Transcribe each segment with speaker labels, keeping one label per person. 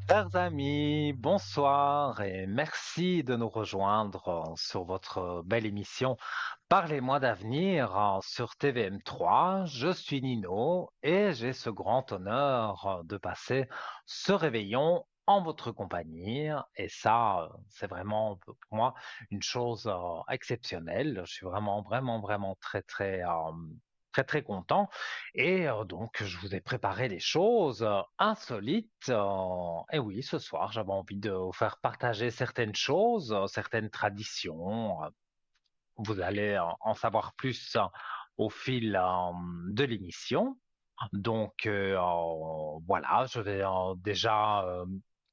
Speaker 1: Chers amis, bonsoir et merci de nous rejoindre sur votre belle émission Parlez-moi d'avenir sur TVM3. Je suis Nino et j'ai ce grand honneur de passer ce réveillon en votre compagnie. Et ça, c'est vraiment pour moi une chose exceptionnelle. Je suis vraiment très très content. Et donc, je vous ai préparé des choses insolites. Et oui, ce soir, j'avais envie de vous faire partager certaines choses, certaines traditions. Vous allez en savoir plus au fil de l'émission. Donc, voilà, je vais déjà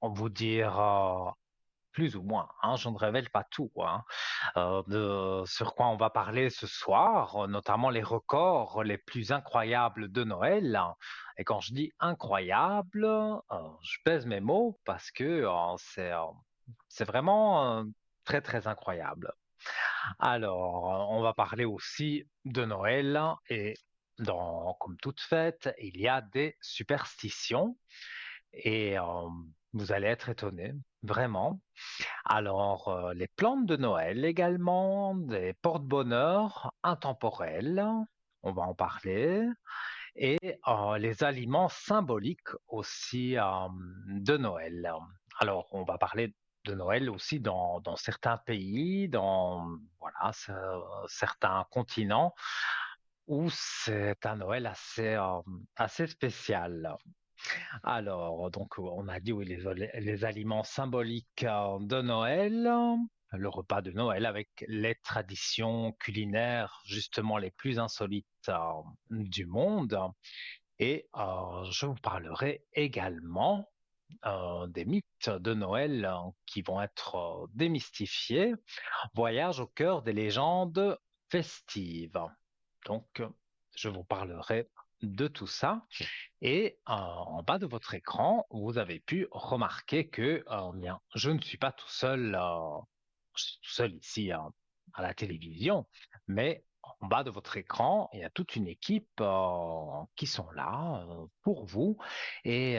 Speaker 1: vous dire plus ou moins, hein, je ne révèle pas tout, hein, sur quoi on va parler ce soir, notamment les records les plus incroyables de Noël. Et quand je dis incroyable, je pèse mes mots parce que c'est vraiment très très incroyable. Alors, on va parler aussi de Noël et comme toute fête, il y a des superstitions et vous allez être étonnés, vraiment. Alors, les plantes de Noël également, des porte-bonheur intemporels, on va en parler, et les aliments symboliques aussi de Noël. Alors, on va parler de Noël aussi dans certains pays, dans voilà, certains continents, où c'est un Noël assez spécial. Alors, donc, on a dit oui, les aliments symboliques de Noël, le repas de Noël avec les traditions culinaires justement les plus insolites du monde. Et je vous parlerai également des mythes de Noël qui vont être démystifiés. Voyage au cœur des légendes festives. Donc, je vous parlerai de tout ça. Et en bas de votre écran, vous avez pu remarquer que bien, je ne suis pas tout seul, je suis tout seul ici à la télévision, mais en bas de votre écran, il y a toute une équipe qui sont là pour vous et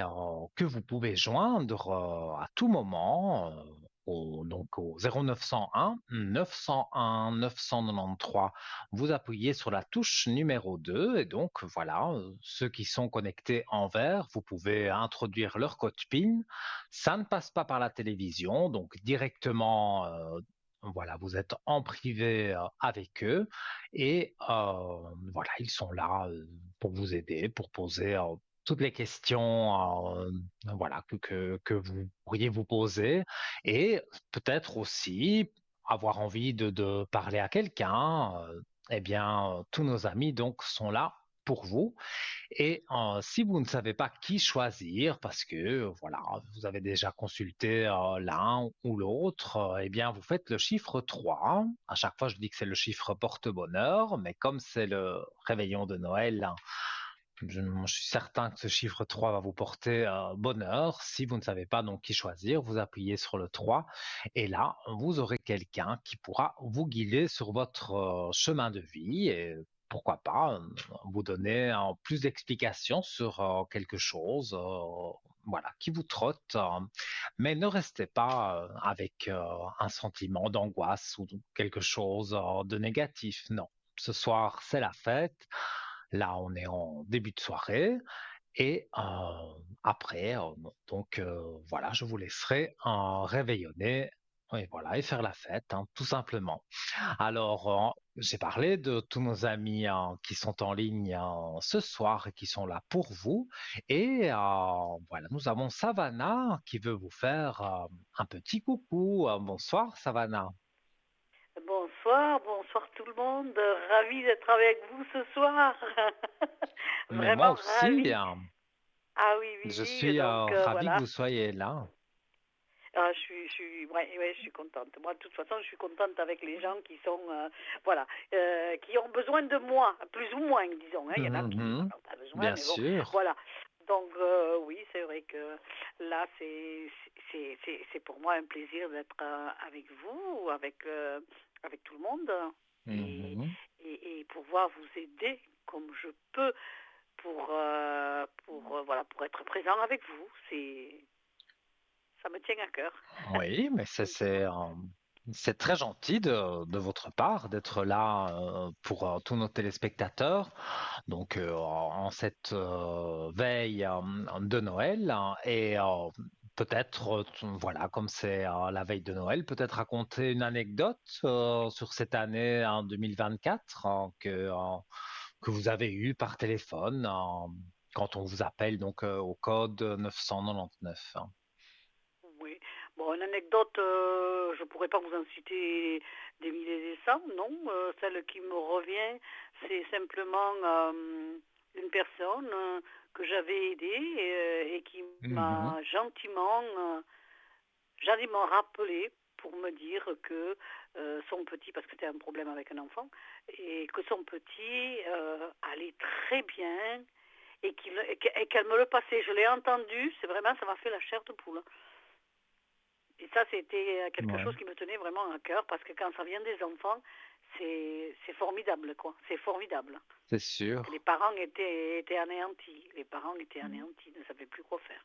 Speaker 1: que vous pouvez joindre à tout moment. Donc au 0901 901 993, vous appuyez sur la touche numéro 2 et donc voilà, ceux qui sont connectés en vert, vous pouvez introduire leur code PIN. Ça ne passe pas par la télévision, donc directement, voilà, vous êtes en privé avec eux et voilà, ils sont là pour vous aider, pour poser toutes les questions voilà, que vous pourriez vous poser et peut-être aussi avoir envie de parler à quelqu'un. Eh bien, tous nos amis donc sont là pour vous. Et si vous ne savez pas qui choisir, parce que voilà, vous avez déjà consulté l'un ou l'autre, eh bien, vous faites le chiffre 3. À chaque fois, je dis que c'est le chiffre porte-bonheur, mais comme c'est le réveillon de Noël, hein, je suis certain que ce chiffre 3 va vous porter bonheur. Si vous ne savez pas donc qui choisir, vous appuyez sur le 3 et là, vous aurez quelqu'un qui pourra vous guider sur votre chemin de vie et pourquoi pas vous donner plus d'explications sur quelque chose voilà, qui vous trotte. Mais ne restez pas avec un sentiment d'angoisse ou quelque chose de négatif. Non. Ce soir, c'est la fête. Là, on est en début de soirée et après, donc voilà, je vous laisserai réveillonner et voilà et faire la fête, hein, tout simplement. Alors, j'ai parlé de tous nos amis qui sont en ligne ce soir et qui sont là pour vous. Et voilà, nous avons Savannah qui veut vous faire un petit coucou. Bonsoir, Savannah.
Speaker 2: Bonsoir, bonsoir tout le monde. Ravi d'être avec vous ce soir.
Speaker 1: Mais moi
Speaker 2: Vraiment
Speaker 1: aussi,
Speaker 2: ravi. Ah oui, oui,
Speaker 1: je
Speaker 2: oui.
Speaker 1: suis
Speaker 2: Donc
Speaker 1: ravi que
Speaker 2: voilà.
Speaker 1: vous soyez là.
Speaker 2: Ah, ouais, ouais, je suis contente. Moi, de toute façon, je suis contente avec les gens qui sont, voilà, qui ont besoin de moi, plus ou moins, disons. Hein. Il y en a qui
Speaker 1: Mhm,
Speaker 2: n'en ont pas besoin,
Speaker 1: bien
Speaker 2: mais bon,
Speaker 1: sûr.
Speaker 2: voilà. Donc oui, c'est vrai que là, c'est pour moi un plaisir d'être avec vous, avec tout le monde, et,
Speaker 1: Mhm.
Speaker 2: et pouvoir vous aider comme je peux pour voilà, pour être présent avec vous. C'est ça me tient à cœur.
Speaker 1: Oui, mais c'est très gentil de votre part d'être là pour tous nos téléspectateurs. Donc, en cette veille de Noël, hein, et peut-être, voilà, comme c'est la veille de Noël, peut-être raconter une anecdote sur cette année en 2024 que vous avez eue par téléphone quand on vous appelle donc au code 999. Hein.
Speaker 2: Oui. Bon, une anecdote, je pourrais pas vous en citer des milliers et des cents, non. Celle qui me revient, c'est simplement une personne que j'avais aidée et qui
Speaker 1: Mhm,
Speaker 2: m'a gentiment rappelé pour me dire que son petit, parce que c'était un problème avec un enfant, et que son petit allait très bien et qu'elle me le passait. Je l'ai entendu, c'est vraiment, ça m'a fait la chair de poule. Et ça, c'était quelque
Speaker 1: ouais,
Speaker 2: chose qui me tenait vraiment à cœur parce que quand ça vient des enfants, c'est formidable, quoi. C'est formidable.
Speaker 1: c'est
Speaker 2: Parce que les
Speaker 1: sûr.
Speaker 2: parents étaient anéantis. Les parents étaient anéantis, ne savaient plus quoi faire.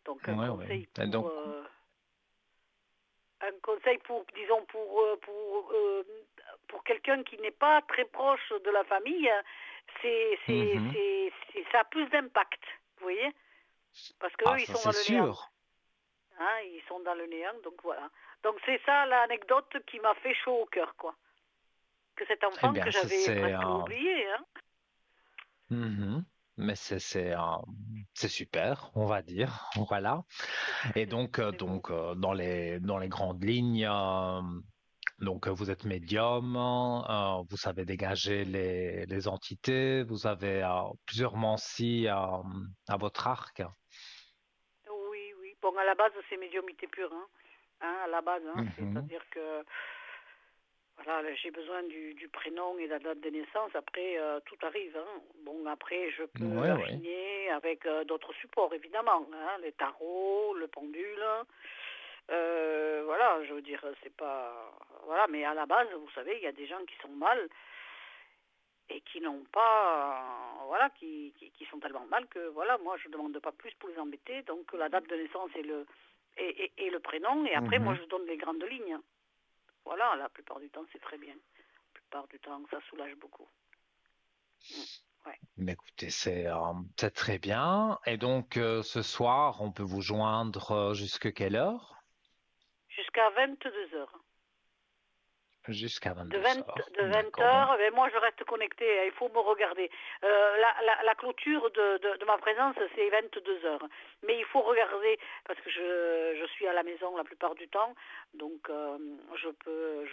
Speaker 2: Donc
Speaker 1: Ouais, ouais. Et donc,
Speaker 2: un conseil pour, disons, pour quelqu'un qui n'est pas très proche de la famille,
Speaker 1: mhm,
Speaker 2: ça a plus d'impact, vous voyez? Parce
Speaker 1: ah,
Speaker 2: qu'eux, ils
Speaker 1: ça
Speaker 2: sont
Speaker 1: c'est
Speaker 2: dans le néant.
Speaker 1: sûr.
Speaker 2: Hein, ils sont dans le néant, donc voilà. Donc c'est ça l'anecdote qui m'a fait chaud au cœur, quoi. Que cet
Speaker 1: Eh
Speaker 2: enfant
Speaker 1: bien,
Speaker 2: que j'avais presque oublié, hein.
Speaker 1: mhm, mais c'est super, on va dire. Voilà. Et
Speaker 2: C'est beau.
Speaker 1: donc dans les grandes lignes, donc vous êtes médium, vous savez dégager
Speaker 2: Oui,
Speaker 1: les entités, vous avez plusieurs mancies à votre arc.
Speaker 2: oui, oui. Bon, à la base, c'est médiumnité pure, hein. Hein, à la base, hein,
Speaker 1: Mhm,
Speaker 2: c'est-à-dire que voilà, j'ai besoin du prénom et de la date de naissance. Après, tout arrive, hein. Bon, après, je peux
Speaker 1: ouais, ouais.
Speaker 2: affiner avec d'autres supports, évidemment, hein, les tarots, le pendule. Voilà, je veux dire, c'est pas... Voilà, mais à la base, vous savez, il y a des gens qui sont mal et qui n'ont pas... voilà, qui sont tellement mal que, voilà, moi, je ne demande pas plus pour les embêter. Donc, la date de naissance et le prénom. Et après, moi,
Speaker 1: Mhm.
Speaker 2: je donne les grandes lignes. Voilà, la plupart du temps, c'est très bien. La plupart du temps, ça soulage beaucoup. Mm, ouais.
Speaker 1: Mais écoutez, c'est très bien. Et donc, ce soir, on peut vous joindre jusque quelle heure?
Speaker 2: Jusqu'à 22 heures.
Speaker 1: Jusqu'à
Speaker 2: De
Speaker 1: 22
Speaker 2: 20,
Speaker 1: heures.
Speaker 2: de 20
Speaker 1: D'accord. Donc,
Speaker 2: heures, ben moi je reste connectée, il faut me regarder. La clôture de ma présence, c'est 22 heures. Mais il faut regarder, parce que je suis à la maison la plupart du temps, donc je peux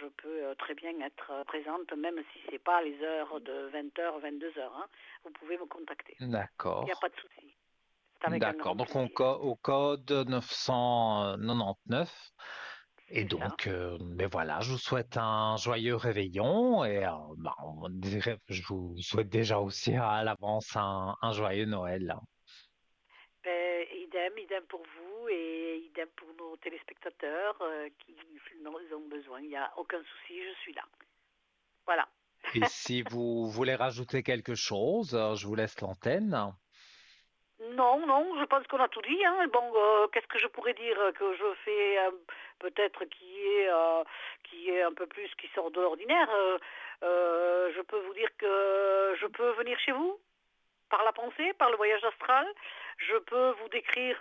Speaker 2: très bien être présente, même si c'est pas les heures de 20 heures, 22 heures. Hein. Vous pouvez me contacter. Il n'y a
Speaker 1: d'accord.
Speaker 2: pas de souci. C'est avec un
Speaker 1: D'accord.
Speaker 2: grand
Speaker 1: Donc,
Speaker 2: plaisir.
Speaker 1: au code 999. Et
Speaker 2: C'est ça.
Speaker 1: donc, mais voilà, je vous souhaite un joyeux réveillon et je vous souhaite déjà aussi à l'avance un joyeux Noël.
Speaker 2: Ben, idem pour vous et idem pour nos téléspectateurs qui en ont besoin. Il n'y a aucun souci, je suis là. Voilà.
Speaker 1: Et si vous voulez rajouter quelque chose, je vous laisse l'antenne.
Speaker 2: Non, non, je pense qu'on a tout dit. Hein. Bon, qu'est-ce que je pourrais dire que je fais peut-être qui est un peu plus qui sort de l'ordinaire. Je peux vous dire que je peux venir chez vous par la pensée, par le voyage astral. Je peux vous décrire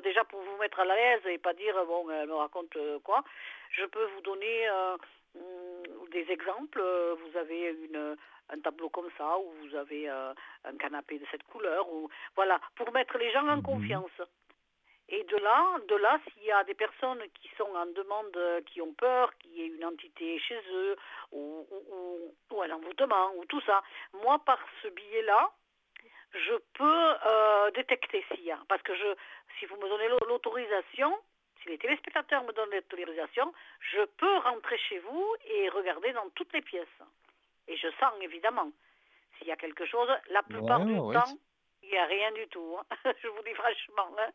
Speaker 2: déjà pour vous mettre à l'aise et pas dire bon, elle me raconte quoi. Je peux vous donner des exemples. Vous avez un tableau comme ça, ou vous avez un canapé de cette couleur, ou voilà, pour mettre les gens en
Speaker 1: Mhm.
Speaker 2: confiance. Et de là, s'il y a des personnes qui sont en demande, qui ont peur, qu'il y ait une entité chez eux, ou un envoûtement, ou tout ça, moi, par ce biais-là, je peux détecter s'il y a. Parce que si vous me donnez l'autorisation, si les téléspectateurs me donnent l'autorisation, je peux rentrer chez vous et regarder dans toutes les pièces. Et je sens, évidemment, s'il y a quelque chose, la
Speaker 1: Ouais,
Speaker 2: plupart
Speaker 1: ouais,
Speaker 2: du
Speaker 1: ouais.
Speaker 2: temps, il n'y a rien du tout. Hein. Je vous dis franchement, hein,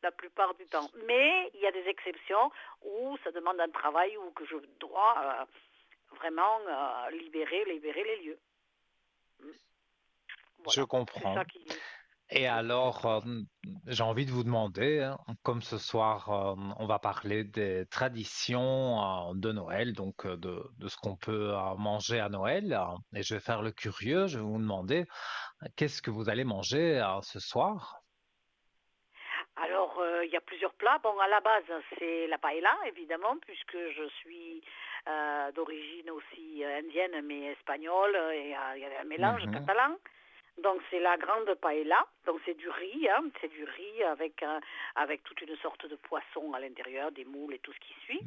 Speaker 2: la plupart du temps. Mais il y a des exceptions où ça demande un travail où que je dois vraiment libérer les lieux. Mm.
Speaker 1: Je
Speaker 2: Voilà, c'est ça
Speaker 1: comprends.
Speaker 2: qui...
Speaker 1: Et alors, j'ai envie de vous demander, hein, comme ce soir, on va parler des traditions de Noël, donc de ce qu'on peut manger à Noël, et je vais faire le curieux, je vais vous demander, qu'est-ce que vous allez manger ce soir?
Speaker 2: Alors, il y a plusieurs plats. Bon, à la base, c'est la paella, évidemment, puisque je suis d'origine aussi indienne, mais espagnole, et il y a un mélange
Speaker 1: Mhm,
Speaker 2: catalan. Donc, c'est la grande paella. Donc, c'est du riz, hein, c'est du riz avec, avec toute une sorte de poisson à l'intérieur, des moules et tout ce qui suit.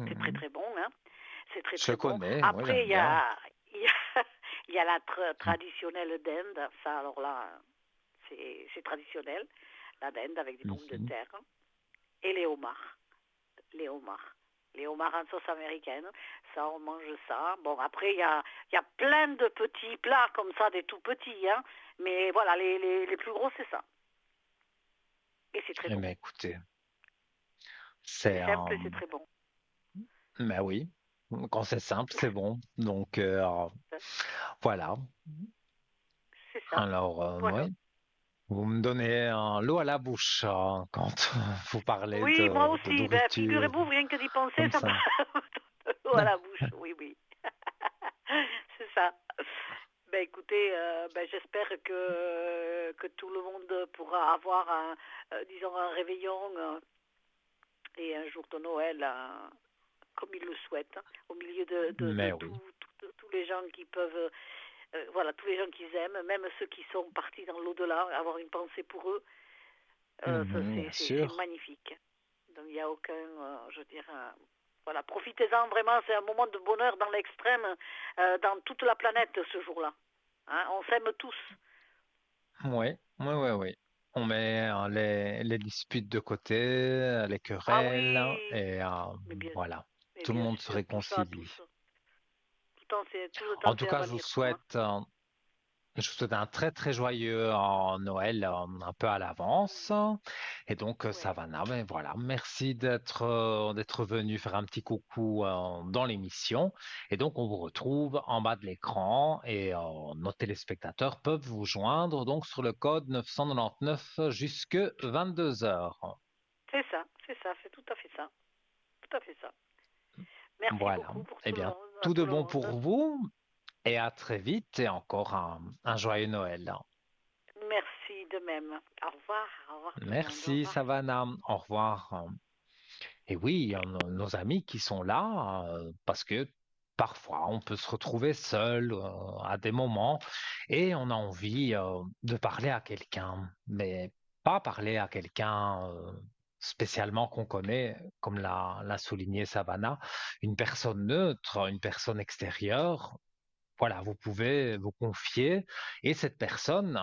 Speaker 2: C'est très,
Speaker 1: mhm.
Speaker 2: très bon, hein. C'est très,
Speaker 1: Je
Speaker 2: très bon.
Speaker 1: connais, oui,
Speaker 2: Après,
Speaker 1: j'aime bien.
Speaker 2: il y a, il y a la traditionnelle dinde. Ça, alors là, c'est traditionnel. La dinde avec des pommes de
Speaker 1: Mhm.
Speaker 2: terre et les homards. Les homards. Les homards en sauce américaine, ça, on mange ça. Bon, après, il y a plein de petits plats comme ça, des tout petits, hein. Mais voilà, les plus gros, c'est ça. Et c'est très
Speaker 1: Eh
Speaker 2: bon.
Speaker 1: bien, écoutez,
Speaker 2: C'est
Speaker 1: c'est
Speaker 2: simple
Speaker 1: un...
Speaker 2: et c'est très bon.
Speaker 1: Mais oui, quand c'est simple, c'est bon. Donc, voilà.
Speaker 2: C'est ça.
Speaker 1: Alors,
Speaker 2: Voilà.
Speaker 1: oui. Vous me donnez l'eau à la bouche quand vous parlez
Speaker 2: Oui, moi
Speaker 1: de
Speaker 2: aussi. Ben,
Speaker 1: nourriture
Speaker 2: figurez-vous, rien que d'y penser,
Speaker 1: comme
Speaker 2: ça me
Speaker 1: ça.
Speaker 2: donne l'eau à la bouche. Oui, oui. C'est ça. Ben écoutez, ben, j'espère que tout le monde pourra avoir disons un réveillon et un jour de Noël comme il le souhaite, hein, au milieu de
Speaker 1: Mais oui.
Speaker 2: tous les gens qui peuvent, voilà, tous les gens qu'ils aiment, même ceux qui sont partis dans l'au-delà, avoir une pensée pour eux, ça
Speaker 1: Mhm, bien
Speaker 2: c'est
Speaker 1: sûr.
Speaker 2: magnifique. Donc il n'y a aucun, je dirais, voilà, profitez-en vraiment, c'est un moment de bonheur dans l'extrême, dans toute la planète ce jour-là. Hein, on s'aime tous.
Speaker 1: Oui, oui, oui, oui. On met les disputes de côté, les
Speaker 2: Ah
Speaker 1: querelles,
Speaker 2: oui,
Speaker 1: et
Speaker 2: mais
Speaker 1: voilà.
Speaker 2: mais
Speaker 1: Tout le
Speaker 2: bien
Speaker 1: monde se
Speaker 2: sûr, tout ça,
Speaker 1: réconcilie.
Speaker 2: tout le temps
Speaker 1: En tout
Speaker 2: c'est à
Speaker 1: cas, je vous
Speaker 2: venir, quoi. Hein.
Speaker 1: souhaite je vous souhaite un très très joyeux Noël un peu à l'avance. Et donc,
Speaker 2: Ouais.
Speaker 1: Savannah, ben voilà, merci d'être venu faire un petit coucou dans l'émission. Et donc, on vous retrouve en bas de l'écran et nos téléspectateurs peuvent vous joindre donc sur le code 999 jusque 22 heures.
Speaker 2: C'est ça, c'est tout à fait ça. Tout à fait ça. Merci
Speaker 1: Voilà.
Speaker 2: beaucoup pour
Speaker 1: Eh
Speaker 2: tout le
Speaker 1: bien,
Speaker 2: monde, à
Speaker 1: tout
Speaker 2: tout
Speaker 1: de
Speaker 2: le
Speaker 1: bon
Speaker 2: monde.
Speaker 1: pour vous et à très vite et encore un joyeux Noël.
Speaker 2: Merci de même. Au revoir tout le monde, au
Speaker 1: Merci,
Speaker 2: revoir.
Speaker 1: Savannah. Au revoir. Et oui, nos amis qui sont là, parce que parfois on peut se retrouver seul à des moments et on a envie de parler à quelqu'un, mais pas parler à quelqu'un spécialement qu'on connaît, comme l'a souligné Savannah, une personne neutre, une personne extérieure, voilà, vous pouvez vous confier et cette personne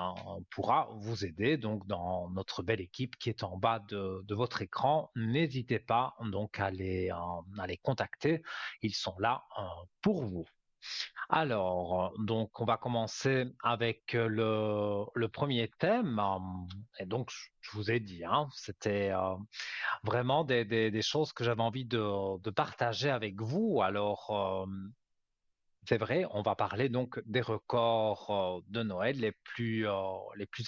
Speaker 1: pourra vous aider donc dans notre belle équipe qui est en bas de votre écran. N'hésitez pas donc à les contacter. Ils sont là pour vous. Alors, donc on va commencer avec le premier thème. Et donc, je vous ai dit, hein, c'était vraiment des choses que j'avais envie de partager avec vous. Alors, c'est vrai, on va parler donc des records de Noël les plus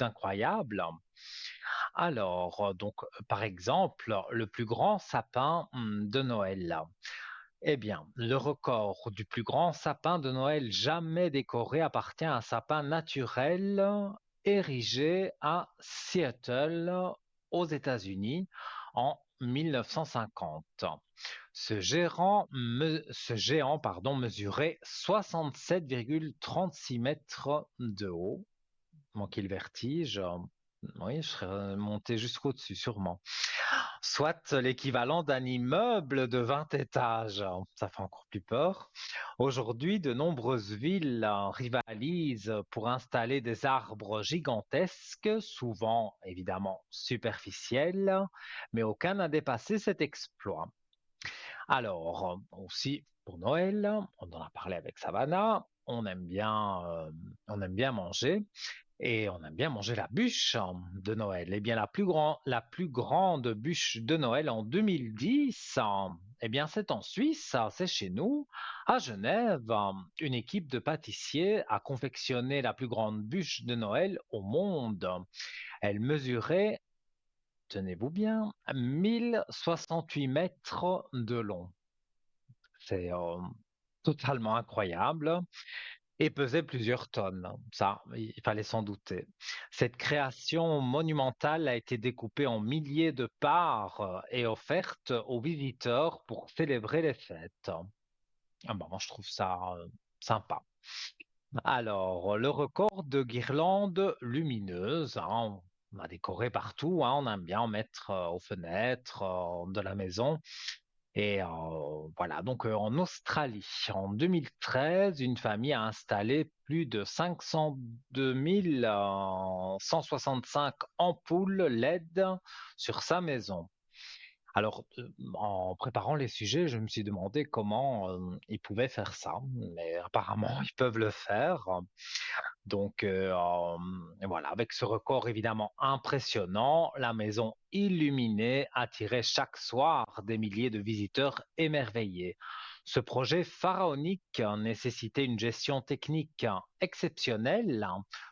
Speaker 1: incroyables. Alors, par exemple, le plus grand sapin de Noël. Eh bien, le record du plus grand sapin de Noël jamais décoré appartient à un sapin naturel érigé à Seattle, aux États-Unis, en 1950. Ce géant pardon, mesurait 67,36 mètres de haut. Manquait le vertige. Oui, je serais monté jusqu'au-dessus, sûrement. Soit l'équivalent d'un immeuble de 20 étages. Ça fait encore plus peur. Aujourd'hui, de nombreuses villes rivalisent pour installer des arbres gigantesques, souvent évidemment superficiels, mais aucun n'a dépassé cet exploit. Alors, aussi pour Noël, on en a parlé avec Savannah, on aime bien manger et on aime bien manger la bûche de Noël. Eh bien, la plus grande bûche de Noël en 2010 Eh bien, c'est en Suisse, ça, c'est chez nous. À Genève, une équipe de pâtissiers a confectionné la plus grande bûche de Noël au monde. Elle mesurait, tenez-vous bien, 1068 mètres de long. C'est totalement incroyable et pesait plusieurs tonnes. Ça, il fallait s'en douter. Cette création monumentale a été découpée en milliers de parts et offerte aux visiteurs pour célébrer les fêtes. Ah bah, moi, je trouve ça sympa. Alors, le record de guirlandes lumineuses, hein, on a décoré partout, hein, on aime bien en mettre aux fenêtres de la maison. Et voilà, donc en Australie, en 2013, une famille a installé plus de 502 165 ampoules LED sur sa maison. Alors, en préparant les sujets, je me suis demandé comment ils pouvaient faire ça, mais apparemment, ils peuvent le faire. Donc, voilà, avec ce record évidemment impressionnant, la maison illuminée attirait chaque soir des milliers de visiteurs émerveillés. Ce projet pharaonique nécessitait une gestion technique exceptionnelle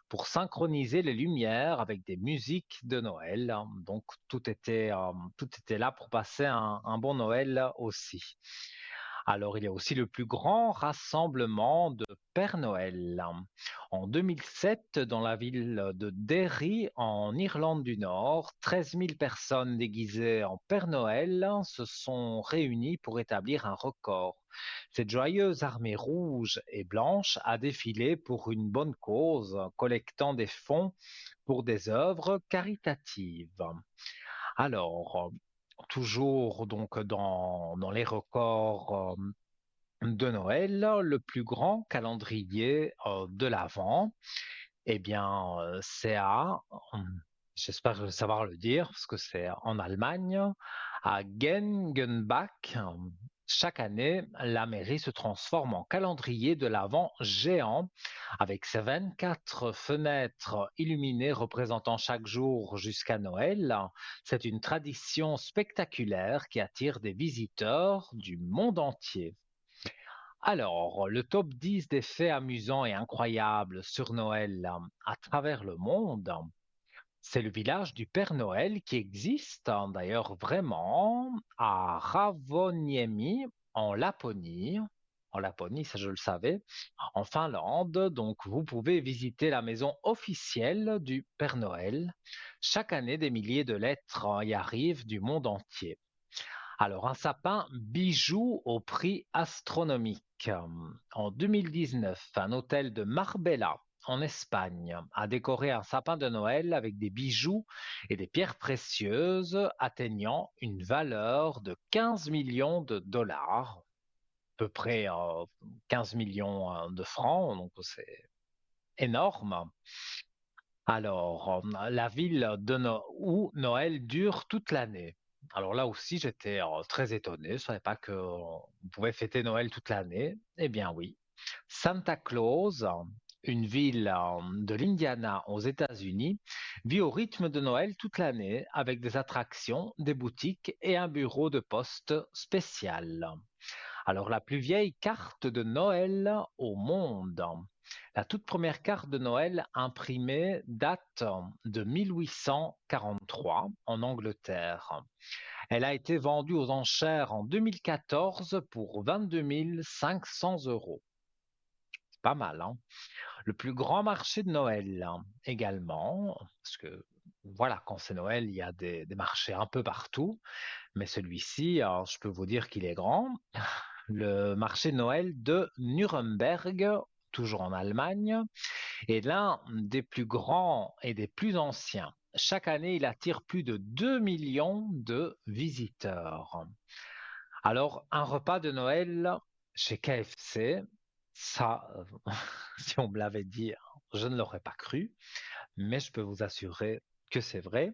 Speaker 1: pour synchroniser les lumières avec des musiques de Noël. Donc, tout était là pour passer un bon Noël aussi. Alors, il y a aussi le plus grand rassemblement de Père Noël. En 2007, dans la ville de Derry, en Irlande du Nord, 13 000 personnes déguisées en Père Noël se sont réunies pour établir un record. Cette joyeuse armée rouge et blanche a défilé pour une bonne cause, collectant des fonds pour des œuvres caritatives. Alors, toujours donc dans les records de Noël, le plus grand calendrier de l'Avent, eh bien, c'est j'espère que je vais savoir le dire, parce que c'est en Allemagne, à Gengenbach. Chaque année, la mairie se transforme en calendrier de l'Avent géant, avec ses 24 fenêtres illuminées représentant chaque jour jusqu'à Noël. C'est une tradition spectaculaire qui attire des visiteurs du monde entier. Alors, le top 10 des faits amusants et incroyables sur Noël à travers le monde, c'est le village du Père Noël qui existe d'ailleurs vraiment à Ravoniemi en Laponie. En Laponie, ça je le savais, en Finlande. Donc, vous pouvez visiter la maison officielle du Père Noël. Chaque année, des milliers de lettres y arrivent du monde entier. Alors, un sapin bijou au prix astronomique. En 2019, un hôtel de Marbella, en Espagne, a décoré un sapin de Noël avec des bijoux et des pierres précieuses atteignant une valeur de 15 millions de dollars, à peu près 15 millions de francs, donc c'est énorme. Alors, la ville où Noël dure toute l'année. Alors là aussi, j'étais très étonné. Je ne savais pas qu'on pouvait fêter Noël toute l'année. Eh bien oui. Santa Claus, une ville de l'Indiana aux États-Unis, vit au rythme de Noël toute l'année avec des attractions, des boutiques et un bureau de poste spécial. Alors, la plus vieille carte de Noël au monde. La toute première carte de Noël imprimée date de 1843 en Angleterre. Elle a été vendue aux enchères en 2014 pour 22 500 euros. C'est pas mal, hein? Le plus grand marché de Noël également, parce que voilà, quand c'est Noël, il y a des marchés un peu partout, mais celui-ci, je peux vous dire qu'il est grand. Le marché de Noël de Nuremberg, toujours en Allemagne, est l'un des plus grands et des plus anciens. Chaque année, il attire plus de 2 millions de visiteurs. Alors, un repas de Noël chez KFC, ça, si on me l'avait dit, je ne l'aurais pas cru, mais je peux vous assurer que c'est vrai.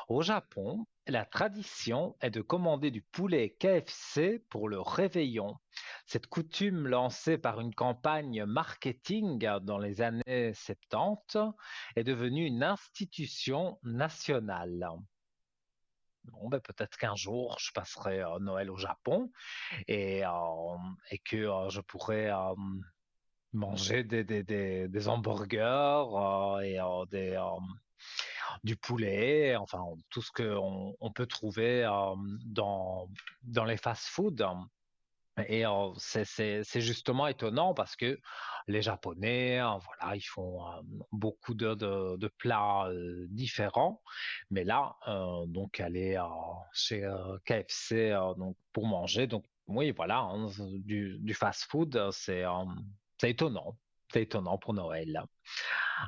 Speaker 1: Au Japon, la tradition est de commander du poulet KFC pour le réveillon. Cette coutume lancée par une campagne marketing dans les années 70 est devenue une institution nationale. bon, ben, peut-être qu'un jour je passerai Noël au Japon et que je pourrais manger des hamburgers du poulet, enfin tout ce qu'on peut trouver dans les fast-foods. Et c'est justement étonnant parce que les Japonais, voilà, ils font beaucoup de plats différents. Mais là, donc aller chez KFC donc pour manger, donc oui, voilà, hein, du fast-food, c'est étonnant. C'est étonnant pour Noël.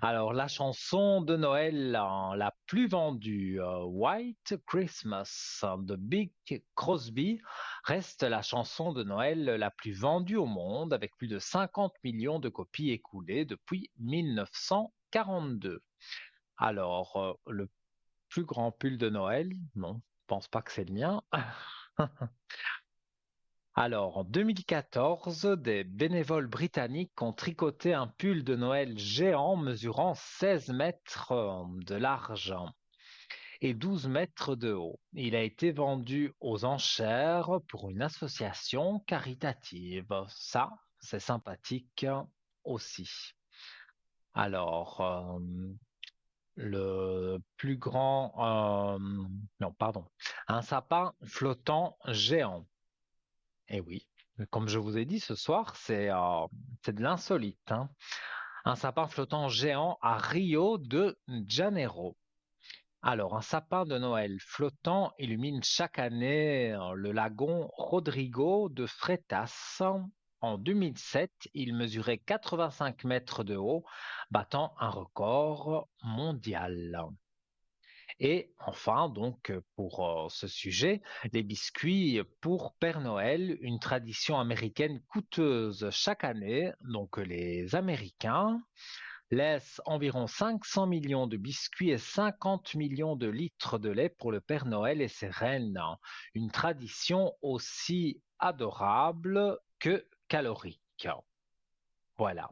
Speaker 1: Alors, la chanson de Noël la plus vendue, White Christmas de Big Crosby, reste la chanson de Noël la plus vendue au monde avec plus de 50 millions de copies écoulées depuis 1942. Alors, le plus grand pull de Noël, non, je pense pas que c'est le mien. Alors, en 2014, des bénévoles britanniques ont tricoté un pull de Noël géant mesurant 16 mètres de large et 12 mètres de haut. Il a été vendu aux enchères pour une association caritative. Ça, c'est sympathique aussi. Alors, le plus grand, non, pardon, un sapin flottant géant. Eh oui, comme je vous ai dit ce soir, c'est de l'insolite, hein. Un sapin flottant géant à Rio de Janeiro. Alors, un sapin de Noël flottant illumine chaque année le lagon Rodrigo de Freitas. En 2007, il mesurait 85 mètres de haut, battant un record mondial. Et enfin, donc, pour ce sujet, les biscuits pour Père Noël, une tradition américaine coûteuse chaque année. Donc, les Américains laissent environ 500 millions de biscuits et 50 millions de litres de lait pour le Père Noël et ses reines. Une tradition aussi adorable que calorique. Voilà.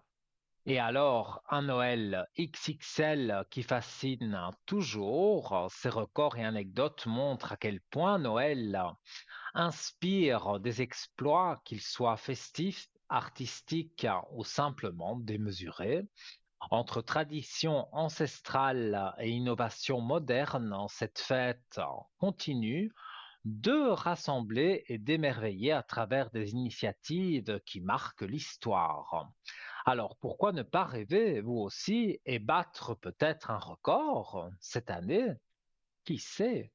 Speaker 1: Et alors, un Noël XXL qui fascine toujours, ces records et anecdotes montrent à quel point Noël inspire des exploits, qu'ils soient festifs, artistiques ou simplement démesurés. Entre tradition ancestrale et innovation moderne, cette fête continue de rassembler et d'émerveiller à travers des initiatives qui marquent l'histoire. Alors, pourquoi ne pas rêver, vous aussi, et battre peut-être un record cette année? Qui sait?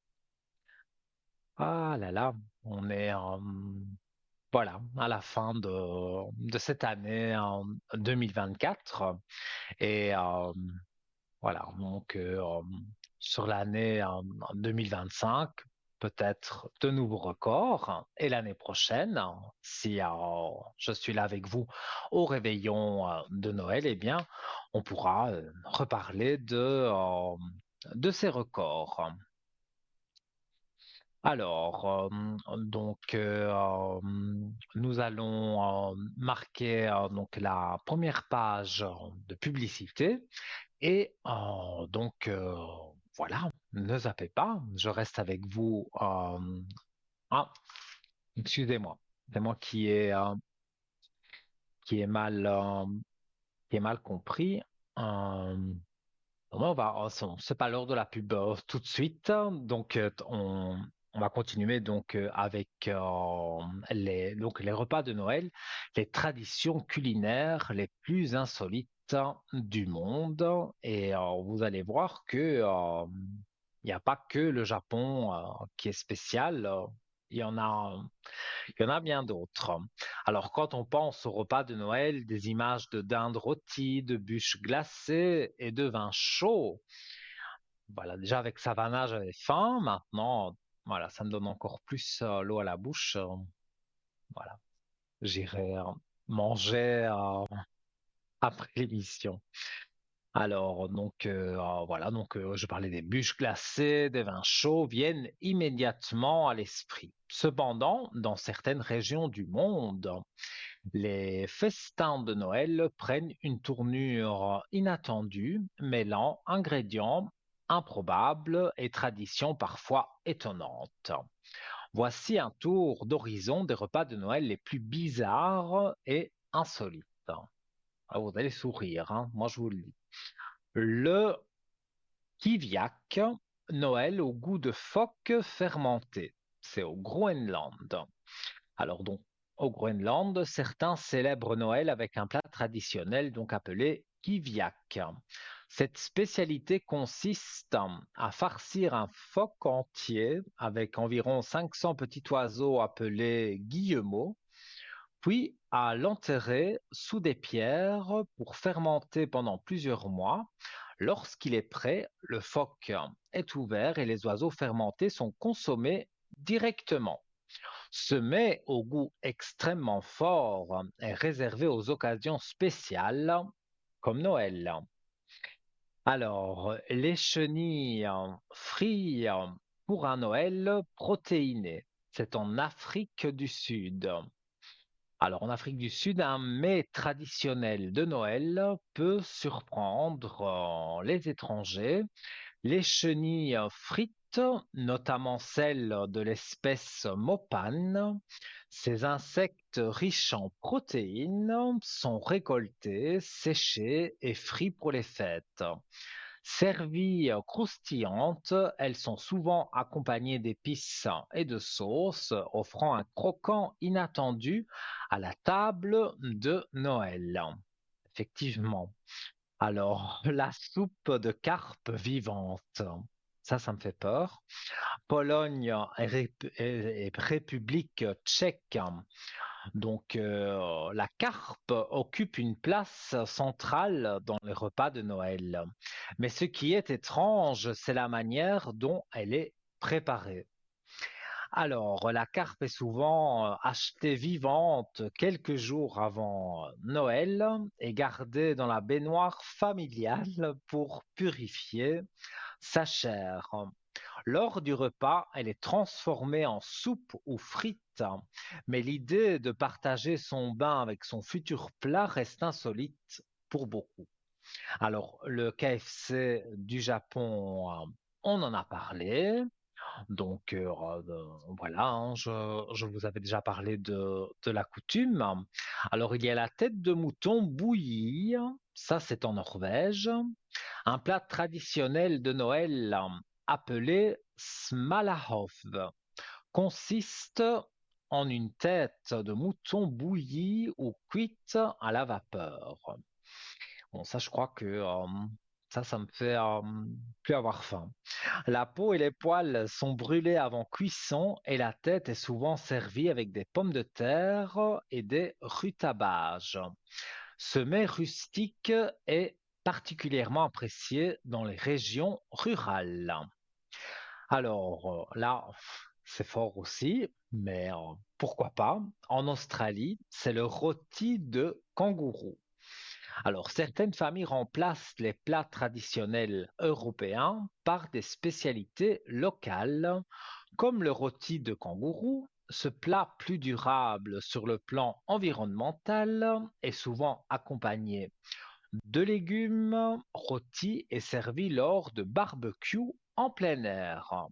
Speaker 1: Ah là là, on est voilà, à la fin de cette année en 2024 et voilà, donc sur l'année 2025, peut-être de nouveaux records. Et l'année prochaine, si je suis là avec vous au réveillon de Noël, eh bien, on pourra reparler de ces records. Alors, donc, nous allons marquer donc la première page de publicité et donc, voilà, ne zappez pas, je reste avec vous. Ah, excusez-moi, c'est moi qui est mal, qui est mal compris. Euh, c'est pas l'heure de la pub tout de suite, donc on va continuer donc avec donc les repas de Noël, les traditions culinaires les plus insolites du monde. Et vous allez voir que il n'y a pas que le Japon qui est spécial. Il y en a bien d'autres. Alors, quand on pense au repas de Noël, des images de dinde rôtie, de bûches glacées et de vin chaud. Voilà, déjà avec Savannah, j'avais faim. Maintenant, voilà, ça me donne encore plus l'eau à la bouche. Voilà, j'irai manger après l'émission. Alors, donc, voilà, donc je parlais des bûches glacées, des vins chauds viennent immédiatement à l'esprit. Cependant, dans certaines régions du monde, les festins de Noël prennent une tournure inattendue, mêlant ingrédients improbables et traditions parfois étonnantes. Voici un tour d'horizon des repas de Noël les plus bizarres et insolites. Ah, vous allez sourire, hein, moi je vous le dis. Le kiviak, Noël au goût de phoque fermenté. C'est au Groenland. Alors donc, au Groenland, certains célèbrent Noël avec un plat traditionnel donc appelé kiviak. Cette spécialité consiste à farcir un phoque entier avec environ 500 petits oiseaux appelés guillemots, puis à l'enterrer sous des pierres pour fermenter pendant plusieurs mois. Lorsqu'il est prêt, le phoque est ouvert et les oiseaux fermentés sont consommés directement. Ce mets au goût extrêmement fort est réservé aux occasions spéciales comme Noël. Alors, les chenilles frites pour un Noël protéiné. C'est en Afrique du Sud. Alors, en Afrique du Sud, un mets traditionnel de Noël peut surprendre les étrangers. Les chenilles frites, notamment celles de l'espèce mopane, ces insectes riches en protéines sont récoltés, séchés et frits pour les fêtes. Servies croustillantes, elles sont souvent accompagnées d'épices et de sauces, offrant un croquant inattendu à la table de Noël. Effectivement. Alors, la soupe de carpe vivante, ça me fait peur. Pologne et République tchèque. Donc, la carpe occupe une place centrale dans les repas de Noël. Mais ce qui est étrange, c'est la manière dont elle est préparée. Alors, la carpe est souvent achetée vivante quelques jours avant Noël et gardée dans la baignoire familiale pour purifier sa chair. Lors du repas, elle est transformée en soupe ou frite, mais l'idée de partager son bain avec son futur plat reste insolite pour beaucoup. Alors, le KFC du Japon, on en a parlé. Donc voilà, hein, je vous avais déjà parlé de la coutume. Alors, il y a la tête de mouton bouillie, ça c'est en Norvège. Un plat traditionnel de Noël appelé smalahove consiste en une tête de mouton bouillie ou cuite à la vapeur. Bon, ça, je crois que ça me fait plus avoir faim. La peau et les poils sont brûlés avant cuisson et la tête est souvent servie avec des pommes de terre et des rutabages. Ce mets rustique est particulièrement apprécié dans les régions rurales. Alors là, c'est fort aussi, mais pourquoi pas? En Australie, c'est le rôti de kangourou. Alors, certaines familles remplacent les plats traditionnels européens par des spécialités locales, comme le rôti de kangourou. Ce plat plus durable sur le plan environnemental est souvent accompagné de légumes rôtis et servi lors de barbecues en plein air.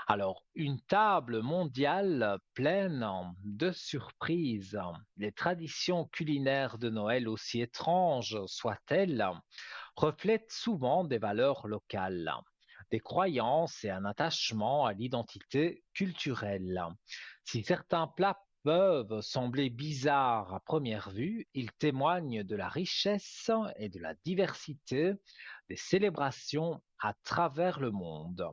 Speaker 1: Alors, une table mondiale pleine de surprises. Les traditions culinaires de Noël, aussi étranges soient-elles, reflètent souvent des valeurs locales, des croyances et un attachement à l'identité culturelle. Si certains plats peuvent sembler bizarres à première vue, ils témoignent de la richesse et de la diversité des célébrations à travers le monde.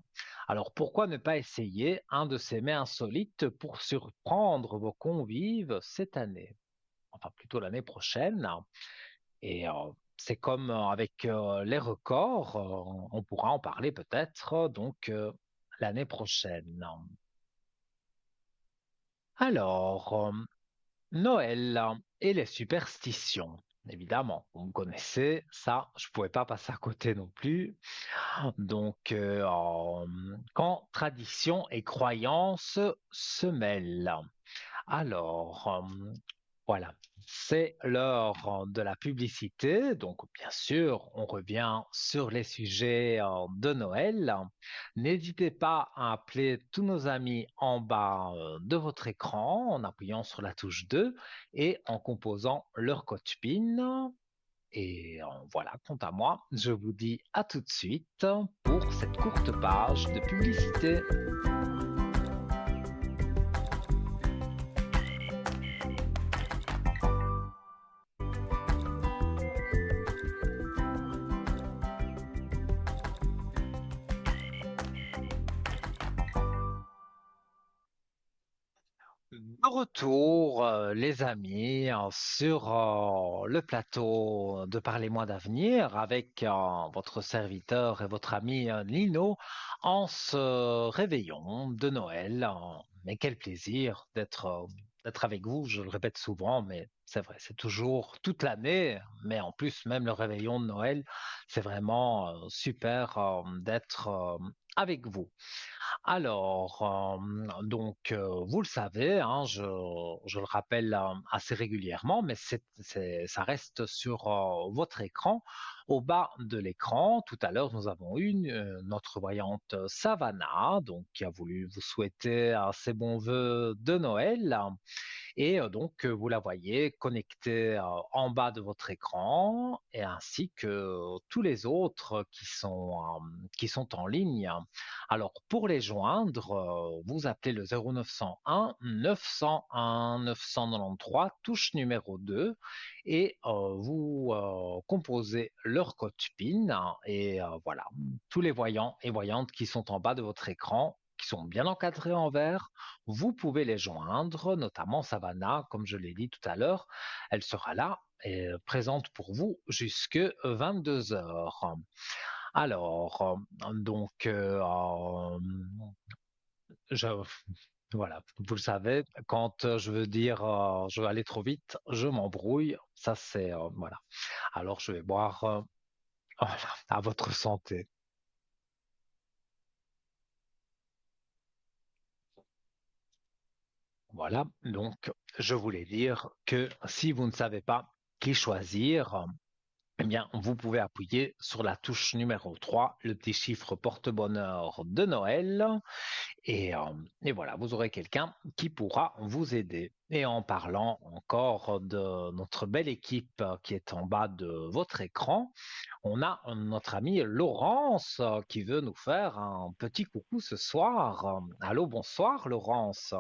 Speaker 1: Alors pourquoi ne pas essayer un de ces mets insolites pour surprendre vos convives cette année? Enfin plutôt l'année prochaine. Et c'est comme avec les records, on pourra en parler peut-être donc l'année prochaine. Alors, Noël et les superstitions. Évidemment, vous me connaissez, ça, je ne pouvais pas passer à côté non plus. Donc, quand tradition et croyance se mêlent. Alors, voilà. C'est l'heure de la publicité, donc bien sûr, on revient sur les sujets de Noël. N'hésitez pas à appeler tous nos amis en bas de votre écran en appuyant sur la touche 2 et en composant leur code PIN. Et voilà, quant à moi, je vous dis à tout de suite pour cette courte page de publicité. De retour, les amis, sur le plateau de Parlez-moi d'avenir avec votre serviteur et votre ami Lino en ce réveillon de Noël. Mais quel plaisir d'être avec vous, je le répète souvent, mais c'est vrai, c'est toujours toute l'année, mais en plus, même le réveillon de Noël, c'est vraiment super d'être avec vous. Alors, vous le savez, hein, je le rappelle assez régulièrement, mais ça reste sur votre écran. Au bas de l'écran, tout à l'heure, nous avons eu notre voyante Savannah, donc qui a voulu vous souhaiter ses bons vœux de Noël. Et vous la voyez connectée en bas de votre écran et ainsi que tous les autres qui sont en ligne. Alors, pour les joindre, vous appelez le 0901 901 993, touche numéro 2, et vous composez leur code PIN. Et voilà, tous les voyants et voyantes qui sont en bas de votre écran, qui sont bien encadrés en vert, vous pouvez les joindre, notamment Savannah, comme je l'ai dit tout à l'heure. Elle sera là et présente pour vous jusque 22 heures. Alors, je, voilà, vous le savez, quand je veux dire je vais aller trop vite, je m'embrouille. Ça, c'est voilà. Alors, je vais boire voilà, à votre santé. Voilà, donc je voulais dire que si vous ne savez pas qui choisir, eh bien, vous pouvez appuyer sur la touche numéro 3, le petit chiffre porte-bonheur de Noël, et voilà, vous aurez quelqu'un qui pourra vous aider. Et en parlant encore de notre belle équipe qui est en bas de votre écran, on a notre amie Laurence qui veut nous faire un petit coucou ce soir. Allô, bonsoir Laurence.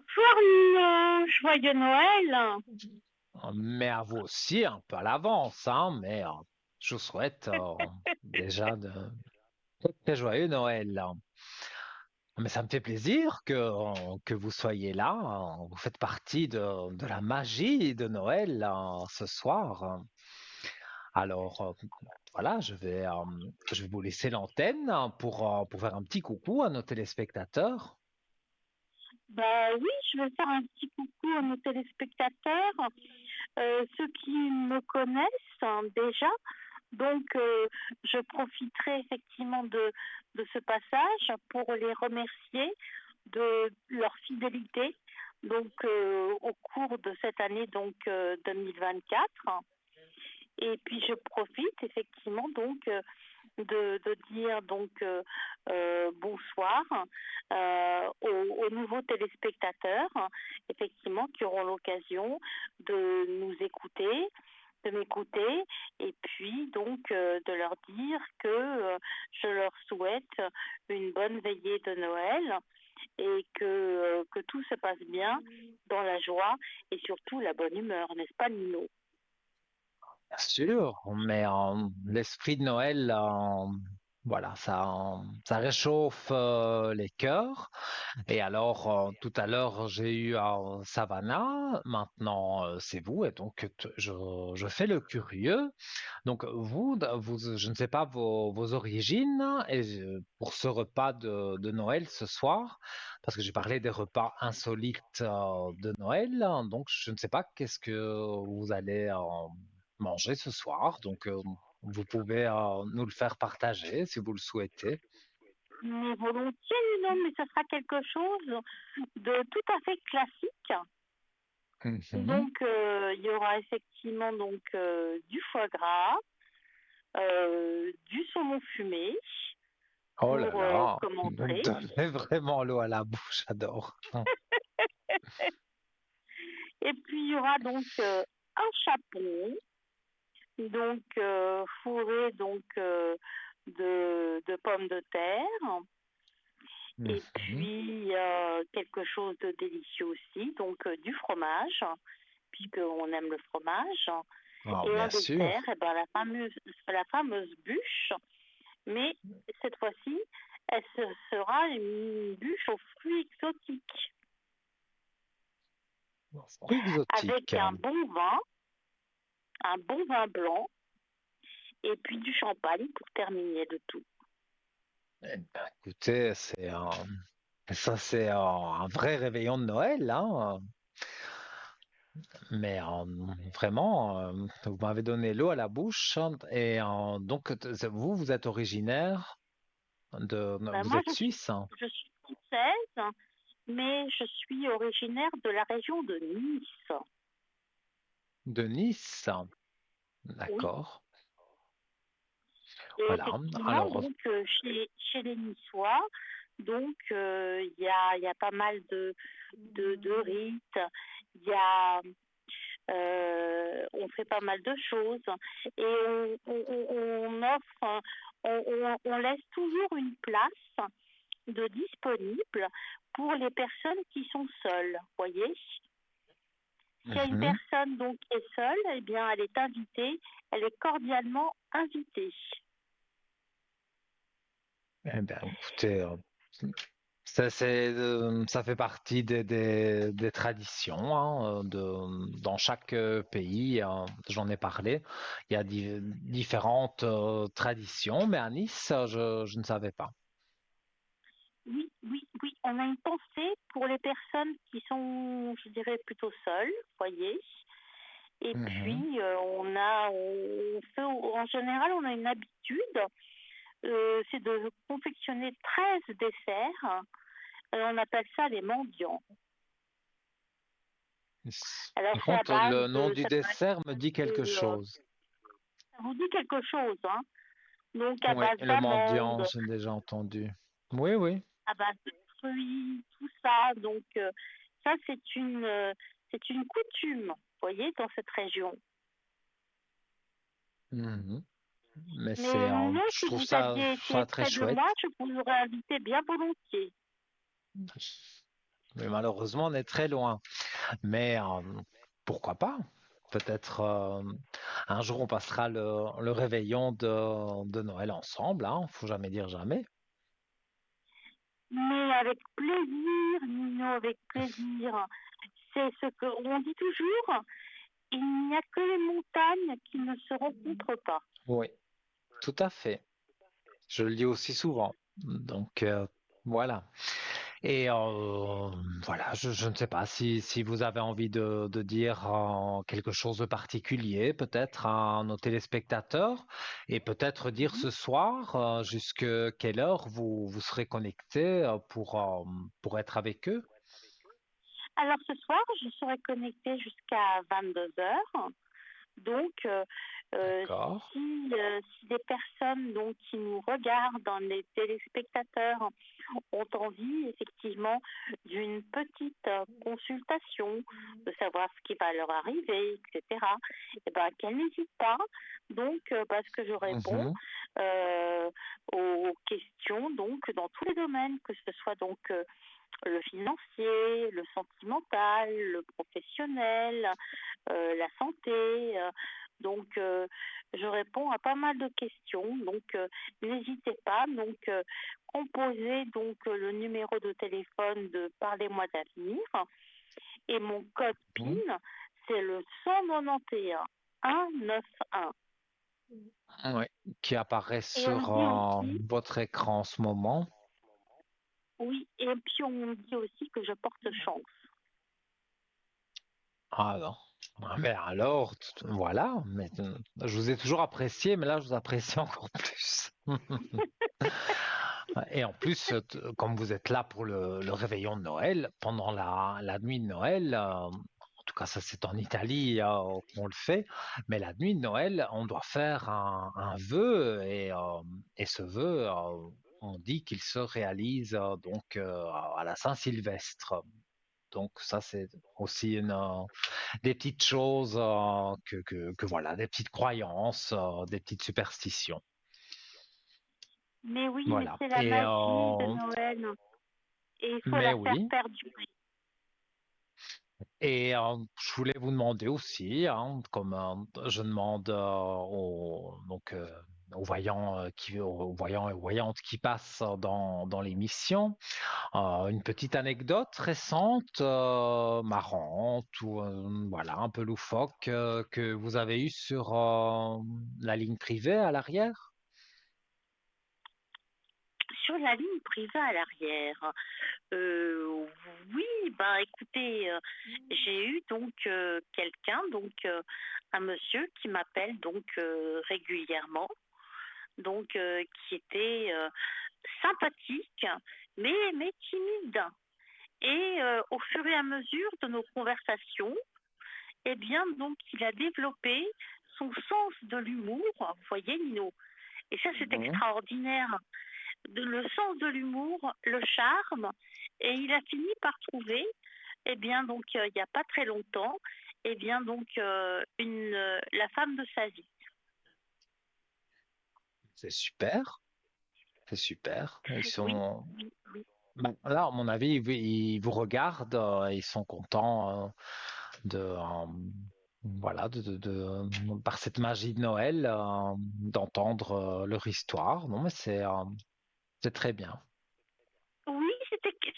Speaker 3: Bonjour Nino, joyeux Noël.
Speaker 1: Mais à vous aussi, un peu à l'avance, hein, mais je vous souhaite déjà de très très joyeux Noël. Mais ça me fait plaisir que vous soyez là. Vous faites partie de la magie de Noël ce soir. Alors voilà, je vais vous laisser l'antenne pour faire un petit coucou à nos téléspectateurs.
Speaker 3: Bah oui, je vais faire un petit coucou à nos téléspectateurs, ceux qui me connaissent déjà. Donc, je profiterai effectivement de ce passage pour les remercier de leur fidélité donc au cours de cette année 2024. Et puis je profite effectivement de dire bonsoir aux nouveaux téléspectateurs, effectivement, qui auront l'occasion de nous écouter, de m'écouter, et puis de leur dire que je leur souhaite une bonne veillée de Noël et que tout se passe bien dans la joie et surtout la bonne humeur, n'est-ce pas Nino?
Speaker 1: Bien sûr, mais l'esprit de Noël, voilà, ça réchauffe les cœurs. Et alors, tout à l'heure, j'ai eu Savannah, maintenant c'est vous, et donc je fais le curieux. Donc je ne sais pas vos origines et pour ce repas de Noël ce soir, parce que j'ai parlé des repas insolites de Noël, hein, donc je ne sais pas qu'est-ce que vous allez manger ce soir. Donc vous pouvez nous le faire partager si vous le souhaitez.
Speaker 3: Mais volontiers, non, mais ce sera quelque chose de tout à fait classique.
Speaker 1: Mhm.
Speaker 3: Donc, il y aura effectivement donc du foie gras, du saumon fumé
Speaker 1: Oh là
Speaker 3: pour
Speaker 1: là,
Speaker 3: comme
Speaker 1: vous me
Speaker 3: entrée.
Speaker 1: donnez vraiment l'eau à la bouche, j'adore.
Speaker 3: Et puis, il y aura donc un chapon, donc fourré donc de pommes de terre. Et
Speaker 1: Mhm.
Speaker 3: puis, quelque chose de délicieux aussi, donc du fromage, puisqu'on aime le fromage.
Speaker 1: Oh,
Speaker 3: Et en
Speaker 1: bien
Speaker 3: dessert,
Speaker 1: sûr.
Speaker 3: eh ben, la fameuse bûche, mais cette fois-ci, sera une bûche aux fruits exotiques,
Speaker 1: Fruits
Speaker 3: avec
Speaker 1: exotiques.
Speaker 3: un bon vin blanc, et puis du champagne pour terminer le tout.
Speaker 1: Eh ben, écoutez, ça c'est un vrai réveillon de Noël, hein. Mais vraiment, vous m'avez donné l'eau à la bouche, hein. Et donc, vous êtes originaire
Speaker 3: Ben,
Speaker 1: vous
Speaker 3: moi,
Speaker 1: êtes suisse, hein,
Speaker 3: je suis française, mais je suis originaire de la région de Nice.
Speaker 1: de Nice.
Speaker 3: Oui.
Speaker 1: D'accord.
Speaker 3: Et
Speaker 1: Voilà.
Speaker 3: effectivement,
Speaker 1: Alors,
Speaker 3: donc chez les Niçois, donc il y a pas mal de rites, il y a on fait pas mal de choses et on offre, on laisse toujours une place de disponible pour les personnes qui sont seules, voyez. S'il y a une
Speaker 1: mhm.
Speaker 3: personne donc qui est seule, eh bien elle est invitée, elle est cordialement invitée.
Speaker 1: Eh bien, écoutez, ça fait partie des traditions, hein, dans chaque pays. J'en ai parlé. Il y a différentes traditions, mais à Nice, je ne savais pas.
Speaker 3: Oui, oui, oui, on a une pensée pour les personnes qui sont, je dirais, plutôt seules, voyez. Et
Speaker 1: Mhm.
Speaker 3: puis, on fait, en général, on a une habitude, c'est de confectionner 13 desserts. On appelle ça les mendiants. Alors,
Speaker 1: Par
Speaker 3: c'est à
Speaker 1: contre,
Speaker 3: base
Speaker 1: le nom
Speaker 3: de,
Speaker 1: du
Speaker 3: ça peut
Speaker 1: dessert me dit
Speaker 3: être,
Speaker 1: quelque chose.
Speaker 3: ça vous dit quelque chose, hein? Donc, à
Speaker 1: Oui,
Speaker 3: base
Speaker 1: le mendiant,
Speaker 3: d'amandes,
Speaker 1: j'ai déjà entendu. Oui, oui.
Speaker 3: à base de fruits, tout ça. Donc, ça, c'est une coutume, vous voyez, dans cette région.
Speaker 1: Mhm. Mais
Speaker 3: Mais moi,
Speaker 1: je
Speaker 3: si
Speaker 1: trouve
Speaker 3: vous
Speaker 1: ça,
Speaker 3: aviez été
Speaker 1: ça très
Speaker 3: près de moi,
Speaker 1: chouette.
Speaker 3: je vous aurais invité bien volontiers.
Speaker 1: Mais malheureusement, on est très loin. Mais pourquoi pas? Peut-être un jour on passera le réveillon de Noël ensemble, hein. Faut jamais dire jamais.
Speaker 3: Mais avec plaisir, Nino, avec plaisir. C'est ce qu'on dit toujours, il n'y a que les montagnes qui ne se rencontrent pas.
Speaker 1: Oui, tout à fait. Je le dis aussi souvent. Donc voilà. Et voilà, je ne sais pas si vous avez envie de dire quelque chose de particulier, peut-être à nos téléspectateurs, et peut-être dire
Speaker 3: Mhm.
Speaker 1: ce soir jusque quelle heure vous serez connectés pour être avec eux.
Speaker 3: Alors ce soir, je serai connectée jusqu'à 22 heures. Donc, euh,
Speaker 1: D'accord.
Speaker 3: si des personnes donc, qui nous regardent, hein, les téléspectateurs, ont envie effectivement d'une petite consultation, de savoir ce qui va leur arriver, etc., et ben, qu'elles n'hésitent pas. Donc, parce que je réponds
Speaker 1: Mhm.
Speaker 3: euh, aux questions donc dans tous les domaines, que ce soit donc le financier, le sentimental, le professionnel, la santé. Donc, je réponds à pas mal de questions. Donc, n'hésitez pas. Donc, composez donc le numéro de téléphone de Parlez-moi d'avenir et mon code
Speaker 1: Mhm.
Speaker 3: PIN, c'est le 191 191.
Speaker 1: Ouais, qui apparaît
Speaker 3: Et on
Speaker 1: sur
Speaker 3: dit aussi,
Speaker 1: votre écran en ce moment.
Speaker 3: oui, et puis on dit aussi que je porte chance.
Speaker 1: Ah non. Ah, mais alors, voilà. Mais je vous ai toujours apprécié, mais là, je vous apprécie encore plus. Et en plus, comme vous êtes là pour le réveillon de Noël, pendant la nuit de Noël, en tout cas ça c'est en Italie qu'on le fait, mais la nuit de Noël, on doit faire un vœu et ce vœu, on dit qu'il se réalise donc à la Saint-Sylvestre. Donc ça c'est aussi des petites choses que voilà, des petites croyances, des petites superstitions.
Speaker 3: Mais oui, mais
Speaker 1: Voilà.
Speaker 3: c'est la magie de Noël. Et il faut
Speaker 1: Mais
Speaker 3: la faire
Speaker 1: oui.
Speaker 3: perdurer.
Speaker 1: Et je voulais vous demander aussi, hein, comme je demande aux voyants, aux voyants et aux voyantes qui passent dans l'émission, une petite anecdote récente, marrante ou voilà, un peu loufoque que vous avez eue sur la ligne privée à l'arrière?
Speaker 3: Sur la ligne privée à l'arrière, euh, oui, ben écoutez, j'ai eu donc quelqu'un, donc un monsieur qui m'appelle donc régulièrement, donc qui était sympathique, mais timide. Et au fur et à mesure de nos conversations, eh bien, donc, il a développé son sens de l'humour, vous voyez, Nino. Et ça, c'est
Speaker 1: Mhm.
Speaker 3: extraordinaire. Le sens de l'humour, le charme. Et il a fini par trouver, eh bien, donc, il n'y a pas très longtemps, eh bien, donc, la femme de sa vie.
Speaker 1: C'est super, c'est super. Ils
Speaker 3: Oui,
Speaker 1: sont
Speaker 3: oui, oui.
Speaker 1: ben, là, à mon avis, ils vous regardent, ils sont contents voilà, par cette magie de Noël, d'entendre leur histoire. Non, mais c'est très bien.
Speaker 3: Oui,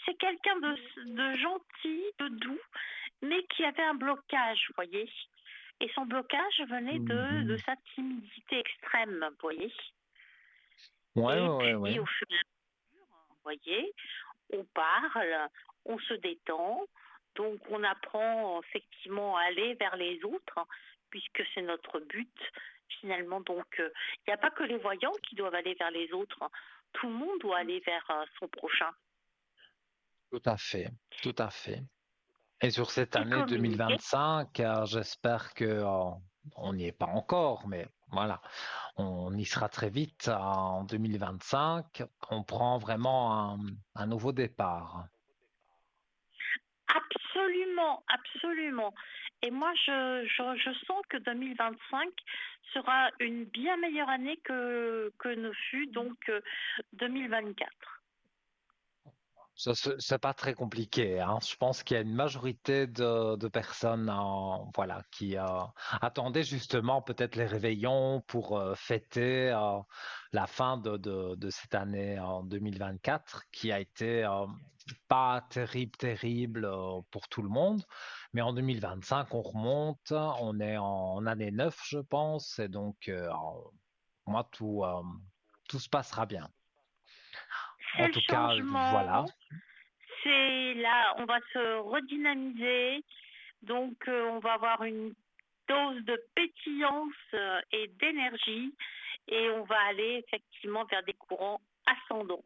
Speaker 3: c'est quelqu'un de gentil, de doux, mais qui avait un blocage, vous voyez. Et son blocage venait de
Speaker 1: Mhm.
Speaker 3: sa timidité extrême, vous voyez.
Speaker 1: Ouais,
Speaker 3: Et
Speaker 1: ouais, ouais,
Speaker 3: puis,
Speaker 1: ouais.
Speaker 3: au fur et à mesure, vous voyez, on parle, on se détend, donc on apprend effectivement à aller vers les autres, puisque c'est notre but finalement. Donc, il n'y a pas que les voyants qui doivent aller vers les autres. Tout le monde doit aller vers son prochain
Speaker 1: Tout à fait, tout à fait. Et sur cette
Speaker 3: et
Speaker 1: année
Speaker 3: communiquer.
Speaker 1: 2025, j'espère que on n'y est pas encore, mais voilà, on y sera très vite en 2025. On prend vraiment un nouveau départ.
Speaker 3: Absolument, absolument. Et moi, je sens que 2025 sera une bien meilleure année que ne fut donc 2024.
Speaker 1: Ça, c'est pas très compliqué, hein. Je pense qu'il y a une majorité de personnes voilà, qui attendaient justement peut-être les réveillons pour fêter la fin de cette année en 2024, qui a été pas terrible, terrible pour tout le monde. Mais en 2025, on remonte, on est en année 9, je pense, et donc pour moi, tout se passera bien.
Speaker 3: C'est
Speaker 1: En
Speaker 3: le
Speaker 1: tout cas, voilà.
Speaker 3: changement, c'est là, on va se redynamiser, donc on va avoir une dose de pétillance et d'énergie et on va aller effectivement vers des courants ascendants.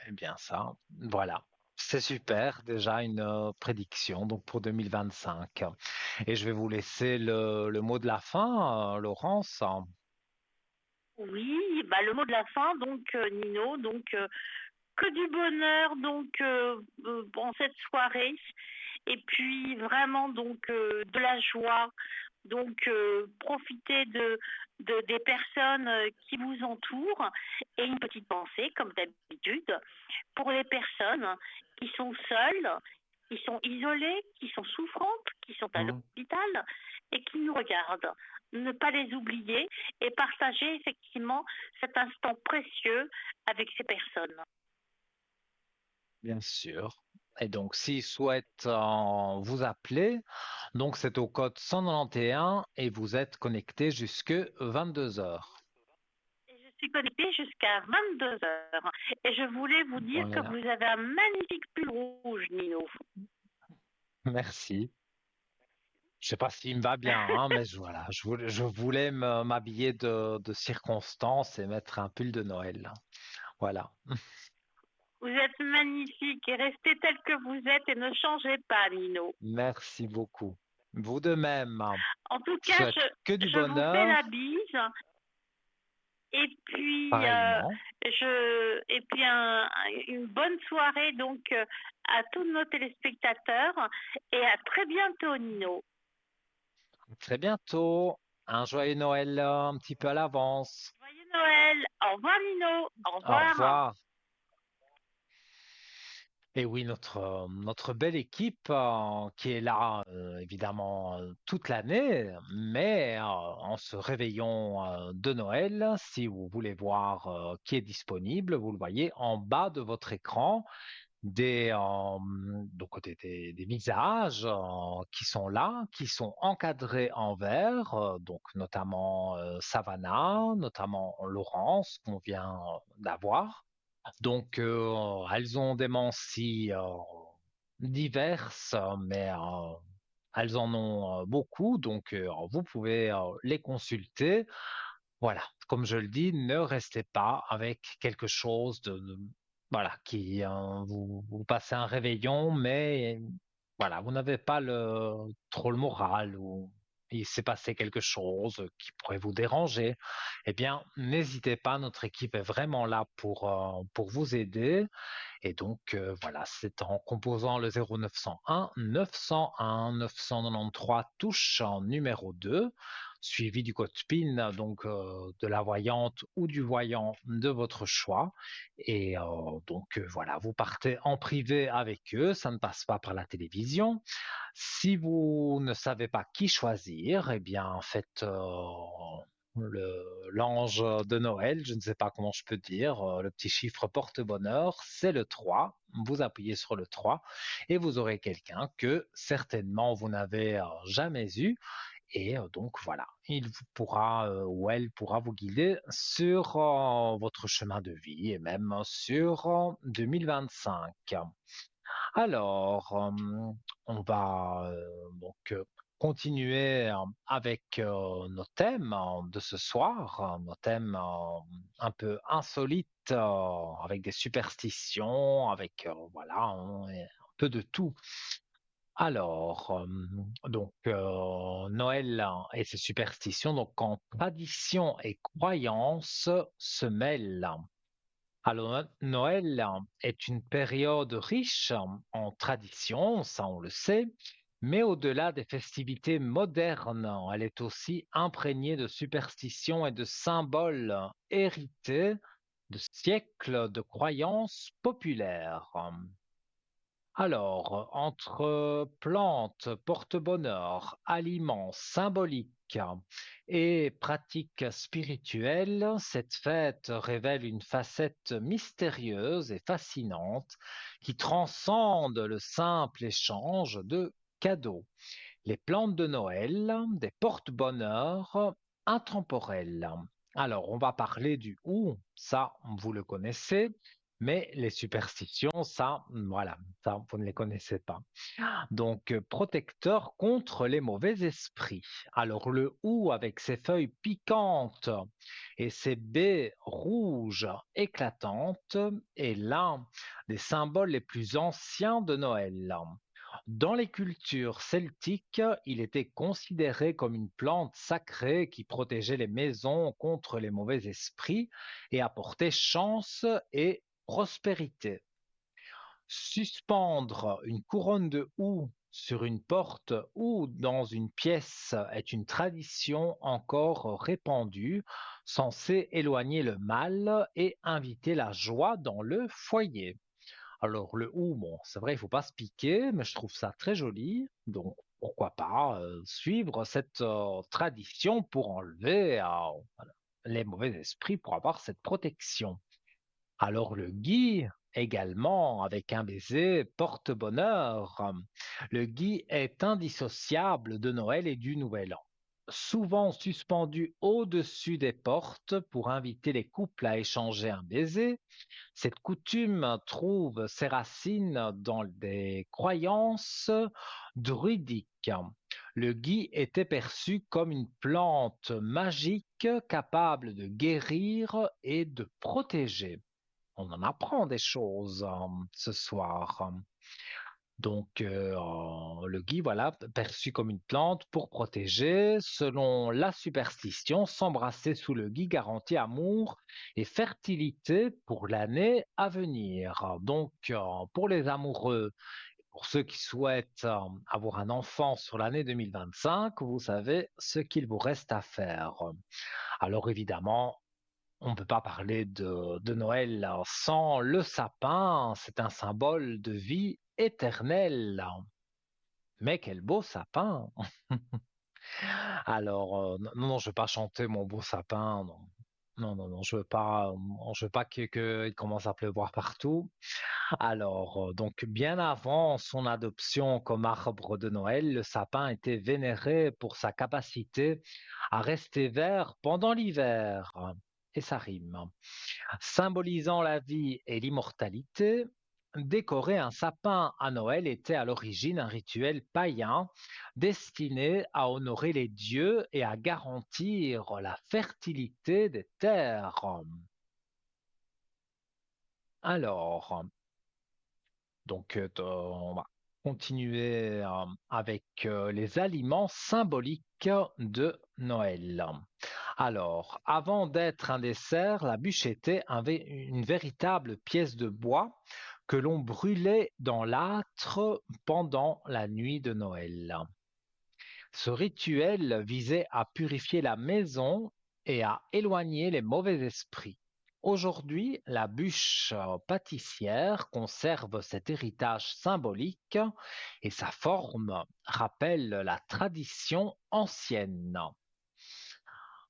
Speaker 1: Eh bien ça, voilà. C'est super, déjà une prédiction donc pour 2025. Et je vais vous laisser le mot de la fin, Laurence.
Speaker 3: Oui, bah le mot de la fin, donc Nino, donc que du bonheur donc en cette soirée et puis vraiment donc de la joie, donc profitez des personnes qui vous entourent et une petite pensée comme d'habitude pour les personnes qui sont seules, qui sont isolées, qui sont souffrantes, qui sont à
Speaker 1: Mhm.
Speaker 3: l'hôpital et qui nous regardent. Ne pas les oublier et partager effectivement cet instant précieux avec ces personnes.
Speaker 1: Bien sûr. Et donc, s'ils souhaitent vous appeler, donc c'est au code 191 et vous êtes connecté jusque 22 heures.
Speaker 3: Et je suis connectée jusqu'à 22 heures. Et je voulais vous dire que
Speaker 1: Voilà.
Speaker 3: vous avez un magnifique pull rouge, Nino.
Speaker 1: Merci. Je sais pas s'il me va bien, hein, mais voilà, je voulais m'habiller de circonstance et mettre un pull de Noël. Voilà.
Speaker 3: Vous êtes magnifique et restez tel que vous êtes et ne changez pas, Nino.
Speaker 1: Merci beaucoup. Vous de même.
Speaker 3: En tout
Speaker 1: Je
Speaker 3: cas,
Speaker 1: souhaite que du
Speaker 3: je vous fais la
Speaker 1: bonheur,
Speaker 3: bise et puis,
Speaker 1: pareillement.
Speaker 3: une bonne soirée donc à tous nos téléspectateurs et à très bientôt, Nino.
Speaker 1: Très bientôt. Un joyeux Noël un petit peu à l'avance.
Speaker 3: Joyeux Noël. Au revoir, Nino. Au
Speaker 1: Au
Speaker 3: revoir.
Speaker 1: revoir. Et oui, notre belle équipe qui est là, évidemment, toute l'année, mais en ce réveillon de Noël, si vous voulez voir qui est disponible, vous le voyez en bas de votre écran, donc des visages qui sont là, qui sont encadrés en vert, donc notamment Savannah, notamment Laurence qu'on vient d'avoir. Donc, elles ont des mancies diverses, mais elles en ont beaucoup, donc vous pouvez les consulter. Voilà, comme je le dis, ne restez pas avec quelque chose voilà, qui vous passez un réveillon, mais voilà, vous n'avez pas trop le moral ou il s'est passé quelque chose qui pourrait vous déranger. Eh bien, n'hésitez pas, notre équipe est vraiment là pour vous aider. Et donc, voilà, c'est en composant le 0901 901 993 touche en numéro 2, suivi du code PIN, donc de la voyante ou du voyant de votre choix. Et donc, voilà, vous partez en privé avec eux, ça ne passe pas par la télévision. Si vous ne savez pas qui choisir, eh bien, faites l'ange de Noël, je ne sais pas comment je peux dire, le petit chiffre porte-bonheur, c'est le 3. Vous appuyez sur le 3 et vous aurez quelqu'un que certainement vous n'avez jamais eu. Et donc voilà, il vous pourra ou elle pourra vous guider sur votre chemin de vie et même sur 2025. Alors, on va donc continuer avec nos thèmes de ce soir, nos thèmes un peu insolites, avec des superstitions, avec voilà, un peu de tout. Alors, donc Noël et ses superstitions, donc quand tradition et croyance se mêlent. Alors, Noël est une période riche en traditions, ça on le sait, mais au-delà des festivités modernes, elle est aussi imprégnée de superstitions et de symboles hérités de siècles de croyances populaires. Alors, entre plantes, porte-bonheur, aliments symboliques et pratiques spirituelles, cette fête révèle une facette mystérieuse et fascinante qui transcende le simple échange de cadeaux. Les plantes de Noël, des porte-bonheur intemporels. Alors, on va parler du ou, ça, vous le connaissez, mais les superstitions, ça, voilà, ça, vous ne les connaissez pas. Donc, protecteur contre les mauvais esprits. Alors, le hou avec ses feuilles piquantes et ses baies rouges éclatantes est l'un des symboles les plus anciens de Noël. Dans les cultures celtiques, il était considéré comme une plante sacrée qui protégeait les maisons contre les mauvais esprits et apportait chance et prospérité. Suspendre une couronne de houx sur une porte ou dans une pièce est une tradition encore répandue, censée éloigner le mal et inviter la joie dans le foyer. Alors le hou, bon, c'est vrai, il faut pas se piquer, mais je trouve ça très joli, donc pourquoi pas suivre cette tradition pour enlever voilà, les mauvais esprits, pour avoir cette protection. Alors le gui, également, avec un baiser, porte bonheur. Le gui est indissociable de Noël et du Nouvel An. Souvent suspendu au-dessus des portes pour inviter les couples à échanger un baiser, cette coutume trouve ses racines dans des croyances druidiques. Le gui était perçu comme une plante magique capable de guérir et de protéger. on en apprend des choses ce soir. Donc, le gui, voilà, perçu comme une plante pour protéger. Selon la superstition, s'embrasser sous le gui garantit amour et fertilité pour l'année à venir. Donc, pour les amoureux, pour ceux qui souhaitent avoir un enfant sur l'année 2025, vous savez ce qu'il vous reste à faire. Alors, évidemment, on ne peut pas parler de Noël sans le sapin. C'est un symbole de vie éternelle. Mais quel beau sapin! Alors, non, non, je veux pas chanter mon beau sapin, non. Non, non, non, je veux pas qu'il commence à pleuvoir partout. Alors, donc, bien avant son adoption comme arbre de Noël, le sapin était vénéré pour sa capacité à rester vert pendant l'hiver. Et ça rime. Symbolisant la vie et l'immortalité, décorer un sapin à Noël était à l'origine un rituel païen destiné à honorer les dieux et à garantir la fertilité des terres. Alors, donc, on va continuer avec les aliments symboliques de Noël. Alors, avant d'être un dessert, la bûche était une véritable pièce de bois que l'on brûlait dans l'âtre pendant la nuit de Noël. Ce rituel visait à purifier la maison et à éloigner les mauvais esprits. Aujourd'hui, la bûche pâtissière conserve cet héritage symbolique et sa forme rappelle la tradition ancienne.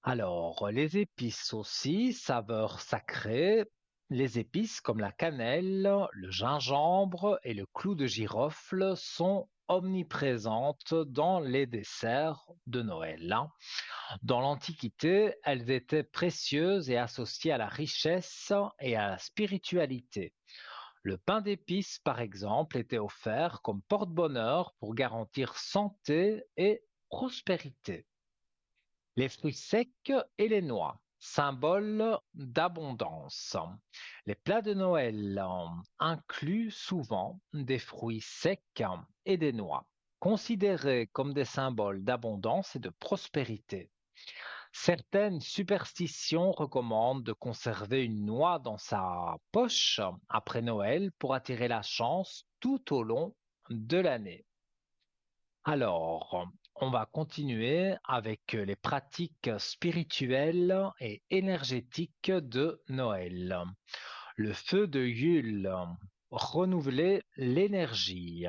Speaker 1: Alors, les épices aussi, saveurs sacrées. Les épices comme la cannelle, le gingembre et le clou de girofle sont omniprésentes dans les desserts de Noël. Dans l'Antiquité, elles étaient précieuses et associées à la richesse et à la spiritualité. Le pain d'épices, par exemple, était offert comme porte-bonheur pour garantir santé et prospérité. Les fruits secs et les noix, symbole d'abondance. Les plats de Noël incluent souvent des fruits secs et des noix, considérés comme des symboles d'abondance et de prospérité. Certaines superstitions recommandent de conserver une noix dans sa poche après Noël pour attirer la chance tout au long de l'année. Alors, on va continuer avec les pratiques spirituelles et énergétiques de Noël. Le feu de Yule renouvelait l'énergie.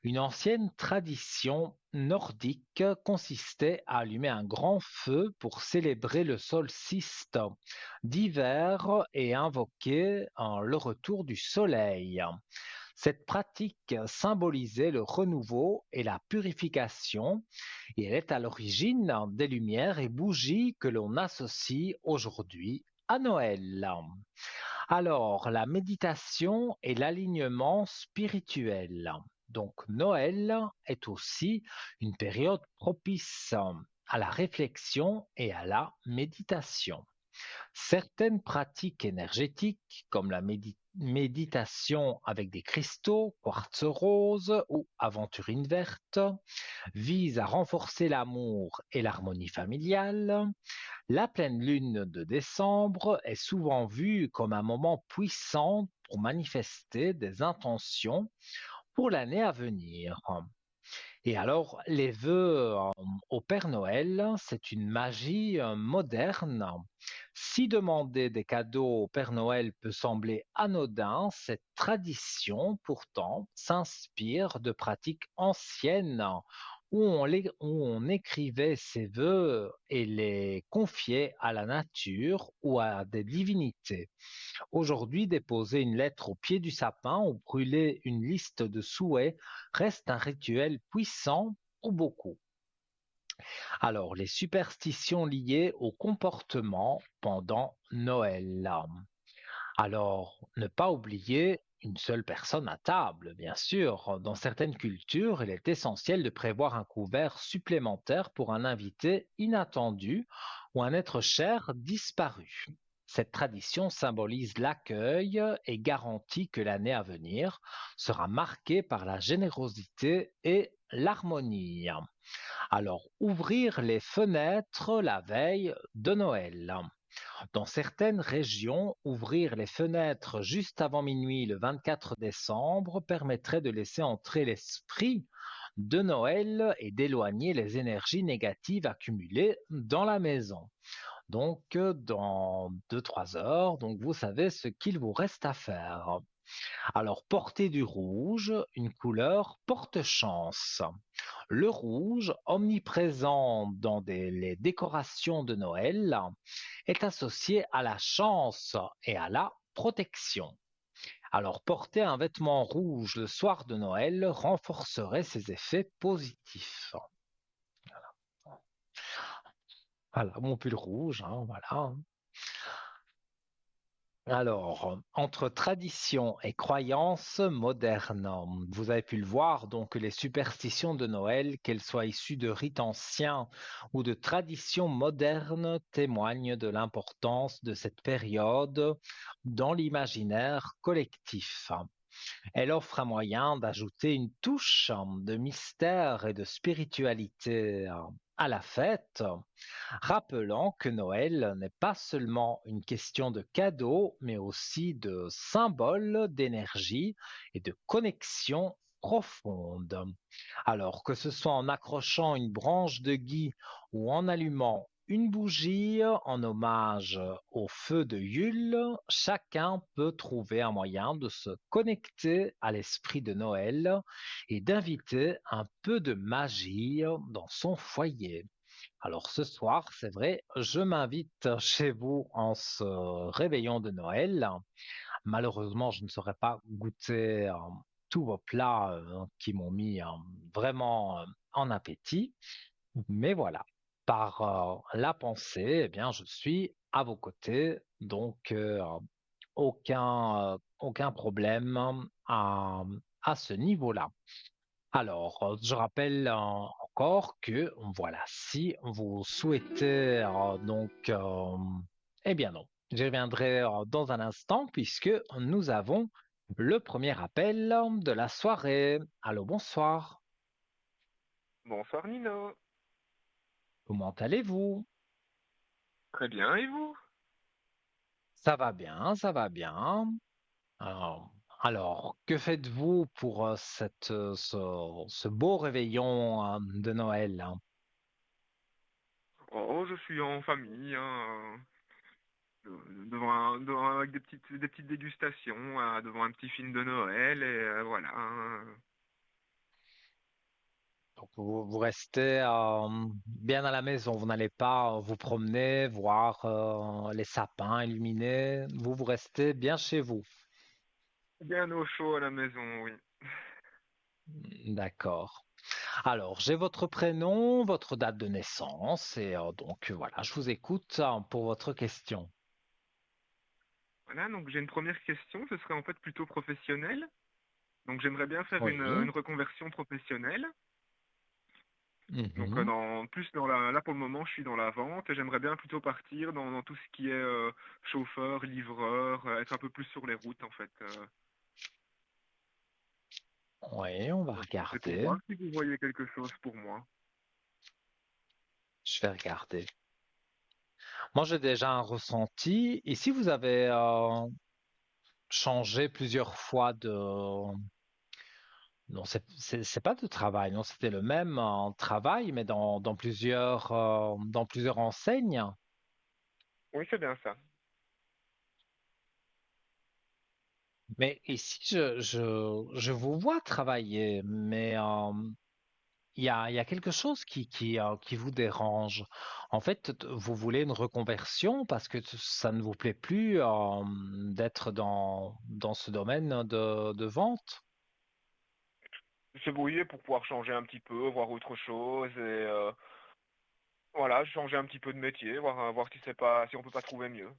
Speaker 1: Une ancienne tradition nordique consistait à allumer un grand feu pour célébrer le solstice d'hiver et invoquer le retour du soleil. Cette pratique symbolisait le renouveau et la purification et elle est à l'origine des lumières et bougies que l'on associe aujourd'hui à Noël. Alors, la méditation et l'alignement spirituel. Donc, Noël est aussi une période propice à la réflexion et à la méditation. Certaines pratiques énergétiques, comme la méditation avec des cristaux, quartz rose ou aventurine verte, visent à renforcer l'amour et l'harmonie familiale. La pleine lune de décembre est souvent vue comme un moment puissant pour manifester des intentions pour l'année à venir. Et alors, les vœux au Père Noël, c'est une magie moderne. Si demander des cadeaux au Père Noël peut sembler anodin, cette tradition pourtant s'inspire de pratiques anciennes où on écrivait ses vœux et les confiait à la nature ou à des divinités. Aujourd'hui, déposer une lettre au pied du sapin ou brûler une liste de souhaits reste un rituel puissant pour beaucoup. Alors, les superstitions liées au comportement pendant Noël. Alors, ne pas oublier une seule personne à table, bien sûr. Dans certaines cultures, il est essentiel de prévoir un couvert supplémentaire pour un invité inattendu ou un être cher disparu. Cette tradition symbolise l'accueil et garantit que l'année à venir sera marquée par la générosité et l'harmonie. Alors, ouvrir les fenêtres la veille de Noël. Dans certaines régions, ouvrir les fenêtres juste avant minuit le 24 décembre permettrait de laisser entrer l'esprit de Noël et d'éloigner les énergies négatives accumulées dans la maison. Donc, dans 2-3 heures, donc vous savez ce qu'il vous reste à faire. Alors, porter du rouge, une couleur porte-chance. Le rouge, omniprésent dans les décorations de Noël, est associé à la chance et à la protection. Alors, porter un vêtement rouge le soir de Noël renforcerait ses effets positifs. Voilà, mon pull rouge, hein, voilà. Alors, entre tradition et croyances modernes, vous avez pu le voir, donc les superstitions de Noël, qu'elles soient issues de rites anciens ou de traditions modernes, témoignent de l'importance de cette période dans l'imaginaire collectif. Elle offre un moyen d'ajouter une touche de mystère et de spiritualité à la fête, rappelant que Noël n'est pas seulement une question de cadeaux, mais aussi de symboles d'énergie et de connexion profonde. Alors que ce soit en accrochant une branche de gui ou en allumant une bougie en hommage au feu de Yule, chacun peut trouver un moyen de se connecter à l'esprit de Noël et d'inviter un peu de magie dans son foyer. Alors ce soir, c'est vrai, je m'invite chez vous en ce réveillon de Noël. Malheureusement, je ne saurais pas goûter tous vos plats qui m'ont mis vraiment en appétit. Mais voilà, par la pensée, eh bien, je suis à vos côtés, donc aucun problème à ce niveau-là. Alors, je rappelle encore que, voilà, si vous souhaitez eh bien non, j'y reviendrai dans un instant puisque nous avons le premier appel de la soirée. Allô, bonsoir.
Speaker 4: Bonsoir Nino.
Speaker 1: Comment allez-vous?
Speaker 4: Très bien, et vous?
Speaker 1: Ça va bien, ça va bien. Alors, que faites-vous pour ce beau réveillon de Noël, hein?
Speaker 4: Oh, je suis en famille, hein, avec des petites dégustations, devant un petit film de Noël, et voilà, hein.
Speaker 1: Donc, vous restez bien à la maison, vous n'allez pas vous promener, voir les sapins illuminés, vous restez bien chez vous.
Speaker 4: Bien au chaud à la maison, oui.
Speaker 1: D'accord. Alors, j'ai votre prénom, votre date de naissance, et donc voilà, je vous écoute pour votre question.
Speaker 4: Voilà, donc j'ai une première question, ce serait en fait plutôt professionnel. Donc j'aimerais bien faire
Speaker 1: Oui.
Speaker 4: une reconversion professionnelle. Donc
Speaker 1: Mhm.
Speaker 4: là pour le moment je suis dans la vente et j'aimerais bien plutôt partir dans tout ce qui est chauffeur, livreur, être un peu plus sur les routes en fait.
Speaker 1: Oui, on va
Speaker 4: Donc, c'est pour
Speaker 1: regarder.
Speaker 4: voir si vous voyez quelque chose pour moi.
Speaker 1: Je vais regarder. Moi, j'ai déjà un ressenti. Ici, vous avez changé plusieurs fois de. Non, c'est pas de travail. Non, c'était le même travail, mais dans plusieurs enseignes.
Speaker 4: Oui, c'est bien ça.
Speaker 1: Mais ici, je vous vois travailler, mais il y a quelque chose qui vous dérange. En fait, vous voulez une reconversion parce que ça ne vous plaît plus d'être dans ce domaine de vente.
Speaker 4: Se brouiller pour pouvoir changer un petit peu, voir autre chose et voilà, changer un petit peu de métier, voir si c'est pas si on peut pas trouver mieux.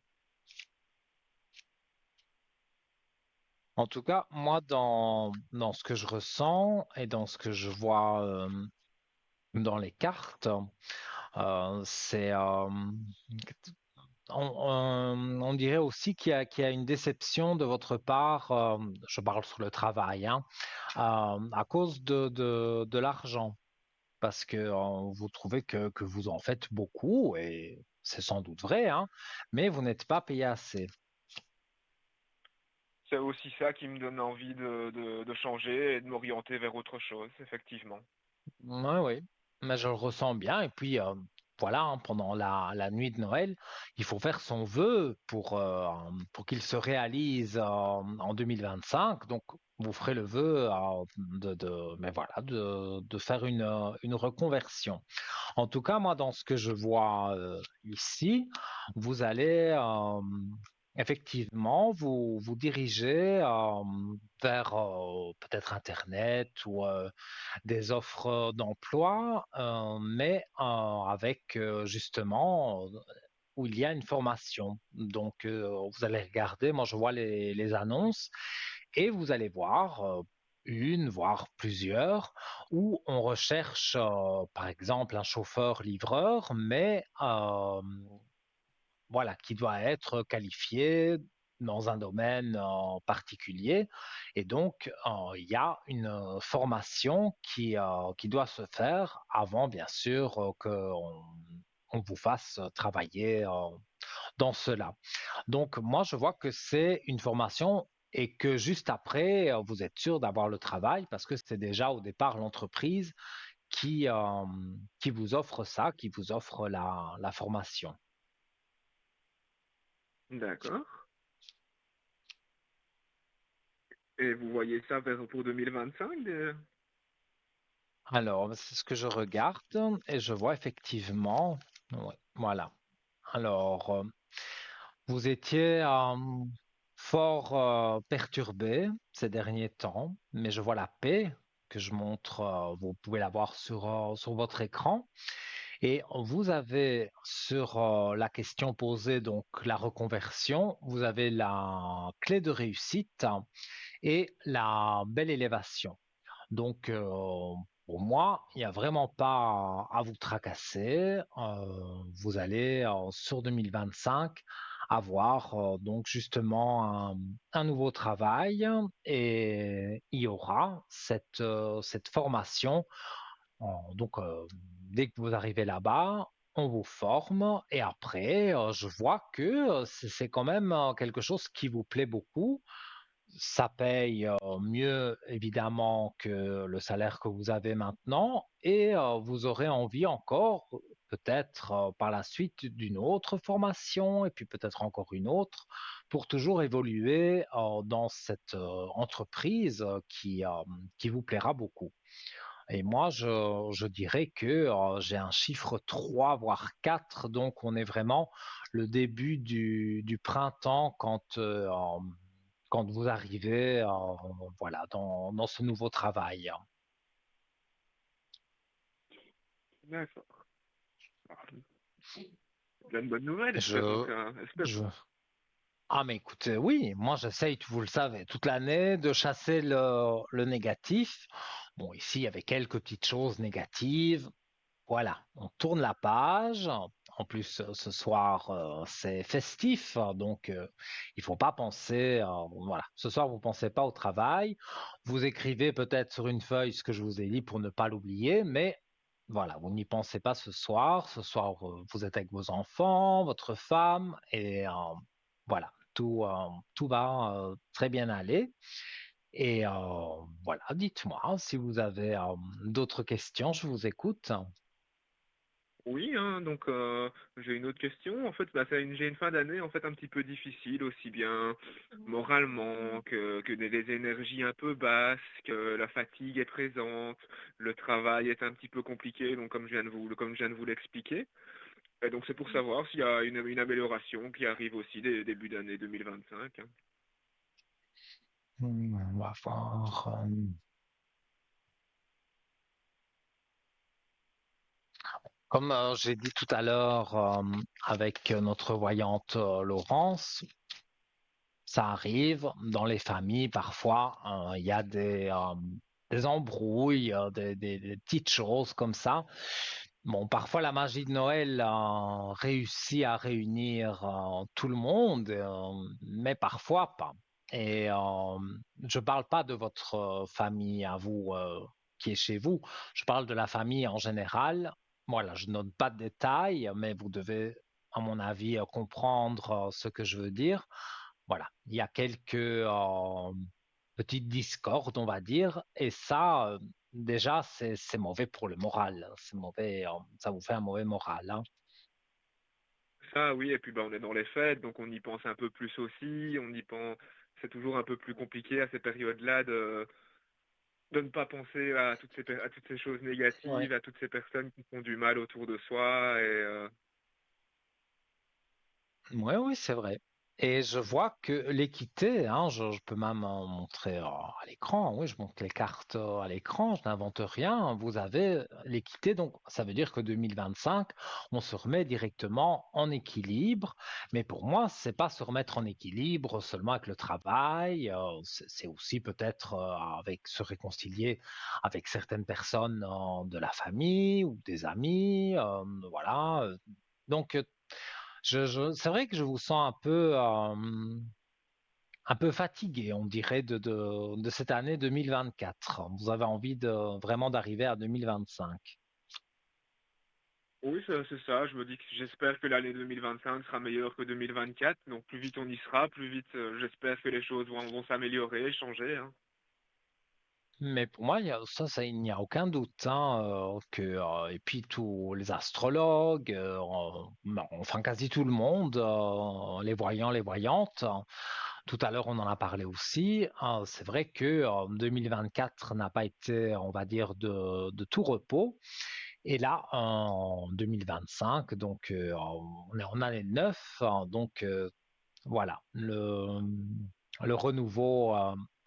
Speaker 1: En tout cas, moi, dans ce que je ressens et dans ce que je vois dans les cartes, c'est on dirait aussi qu'il y a une déception de votre part, je parle sur le travail, hein, à cause de l'argent, parce que vous trouvez que vous en faites beaucoup, et c'est sans doute vrai, hein, mais vous n'êtes pas payé assez.
Speaker 4: C'est aussi ça qui me donne envie de changer et de m'orienter vers autre chose, effectivement.
Speaker 1: Oui, oui, mais je le ressens bien. Et puis, voilà, hein, pendant la nuit de Noël, il faut faire son vœu pour qu'il se réalise en 2025. Donc, vous ferez le vœu mais voilà, de faire une reconversion. En tout cas, moi, dans ce que je vois ici, vous allez effectivement vous diriger vers peut-être Internet ou des offres d'emploi, mais avec justement où il y a une formation. Donc, vous allez regarder, moi je vois les annonces et vous allez voir une, voire plusieurs, où on recherche par exemple un chauffeur-livreur, mais voilà, qui doit être qualifié dans un domaine en particulier. Et donc, il y a une formation qui doit se faire avant, bien sûr, on vous fasse travailler dans cela. Donc, moi, je vois que c'est une formation et que juste après, vous êtes sûr d'avoir le travail parce que c'est déjà au départ l'entreprise qui, euh, qui vous offre ça, qui vous offre la formation.
Speaker 4: D'accord. Et vous voyez ça vers pour 2025?
Speaker 1: Alors, c'est ce que je regarde et je vois effectivement, ouais, voilà. Alors, vous étiez fort perturbé ces derniers temps, mais je vois la paix que je montre, vous pouvez la voir sur votre écran. Et vous avez sur la question posée, donc la reconversion, vous avez la clé de réussite et la belle élévation. Donc, pour moi, il n'y a vraiment pas à vous tracasser. Vous allez, sur 2025, avoir donc justement un nouveau travail et il y aura cette formation. Donc, dès que vous arrivez là-bas, on vous forme et après, je vois que c'est quand même quelque chose qui vous plaît beaucoup. Ça paye mieux évidemment que le salaire que vous avez maintenant et vous aurez envie encore peut-être par la suite d'une autre formation et puis peut-être encore une autre pour toujours évoluer dans cette entreprise qui vous plaira beaucoup. Et moi, je dirais que j'ai un chiffre 3 voire 4, donc on est vraiment le début du printemps quand vous arrivez voilà, dans ce nouveau travail.
Speaker 4: D'accord. Ah, plein de bonnes nouvelles, espérons
Speaker 1: Je,
Speaker 4: que,
Speaker 1: je...
Speaker 4: espérons.
Speaker 1: Ah, mais écoutez, oui, moi j'essaye, vous le savez, toute l'année de chasser le négatif. Bon, ici, il y avait quelques petites choses négatives. Voilà, on tourne la page. En plus, ce soir, c'est festif, donc il faut pas penser. Voilà, ce soir, vous pensez pas au travail. Vous écrivez peut-être sur une feuille ce que je vous ai dit pour ne pas l'oublier, mais voilà, vous n'y pensez pas ce soir. Ce soir, vous êtes avec vos enfants, votre femme, et voilà, tout va très bien aller. Et voilà, dites-moi si vous avez d'autres questions, je vous écoute.
Speaker 4: Oui, hein, donc j'ai une autre question. En fait, bah, j'ai une fin d'année en fait un petit peu difficile, aussi bien moralement que des énergies un peu basses, que la fatigue est présente, le travail est un petit peu compliqué, donc comme je viens de vous l'expliquer. Et donc c'est pour savoir s'il y a une amélioration qui arrive aussi début d'année 2025. Hein.
Speaker 1: On va voir. Comme j'ai dit tout à l'heure avec notre voyante Laurence, ça arrive dans les familles parfois, il y a des embrouilles, des petites choses comme ça. Bon, parfois la magie de Noël réussit à réunir tout le monde, mais parfois pas. Et je parle pas de votre famille à vous qui est chez vous. Je parle de la famille en général. Voilà, je donne pas de détails, mais vous devez, à mon avis, comprendre ce que je veux dire. Voilà, il y a quelques petites discordes, on va dire, et ça, déjà, c'est mauvais pour le moral. C'est mauvais, ça vous fait un mauvais moral, hein.
Speaker 4: Ça, oui, et puis bah, on est dans les fêtes, donc on y pense un peu plus aussi, on y pense, c'est toujours un peu plus compliqué à ces périodes-là de ne pas penser à à toutes ces choses
Speaker 1: Ouais.
Speaker 4: négatives, à toutes ces personnes qui font du mal autour de soi,
Speaker 1: Oui, oui, c'est vrai. Et je vois que l'équité, hein, je peux même en montrer à l'écran. Oui, je montre les cartes à l'écran, je n'invente rien. Vous avez l'équité, donc ça veut dire que 2025, on se remet directement en équilibre. Mais pour moi, c'est pas se remettre en équilibre seulement avec le travail. C'est aussi peut-être avec se réconcilier avec certaines personnes de la famille ou des amis. Voilà. Donc, c'est vrai que je vous sens un peu fatigué, on dirait, de cette année 2024. Vous avez envie de vraiment d'arriver à 2025.
Speaker 4: oui, c'est ça. Je me dis que j'espère que l'année 2025 sera meilleure que 2024. Donc plus vite on y sera, plus vite j'espère que les choses vont s'améliorer, changer, hein.
Speaker 1: Mais pour moi, il n'y a aucun doute, hein, et puis tous les astrologues, non, enfin quasi tout le monde, les voyants, les voyantes. Tout à l'heure, on en a parlé aussi. C'est vrai que 2024 n'a pas été, on va dire, de tout repos. Et là, en 2025, donc on est en année 9, hein, donc voilà, le renouveau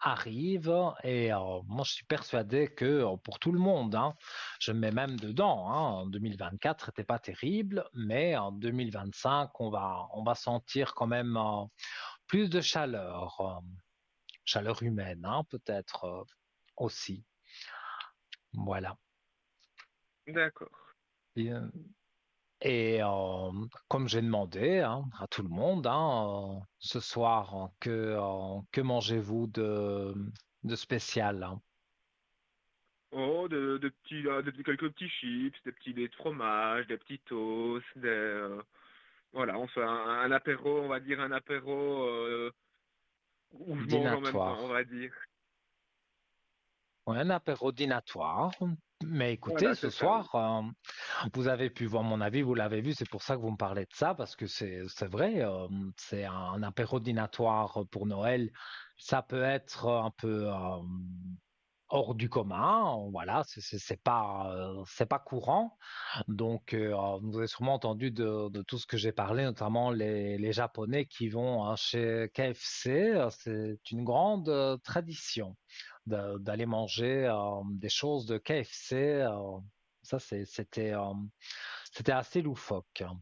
Speaker 1: arrive et moi je suis persuadé que pour tout le monde, hein, je me mets même dedans, hein, en 2024 n'était pas terrible, mais en 2025 on va sentir quand même plus de chaleur, chaleur humaine, hein, peut-être aussi. Voilà.
Speaker 4: D'accord.
Speaker 1: Et, comme j'ai demandé hein, à tout le monde, hein, ce soir, que mangez-vous de spécial, hein?
Speaker 4: Oh, quelques petits chips, des petits dés de fromage, des petits toasts, voilà, on fait un apéro, on va dire un apéro où je mange en même temps, on
Speaker 1: Dînatoire.
Speaker 4: va dire.
Speaker 1: Ouais, un apéro dînatoire. Mais écoutez,
Speaker 4: Voilà,
Speaker 1: ce
Speaker 4: c'est ça, oui.
Speaker 1: soir, vous avez pu voir mon avis, vous l'avez vu, c'est pour ça que vous me parlez de ça, parce que c'est vrai, c'est un apéro dînatoire pour Noël. Ça peut être un peu hors du commun, voilà, c'est pas courant. Donc, vous avez sûrement entendu de tout ce que j'ai parlé, notamment les Japonais qui vont chez KFC. C'est une grande tradition d'aller manger des choses de KFC. Ça, c'était assez loufoque, hein.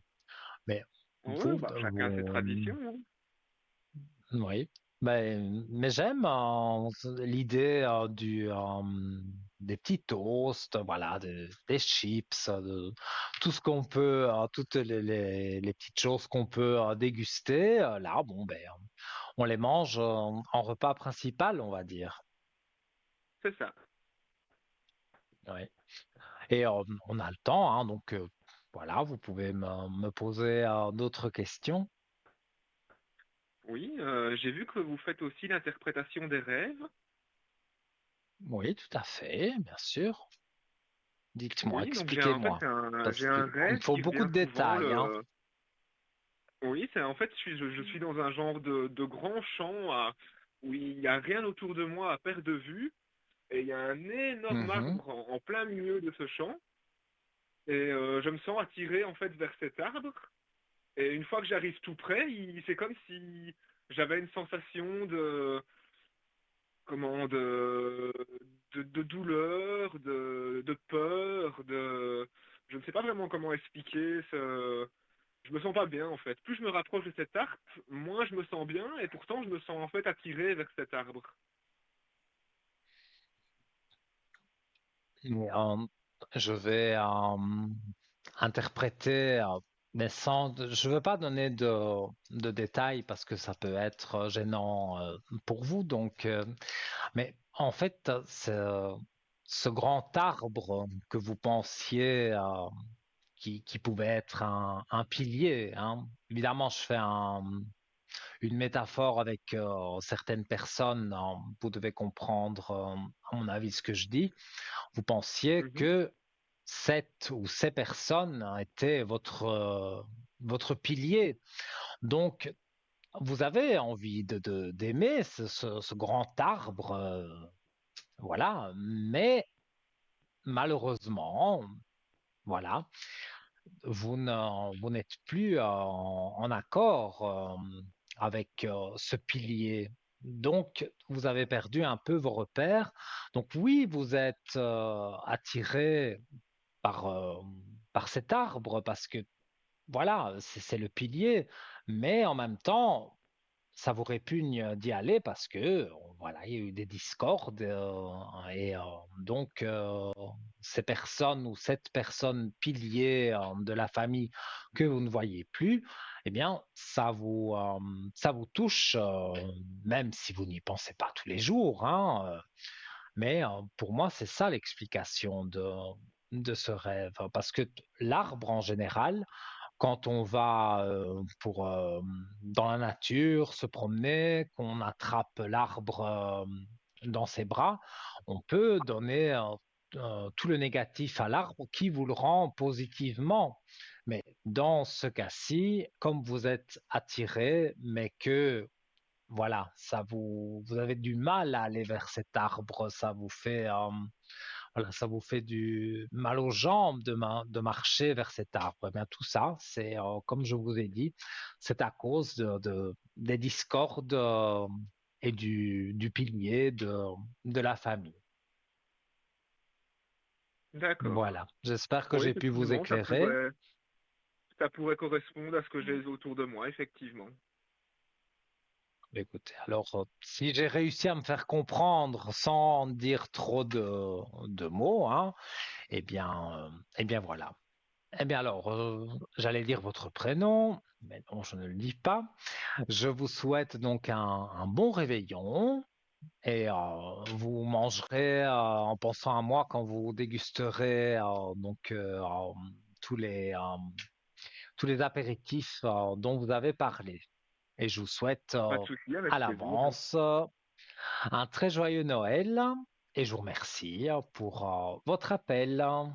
Speaker 1: Mais
Speaker 4: Oui,
Speaker 1: vous,
Speaker 4: bah, chacun ses traditions, hein.
Speaker 1: oui. Mais j'aime l'idée des petits toasts, voilà, des chips, tout ce qu'on peut, toutes les petites choses qu'on peut déguster. Là, bon, ben, on les mange en repas principal, on va dire.
Speaker 4: C'est ça.
Speaker 1: Oui. Et on a le temps, hein, donc voilà, vous pouvez me poser d'autres questions.
Speaker 4: Oui, j'ai vu que vous faites aussi l'interprétation des rêves.
Speaker 1: Oui, tout à fait, bien sûr. Dites-moi,
Speaker 4: Oui, donc en fait
Speaker 1: expliquez-moi,
Speaker 4: j'ai
Speaker 1: parce qu'il
Speaker 4: un
Speaker 1: me
Speaker 4: rêve
Speaker 1: faut
Speaker 4: qui
Speaker 1: beaucoup
Speaker 4: revient
Speaker 1: de
Speaker 4: souvent
Speaker 1: détails, hein.
Speaker 4: Oui, c'est en fait je suis dans un genre de grand champ où il n'y a rien autour de moi à perte de vue et il y a un énorme
Speaker 1: Mhm.
Speaker 4: arbre en plein milieu de ce champ et je me sens attiré en fait vers cet arbre et une fois que j'arrive tout près, c'est comme si j'avais une sensation comment de douleur, de peur, je ne sais pas vraiment comment expliquer ce je me sens pas bien en fait. Plus je me rapproche de cet arbre, moins je me sens bien et pourtant je me sens en fait attiré vers cet arbre.
Speaker 1: Mais, je vais, interpréter, mais je ne veux pas donner de détails parce que ça peut être gênant pour vous. Donc, mais en fait, ce grand arbre que vous pensiez qui pouvait être un pilier, hein. Évidemment, je fais une métaphore avec certaines personnes, hein. Vous devez comprendre, à mon avis, ce que je dis. Vous pensiez
Speaker 4: Mhm.
Speaker 1: que cette ou ces personnes étaient votre pilier. Donc, vous avez envie d'aimer ce grand arbre, voilà, mais malheureusement, voilà, vous n'êtes plus en accord avec ce pilier. Donc, vous avez perdu un peu vos repères. Donc oui, vous êtes attiré par, par cet arbre parce que voilà, c'est le pilier, mais en même temps, ça vous répugne d'y aller parce que voilà, il y a eu des discordes et donc ces personnes ou cette personne pilier de la famille que vous ne voyez plus, eh bien ça vous touche même si vous n'y pensez pas tous les jours, hein, mais pour moi c'est ça l'explication de ce rêve parce que l'arbre en général quand on va dans la nature se promener, qu'on attrape l'arbre dans ses bras, on peut donner tout le négatif à l'arbre qui vous le rend positivement. Mais dans ce cas-ci, comme vous êtes attiré, mais que voilà, vous avez du mal à aller vers cet arbre, ça vous fait voilà, ça vous fait du mal aux jambes de marcher vers cet arbre. Eh bien, tout ça, c'est, comme je vous ai dit, c'est à cause des discordes et du pilier de la famille.
Speaker 4: D'accord.
Speaker 1: Voilà, j'espère que
Speaker 4: Oui,
Speaker 1: j'ai pu vous
Speaker 4: effectivement,
Speaker 1: éclairer.
Speaker 4: ça pourrait correspondre à ce que j'ai autour de moi, effectivement.
Speaker 1: Écoutez, alors, si j'ai réussi à me faire comprendre sans dire trop de mots, hein, eh bien voilà. Eh bien alors, j'allais dire votre prénom, mais non, je ne le dis pas. Je vous souhaite donc un bon réveillon et vous mangerez en pensant à moi quand vous dégusterez tous tous les apéritifs dont vous avez parlé. Et je vous souhaite
Speaker 4: Pas de souci, avec
Speaker 1: à
Speaker 4: plaisir.
Speaker 1: l'avance un très joyeux Noël et je vous remercie pour votre appel. À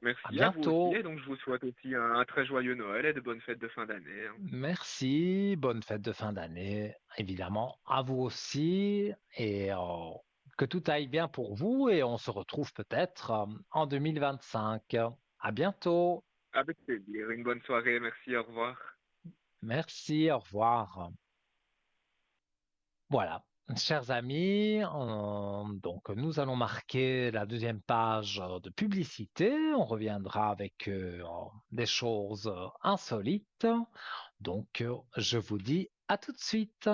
Speaker 4: Merci à vous aussi,
Speaker 1: bientôt.
Speaker 4: et donc je vous souhaite aussi un très joyeux Noël et de bonnes fêtes de fin d'année, hein.
Speaker 1: Merci, bonne fête de fin d'année, évidemment, à vous aussi, et que tout aille bien pour vous, et on se retrouve peut-être en 2025. À bientôt.
Speaker 4: Avec plaisir. Une bonne soirée, merci, au revoir.
Speaker 1: Merci, au revoir. Voilà, chers amis, donc nous allons marquer la deuxième page de publicité. On reviendra avec des choses insolites. Donc, je vous dis à tout de suite.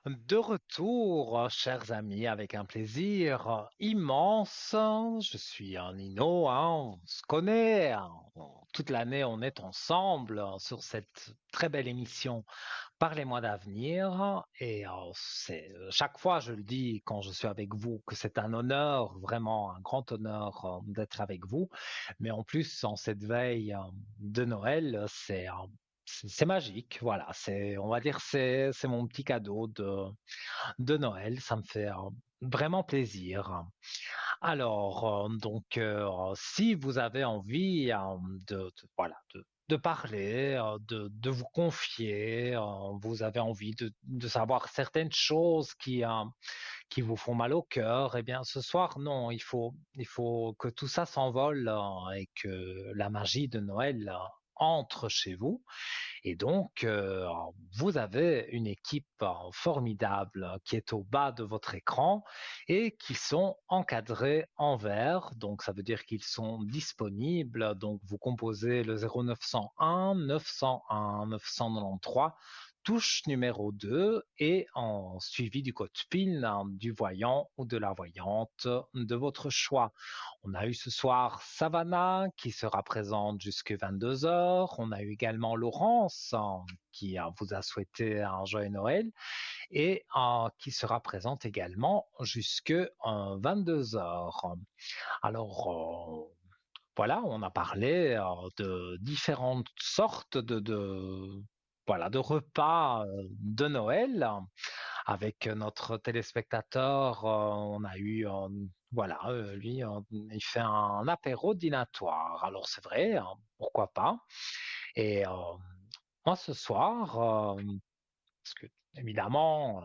Speaker 1: De retour, chers amis, avec un plaisir immense. Je suis un Nino, hein, on se connaît, hein, toute l'année on est ensemble sur cette très belle émission Parlez-moi d'avenir. Et chaque fois, je le dis quand je suis avec vous, que c'est un honneur, vraiment un grand honneur d'être avec vous. Mais en plus, en cette veille de Noël, c'est magique. Voilà, on va dire, c'est mon petit cadeau de Noël. Ça me fait vraiment plaisir. Alors, si vous avez envie voilà, de parler, de vous confier, vous avez envie de savoir certaines choses qui vous font mal au cœur, eh bien, ce soir, non, il faut que tout ça s'envole et que la magie de Noël entre chez vous. Et donc, vous avez une équipe formidable qui est au bas de votre écran et qui sont encadrés en vert. Donc, ça veut dire qu'ils sont disponibles. Donc, vous composez le 0901 901 993 touche numéro 2 et en suivi du code PIN du voyant ou de la voyante de votre choix. On a eu ce soir Savannah qui sera présente jusqu'à 22 heures. On a eu également Laurence qui vous a souhaité un joyeux Noël et qui sera présente également jusqu'à 22 heures. Alors, voilà, on a parlé de différentes sortes voilà, de repas de Noël avec notre téléspectateur. On a eu, voilà, lui, il fait un apéro dînatoire. Alors c'est vrai, pourquoi pas. Et moi ce soir, parce que évidemment,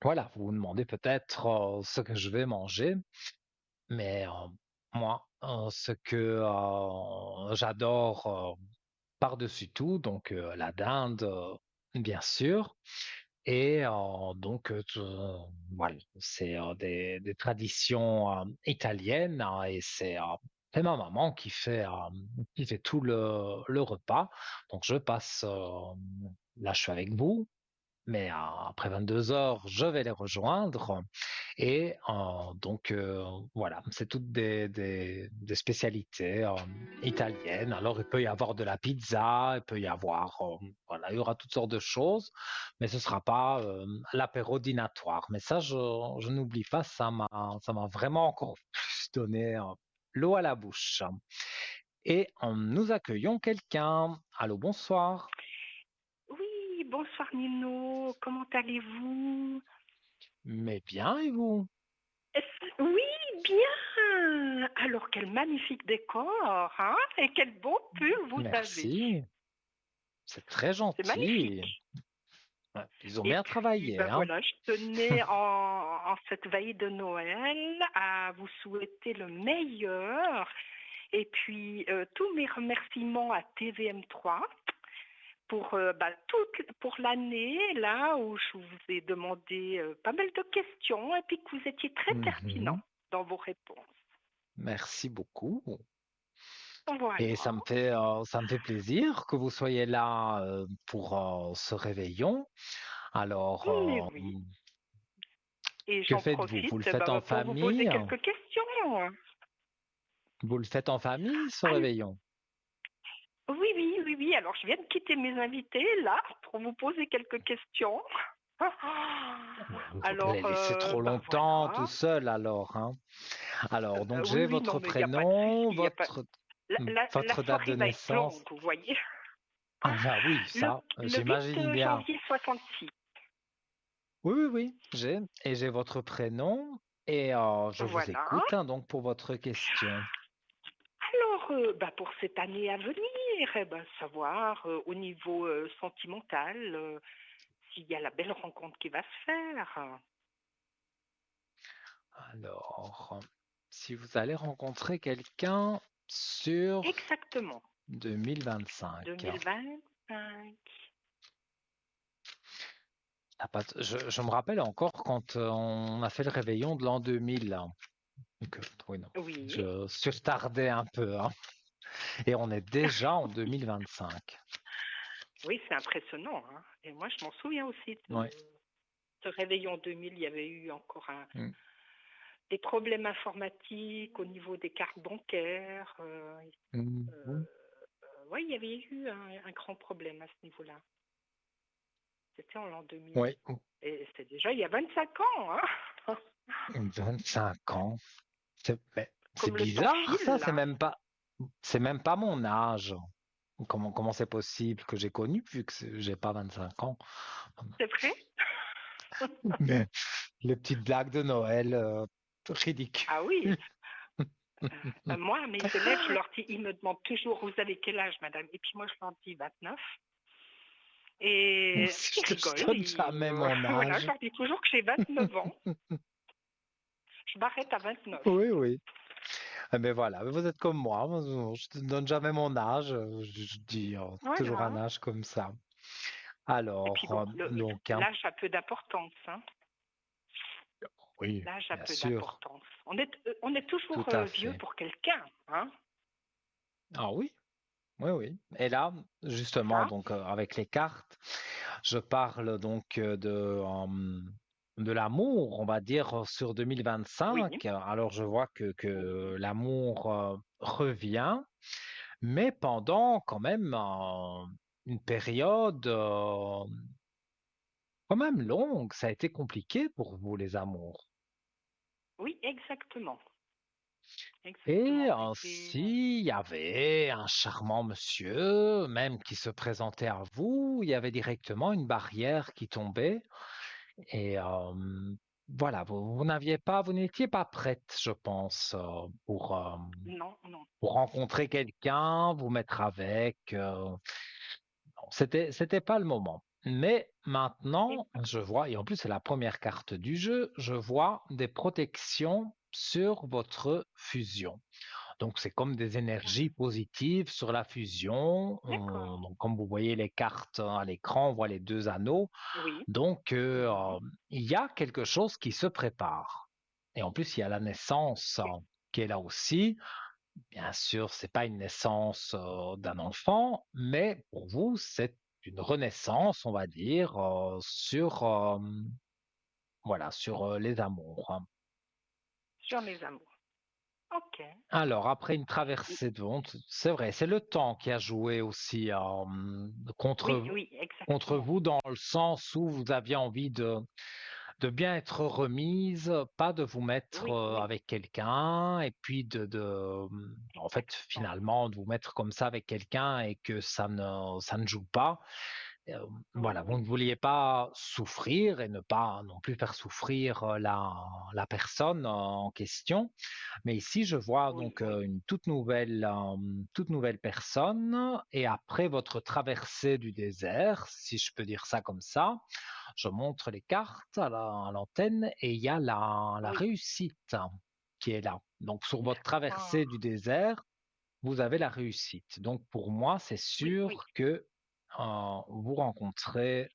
Speaker 1: voilà, vous vous demandez peut-être ce que je vais manger, mais moi, ce que j'adore par-dessus tout, donc la dinde, bien sûr. Et donc, voilà, c'est des traditions italiennes hein, et c'est ma maman qui fait tout le repas. Donc, je passe, là, je suis avec vous, mais après 22 heures, je vais les rejoindre. Et donc, voilà, c'est toutes des spécialités italiennes. Alors, il peut y avoir de la pizza, il peut y avoir, voilà, il y aura toutes sortes de choses, mais ce ne sera pas l'apéro dînatoire. Mais ça, je n'oublie pas, ça m'a vraiment encore plus donné l'eau à la bouche. Et nous accueillons quelqu'un. Allô, bonsoir.
Speaker 5: Oui, bonsoir Nino, comment allez-vous?
Speaker 1: Mais bien, et vous?
Speaker 5: Oui, bien. Alors, quel magnifique décor, hein? Et quel beau pull vous avez.
Speaker 1: Merci. C'est très
Speaker 5: C'est
Speaker 1: gentil.
Speaker 5: magnifique.
Speaker 1: Ouais, ils ont
Speaker 5: Et
Speaker 1: bien
Speaker 5: puis,
Speaker 1: travaillé,
Speaker 5: ben
Speaker 1: hein.
Speaker 5: voilà, je tenais en cette veille de Noël à vous souhaiter le meilleur. Et puis, tous mes remerciements à TVM3 pour, pour l'année, là où je vous ai demandé pas mal de questions et puis que vous étiez très pertinent
Speaker 1: Mhm.
Speaker 5: dans vos réponses.
Speaker 1: Merci beaucoup. Et
Speaker 5: Voilà.
Speaker 1: ça me fait plaisir que vous soyez là pour ce réveillon.
Speaker 5: Mais
Speaker 1: Alors,
Speaker 5: oui. Et
Speaker 1: que
Speaker 5: j'en
Speaker 1: faites-vous? Vous le
Speaker 5: profite
Speaker 1: faites en
Speaker 5: pour vous poser
Speaker 1: famille?
Speaker 5: quelques questions.
Speaker 1: Vous le faites en famille, ce
Speaker 5: Ah,
Speaker 1: réveillon?
Speaker 5: oui, oui, oui, oui. Alors, je viens de quitter mes invités, là, pour vous poser quelques questions.
Speaker 1: Ouais, vous ne faut pas
Speaker 5: Alors,
Speaker 1: les laisser trop
Speaker 5: ben
Speaker 1: longtemps tout
Speaker 5: voilà.
Speaker 1: seul, alors, hein. Alors, donc
Speaker 5: Oui,
Speaker 1: j'ai
Speaker 5: oui, non,
Speaker 1: votre
Speaker 5: mais il n'y a pas de souci.
Speaker 1: prénom,
Speaker 5: Il y a pas... la
Speaker 1: votre date de
Speaker 5: soirée va être longue,
Speaker 1: naissance.
Speaker 5: vous voyez.
Speaker 1: Ah bah oui,
Speaker 5: Le,
Speaker 1: ça,
Speaker 5: le 8
Speaker 1: j'imagine bien.
Speaker 5: janvier 66.
Speaker 1: Oui, oui, oui, j'ai votre prénom et je vous
Speaker 5: Voilà.
Speaker 1: écoute hein, donc pour votre question.
Speaker 5: Alors, pour cette année à venir, savoir au niveau sentimental s'il y a la belle rencontre qui va se faire.
Speaker 1: Alors, si vous allez rencontrer quelqu'un sur
Speaker 5: Exactement.
Speaker 1: 2025,
Speaker 5: 2025.
Speaker 1: je me rappelle encore quand on a fait le réveillon de l'an 2000. Là. Donc, oui, non,
Speaker 5: Oui.
Speaker 1: je surtardais un peu. Hein. Et on est déjà en 2025.
Speaker 5: Oui, c'est impressionnant. Hein. Et moi, je m'en souviens aussi
Speaker 1: Oui.
Speaker 5: de ce réveillon 2000. Il y avait eu encore
Speaker 1: Mm.
Speaker 5: des problèmes informatiques au niveau des cartes bancaires.
Speaker 1: Mhm.
Speaker 5: Oui, il y avait eu un grand problème à ce niveau-là. C'était en l'an 2000.
Speaker 1: Oui,
Speaker 5: Et c'est déjà il y a 25 ans. Hein.
Speaker 1: 25 ans. C'est
Speaker 5: Comme le temps
Speaker 1: bizarre, ça,
Speaker 5: file, là.
Speaker 1: c'est même pas mon âge. Comment c'est possible que j'ai connu vu que j'ai pas 25 ans?
Speaker 5: C'est vrai?
Speaker 1: Mais les petites blagues de Noël, ridicules.
Speaker 5: Ah oui. Moi, à mes élèves, je leur dis, ils me demandent toujours, vous avez quel âge, madame? Et puis moi, je leur dis 29. Et ils
Speaker 1: Je
Speaker 5: rigolent.
Speaker 1: donne jamais mon
Speaker 5: Voilà, je
Speaker 1: âge.
Speaker 5: leur dis toujours que j'ai 29 ans. Je m'arrête à 29.
Speaker 1: Oui, oui. Mais voilà, mais vous êtes comme moi, je te donne jamais mon âge, je dis toujours un
Speaker 5: Voilà.
Speaker 1: âge comme ça.
Speaker 5: Et puis
Speaker 1: Alors,
Speaker 5: bon,
Speaker 1: donc, hein,
Speaker 5: l'âge a peu d'importance, hein.
Speaker 1: oui,
Speaker 5: L'âge a
Speaker 1: bien
Speaker 5: peu
Speaker 1: sûr,
Speaker 5: d'importance. On est
Speaker 1: tout
Speaker 5: toujours
Speaker 1: à
Speaker 5: vieux
Speaker 1: fait.
Speaker 5: pour quelqu'un, hein.
Speaker 1: Ah oui, oui, oui. Et là, justement,
Speaker 5: Ça,
Speaker 1: donc avec les cartes, je parle donc de l'amour, on va dire, sur
Speaker 5: oui,
Speaker 1: 2025. Alors, je vois que
Speaker 5: oui,
Speaker 1: l'amour revient, mais pendant quand même une période quand même longue. Ça a été compliqué pour vous, les amours.
Speaker 5: oui, exactement.
Speaker 1: Et
Speaker 5: Exactement, c'était...
Speaker 1: ainsi, il y avait un charmant monsieur, même qui se présentait à vous. Il y avait directement une barrière qui tombait. Et voilà, vous n'aviez pas, vous n'étiez pas prête, je pense,
Speaker 5: Non, non.
Speaker 1: pour rencontrer quelqu'un, vous mettre avec. Non, c'était pas le moment. Mais maintenant, je
Speaker 5: Exactement.
Speaker 1: vois, et en plus c'est la première carte du jeu, je vois des protections sur votre fusion. Donc, c'est comme des énergies positives sur la fusion.
Speaker 5: D'accord.
Speaker 1: Donc, comme vous voyez les cartes à l'écran, on voit les deux anneaux.
Speaker 5: Oui,
Speaker 1: Donc,
Speaker 5: oui,
Speaker 1: il y a quelque chose qui se prépare. Et en plus, il y a la naissance qui est là aussi. Bien sûr, c'est pas une naissance d'un enfant, mais pour vous, c'est une renaissance, on va dire, sur, voilà, sur les amours, hein.
Speaker 5: sur les amours. Ok.
Speaker 1: Alors, après une traversée de honte, c'est vrai, c'est le temps qui a joué aussi
Speaker 5: Oui,
Speaker 1: contre,
Speaker 5: oui,
Speaker 1: contre
Speaker 5: exactement.
Speaker 1: vous dans le sens où vous aviez envie de bien être remise, pas de vous mettre
Speaker 5: Oui, oui,
Speaker 1: avec quelqu'un et puis en fait,
Speaker 5: exactement.
Speaker 1: finalement, de vous mettre comme ça avec quelqu'un et que ça ne joue pas.
Speaker 5: Oui,
Speaker 1: Voilà, vous
Speaker 5: oui,
Speaker 1: ne vouliez pas souffrir et ne pas non plus faire souffrir la personne en question. Mais ici, je vois
Speaker 5: oui,
Speaker 1: donc
Speaker 5: oui,
Speaker 1: une toute nouvelle personne. Et après votre traversée du désert, si je peux dire ça comme ça, je montre les cartes à l'antenne et il y a la
Speaker 5: oui.
Speaker 1: réussite qui est là. Donc, sur votre
Speaker 5: D'accord.
Speaker 1: traversée du désert, vous avez la réussite. Donc, pour moi, c'est
Speaker 5: Oui, oui.
Speaker 1: sûr que vous rencontrez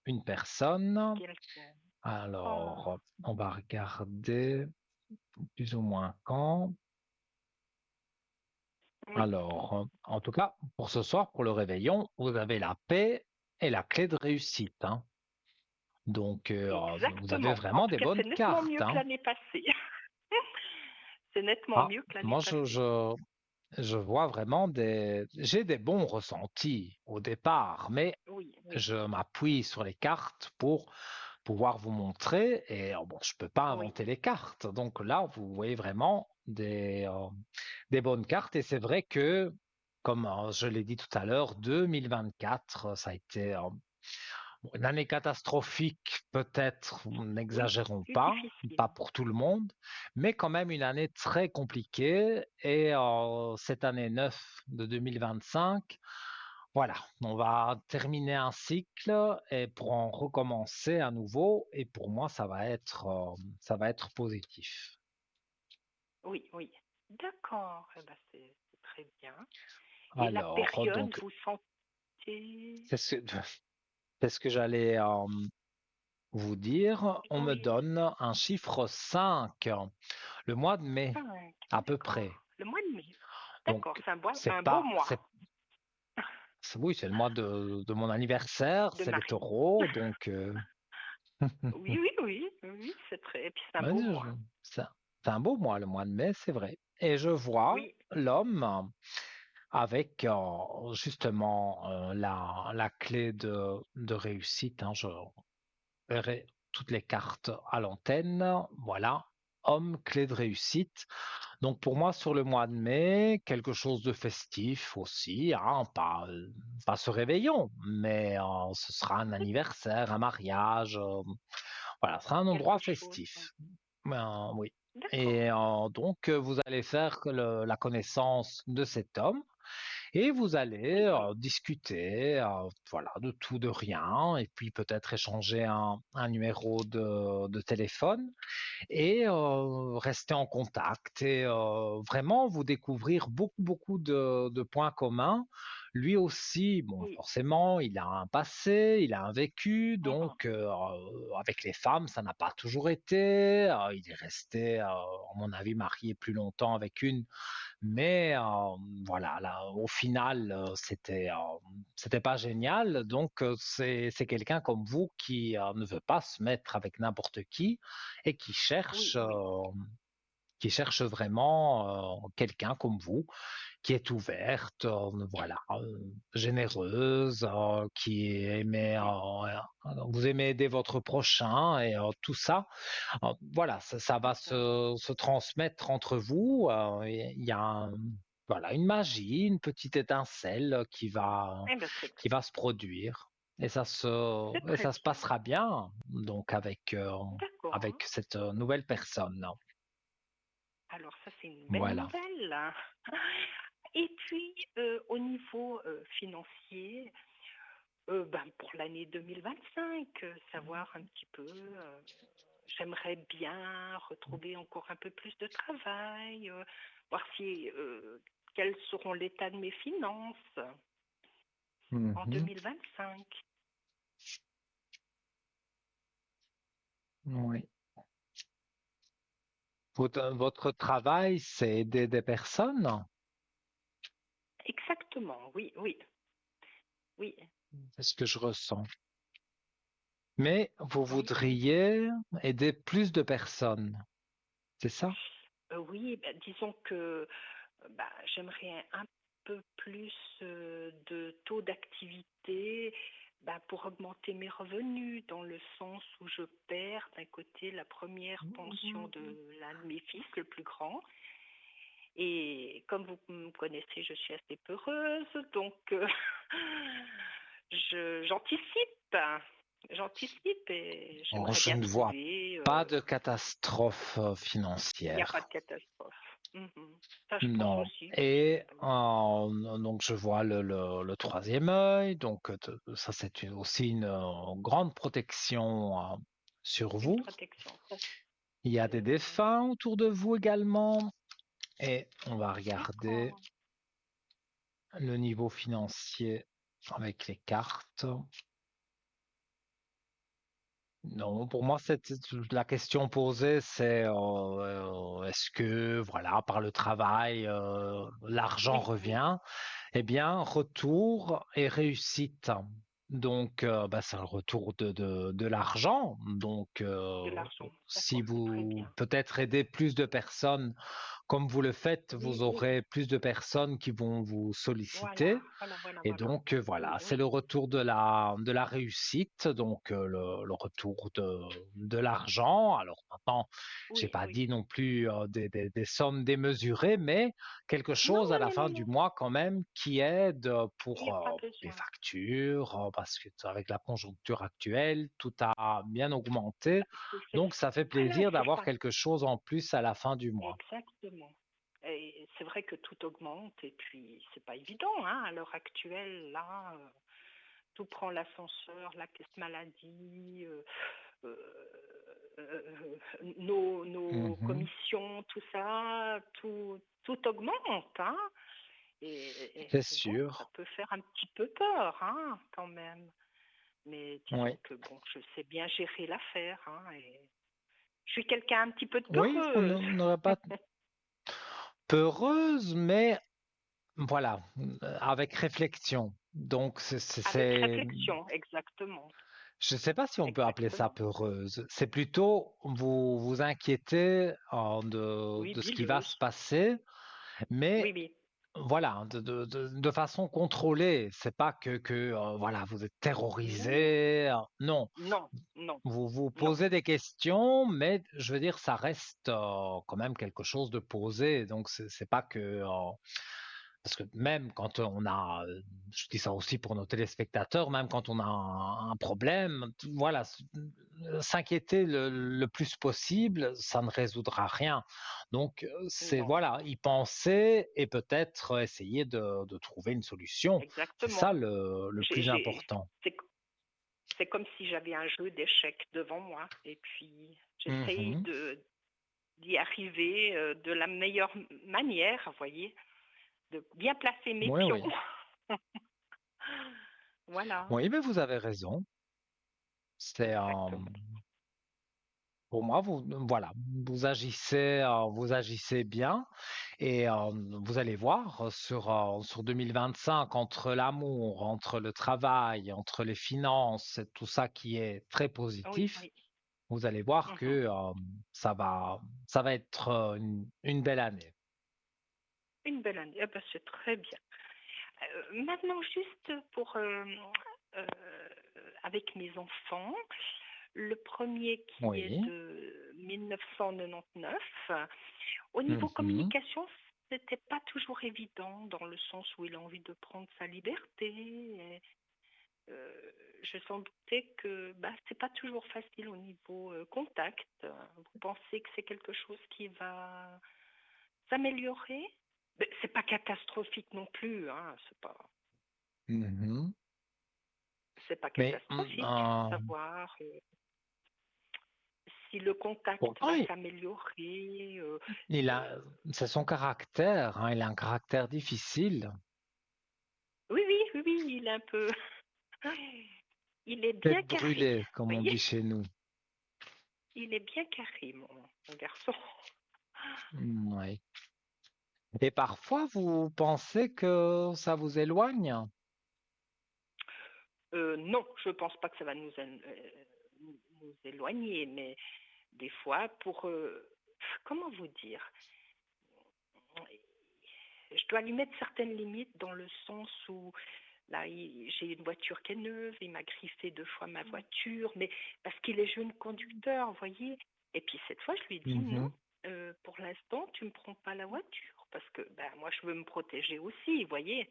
Speaker 1: une personne.
Speaker 5: Quelqu'un. Oh,
Speaker 1: Alors, on va regarder plus ou moins quand.
Speaker 5: oui,
Speaker 1: Alors, en tout cas, pour ce soir, pour le réveillon, vous avez la paix et la clé de réussite, hein. Donc, vous avez
Speaker 5: exactement. En
Speaker 1: vraiment
Speaker 5: tout
Speaker 1: des
Speaker 5: cas,
Speaker 1: bonnes
Speaker 5: c'est nettement
Speaker 1: cartes,
Speaker 5: mieux que
Speaker 1: hein.
Speaker 5: l'année passée. C'est nettement
Speaker 1: Ah,
Speaker 5: mieux que l'année
Speaker 1: moi,
Speaker 5: passée.
Speaker 1: je vois vraiment j'ai des bons ressentis au départ, mais
Speaker 5: Oui, oui,
Speaker 1: je m'appuie sur les cartes pour pouvoir vous montrer. Et bon, je peux pas
Speaker 5: oui,
Speaker 1: inventer les cartes. Donc là, vous voyez vraiment des bonnes cartes. Et c'est vrai que, comme je l'ai dit tout à l'heure, 2024, ça a été bon, une année catastrophique, peut-être,
Speaker 5: oui.
Speaker 1: n'exagérons
Speaker 5: C'est
Speaker 1: pas
Speaker 5: difficile.
Speaker 1: pour tout le monde, mais quand même une année très compliquée. Et cette année 9 de 2025, voilà, on va terminer un cycle et pour en recommencer à nouveau. Et pour moi, ça va être positif.
Speaker 5: Oui, oui. D'accord. Eh ben, c'est très bien. Et la
Speaker 1: Alors,
Speaker 5: période,
Speaker 1: donc,
Speaker 5: vous sentez...
Speaker 1: c'est ce, c'est ce que j'allais vous dire. On me
Speaker 5: Oui,
Speaker 1: donne un chiffre 5, le mois de mai,
Speaker 5: 5.
Speaker 1: à peu
Speaker 5: D'accord.
Speaker 1: près.
Speaker 5: Le mois de mai. D'accord,
Speaker 1: Donc,
Speaker 5: un beau mois
Speaker 1: oui, c'est le mois de mon anniversaire,
Speaker 5: de
Speaker 1: c'est les
Speaker 5: Marie.
Speaker 1: taureaux, donc,
Speaker 5: Oui, oui, oui, oui, c'est très... Et puis c'est un
Speaker 1: ouais,
Speaker 5: beau mois.
Speaker 1: c'est c'est un beau mois, le mois de mai, c'est vrai. Et je vois
Speaker 5: Oui,
Speaker 1: l'homme avec justement la clé de réussite, hein. Je verrai toutes les cartes à l'antenne. Voilà, homme, clé de réussite. Donc pour moi, sur le mois de mai, quelque chose de festif aussi, hein, pas ce réveillon, mais ce sera un anniversaire, un mariage, voilà, ce sera un endroit
Speaker 5: quelque chose.
Speaker 1: festif. Oui.
Speaker 5: D'accord.
Speaker 1: Et donc vous allez faire la connaissance de cet homme et vous allez
Speaker 5: Mhm.
Speaker 1: discuter, voilà, de tout, de rien, et puis peut-être échanger un numéro de téléphone et rester en contact et vraiment vous découvrir beaucoup, beaucoup de points communs. Lui aussi, bon,
Speaker 5: Oui.
Speaker 1: forcément, il a un passé, il a un vécu,
Speaker 5: Mhm.
Speaker 1: donc avec les femmes, ça n'a pas toujours été. Il est resté, à mon avis, marié plus longtemps avec une, mais voilà, là, au final, c'était pas génial. Donc c'est quelqu'un comme vous qui ne veut pas se mettre avec n'importe et
Speaker 5: Oui, oui.
Speaker 1: qui cherche vraiment quelqu'un comme vous, qui est ouverte, voilà, généreuse, qui aimait,
Speaker 5: Oui.
Speaker 1: vous aimez aider votre prochain et tout ça. Voilà, ça va
Speaker 5: D'accord.
Speaker 1: se transmettre entre vous. Il y a voilà, une magie, une petite étincelle
Speaker 5: Eh ben,
Speaker 1: qui va se produire.
Speaker 5: c'est
Speaker 1: Et
Speaker 5: très
Speaker 1: ça se
Speaker 5: bien.
Speaker 1: passera bien, donc
Speaker 5: D'accord.
Speaker 1: avec cette nouvelle personne.
Speaker 5: Alors ça, c'est une belle
Speaker 1: Voilà.
Speaker 5: nouvelle, hein. Et puis, au niveau financier, ben, pour l'année 2025, savoir un petit peu, j'aimerais bien retrouver encore un peu plus de travail, voir si, quels seront l'état de mes finances en
Speaker 1: Mhm.
Speaker 5: 2025.
Speaker 1: Oui. Votre travail, c'est aider des personnes?
Speaker 5: Exactement, oui, oui, oui,
Speaker 1: C'est ce que je ressens. Mais vous
Speaker 5: mhm.
Speaker 1: voudriez aider plus de personnes, c'est ça?
Speaker 5: Oui, ben, disons que bah, j'aimerais un peu plus de taux d'activité bah, pour augmenter mes revenus, dans le sens où je perds d'un côté la première pension de l'un de mes fils, le plus grand. Et comme vous me connaissez, je suis assez peureuse, donc j'anticipe. J'anticipe et
Speaker 1: Oh,
Speaker 5: j'aimerais
Speaker 1: je
Speaker 5: bien
Speaker 1: ne vois
Speaker 5: trouver.
Speaker 1: pas de catastrophe
Speaker 5: Il n'y a pas de
Speaker 1: financière.
Speaker 5: catastrophe. Mhm. Ça, je pense
Speaker 1: Non.
Speaker 5: aussi que
Speaker 1: Et
Speaker 5: c'est.
Speaker 1: donc je vois le troisième œil, donc ça c'est aussi une grande protection sur
Speaker 5: Une
Speaker 1: vous.
Speaker 5: protection. Ça,
Speaker 1: Il y a des
Speaker 5: c'est
Speaker 1: défunts autour de vous également. Et on va regarder
Speaker 5: d'accord.
Speaker 1: le niveau financier avec les cartes. Non, pour moi, la question posée, c'est est-ce que, voilà, par le travail, l'argent
Speaker 5: Oui, oui,
Speaker 1: revient? Eh bien, retour et réussite. Donc, bah, c'est un retour de l'argent. Donc,
Speaker 5: de l'argent.
Speaker 1: si
Speaker 5: D'accord, c'est très
Speaker 1: vous
Speaker 5: bien.
Speaker 1: peut-être aidez plus de personnes comme vous le faites,
Speaker 5: Oui,
Speaker 1: vous
Speaker 5: oui,
Speaker 1: aurez plus de personnes qui vont vous
Speaker 5: voilà,
Speaker 1: solliciter.
Speaker 5: voilà, voilà,
Speaker 1: Et
Speaker 5: voilà.
Speaker 1: donc,
Speaker 5: Oui,
Speaker 1: voilà, c'est
Speaker 5: oui,
Speaker 1: le retour de la réussite, donc le retour de l'argent. Alors maintenant, j'ai
Speaker 5: oui,
Speaker 1: pas
Speaker 5: oui.
Speaker 1: dit non plus des sommes démesurées, mais quelque
Speaker 5: Non,
Speaker 1: chose à
Speaker 5: non,
Speaker 1: la
Speaker 5: non,
Speaker 1: fin
Speaker 5: non,
Speaker 1: du
Speaker 5: non.
Speaker 1: mois quand même qui aide
Speaker 5: Il n'y a pas
Speaker 1: pour les
Speaker 5: besoin.
Speaker 1: factures, parce que avec la conjoncture actuelle, tout a bien augmenté.
Speaker 5: Bah,
Speaker 1: Donc, ça fait
Speaker 5: voilà,
Speaker 1: plaisir
Speaker 5: c'est
Speaker 1: d'avoir
Speaker 5: ça.
Speaker 1: quelque chose en plus à la fin du mois.
Speaker 5: Exactement. Et c'est vrai que tout augmente et puis c'est pas évident, hein, à l'heure actuelle, là, tout prend l'ascenseur, la caisse maladie, euh, nos
Speaker 1: Mhm.
Speaker 5: commissions, tout ça, tout augmente, hein. Et
Speaker 1: C'est
Speaker 5: bon, ça
Speaker 1: sûr.
Speaker 5: peut faire un petit peu peur, hein, quand même. Mais disons
Speaker 1: Oui.
Speaker 5: que bon, je sais bien gérer l'affaire, hein, et je suis quelqu'un un petit peu de
Speaker 1: Oui, on
Speaker 5: peureuse.
Speaker 1: n'aurait pas peureuse, mais voilà, avec réflexion. Donc,
Speaker 5: Avec réflexion, exactement,
Speaker 1: je ne sais pas si on peut appeler ça
Speaker 5: exactement.
Speaker 1: peureuse. C'est plutôt vous vous inquiétez
Speaker 5: Oui,
Speaker 1: de ce qui va
Speaker 5: bileuse.
Speaker 1: se passer, mais
Speaker 5: Oui, oui.
Speaker 1: voilà, de façon contrôlée. C'est pas voilà, vous êtes
Speaker 5: Non,
Speaker 1: terrorisé. Non,
Speaker 5: non, non,
Speaker 1: vous vous
Speaker 5: non.
Speaker 1: posez des questions, mais je veux dire, ça reste quand même quelque chose de posé. Donc, c'est pas parce que même quand on a je dis ça aussi pour nos téléspectateurs, même quand on a un problème, voilà, s'inquiéter le plus possible, ça ne résoudra rien. Donc, c'est
Speaker 5: Non,
Speaker 1: voilà, y penser et peut-être essayer de trouver une solution. C'est ça
Speaker 5: exactement.
Speaker 1: le
Speaker 5: J'ai,
Speaker 1: plus
Speaker 5: j'ai-
Speaker 1: important.
Speaker 5: c'est, c'est comme si j'avais un jeu d'échecs devant moi et puis j'essaye
Speaker 1: Mhm.
Speaker 5: d'y arriver de la meilleure manière, vous voyez, de bien placer mes
Speaker 1: Oui,
Speaker 5: pions.
Speaker 1: oui.
Speaker 5: Voilà,
Speaker 1: Oui, mais vous avez raison. C'est
Speaker 5: exactement.
Speaker 1: pour moi, voilà, vous agissez bien et vous allez voir sur 2025, entre l'amour, entre le travail, entre les finances, et tout ça qui est très
Speaker 5: Oui,
Speaker 1: positif,
Speaker 5: oui.
Speaker 1: vous allez voir que
Speaker 5: Mhm.
Speaker 1: ça va, ça va être une belle année.
Speaker 5: Une belle année. Ah ben, c'est très bien. Maintenant, juste pour euh, avec mes enfants, le premier qui est
Speaker 1: Oui.
Speaker 5: de 1999, au niveau
Speaker 1: Mhm.
Speaker 5: communication, c'était pas toujours évident dans le sens où il a envie de prendre sa liberté. Et, je sens douter que bah, c'est pas toujours facile au niveau contact. Vous pensez que c'est quelque chose qui va s'améliorer? Mais c'est pas catastrophique non plus, hein,
Speaker 1: Mhm.
Speaker 5: c'est pas
Speaker 1: Mais
Speaker 5: catastrophique. Savoir si le contact
Speaker 1: pourtant,
Speaker 5: va s'améliorer.
Speaker 1: il a,
Speaker 5: Euh,
Speaker 1: c'est son caractère, hein, il a un caractère difficile.
Speaker 5: oui, oui, oui, oui, il est un peu, il est bien
Speaker 1: Tête
Speaker 5: carré,
Speaker 1: brûlée, comme
Speaker 5: vous
Speaker 1: on
Speaker 5: voyez,
Speaker 1: dit chez nous.
Speaker 5: il est bien carré, mon garçon.
Speaker 1: Oui. Et parfois, vous pensez que ça vous éloigne?
Speaker 5: Non, je pense pas que ça va nous éloigner, mais des fois, pour, comment vous dire, je dois lui mettre certaines limites dans le sens où là, j'ai une voiture qui est neuve, il m'a griffé 2 fois ma voiture, mais parce qu'il est jeune conducteur, vous voyez. Et puis cette fois, je lui ai dit non,
Speaker 1: Mhm.
Speaker 5: pour l'instant, tu ne me prends pas la voiture, parce que ben, moi, je veux me protéger aussi, vous voyez.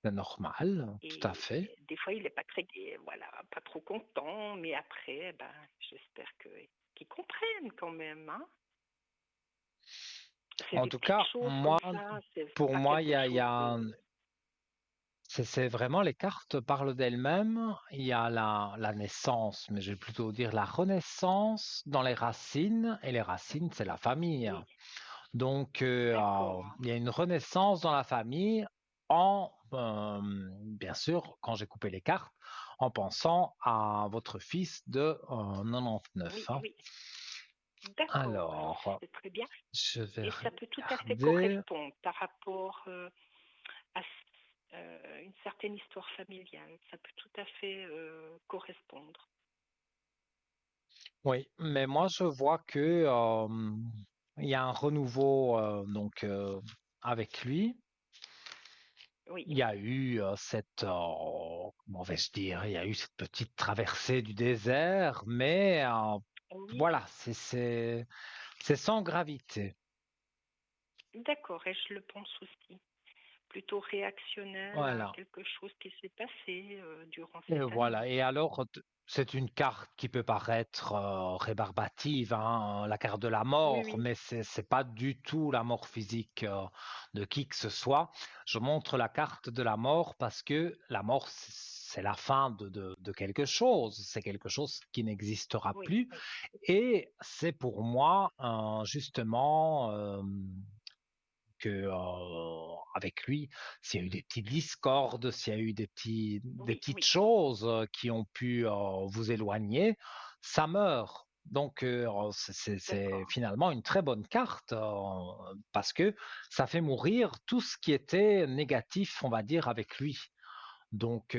Speaker 1: C'est normal, tout à
Speaker 5: Et
Speaker 1: fait.
Speaker 5: des fois, il n'est pas très, voilà, pas trop content, mais après, ben, j'espère qu'il comprenne quand même, hein. C'est
Speaker 1: En
Speaker 5: des
Speaker 1: tout
Speaker 5: petites
Speaker 1: cas,
Speaker 5: choses comme
Speaker 1: moi,
Speaker 5: ça, c'est
Speaker 1: pour
Speaker 5: pas
Speaker 1: moi,
Speaker 5: quelque
Speaker 1: il y
Speaker 5: chose
Speaker 1: a
Speaker 5: de...
Speaker 1: c'est vraiment les cartes parlent d'elles-mêmes. Il y a la naissance, mais je vais plutôt dire la renaissance dans les racines, et les racines, c'est la famille.
Speaker 5: Oui,
Speaker 1: Donc,
Speaker 5: d'accord.
Speaker 1: il y a une renaissance dans la famille en, bien sûr, quand j'ai coupé les cartes, en pensant à votre fils de 99,
Speaker 5: Oui,
Speaker 1: hein.
Speaker 5: oui, d'accord,
Speaker 1: Alors,
Speaker 5: c'est très bien.
Speaker 1: je vais
Speaker 5: Et ça peut tout à fait
Speaker 1: regarder.
Speaker 5: correspondre par rapport à une certaine histoire familiale. Ça peut tout à fait correspondre.
Speaker 1: Oui, mais moi je vois que il y a un renouveau donc avec lui.
Speaker 5: Oui,
Speaker 1: Il y a eu cette comment vais-je dire, il y a eu cette petite traversée du désert, mais
Speaker 5: oui,
Speaker 1: voilà, c'est sans gravité.
Speaker 5: d'accord, et je le pense aussi. Plutôt réactionnel à
Speaker 1: Voilà.
Speaker 5: quelque chose qui s'est passé durant
Speaker 1: Et
Speaker 5: cette année.
Speaker 1: voilà. Et alors, c'est une carte qui peut paraître rébarbative, hein, la carte de la
Speaker 5: Oui,
Speaker 1: mort,
Speaker 5: oui,
Speaker 1: mais c'est pas du tout la mort physique de qui que ce soit. Je montre la carte de la mort parce que la mort, c'est la fin de quelque chose. C'est quelque chose qui n'existera
Speaker 5: oui,
Speaker 1: plus.
Speaker 5: oui,
Speaker 1: Et c'est pour moi justement que avec lui, s'il y a eu des petites discordes, s'il y a eu des
Speaker 5: oui,
Speaker 1: petites
Speaker 5: oui,
Speaker 1: choses qui ont pu vous éloigner, ça meurt. Donc c'est
Speaker 5: d'accord.
Speaker 1: finalement une très bonne carte parce que ça fait mourir tout ce qui était négatif, on va dire, avec lui. Donc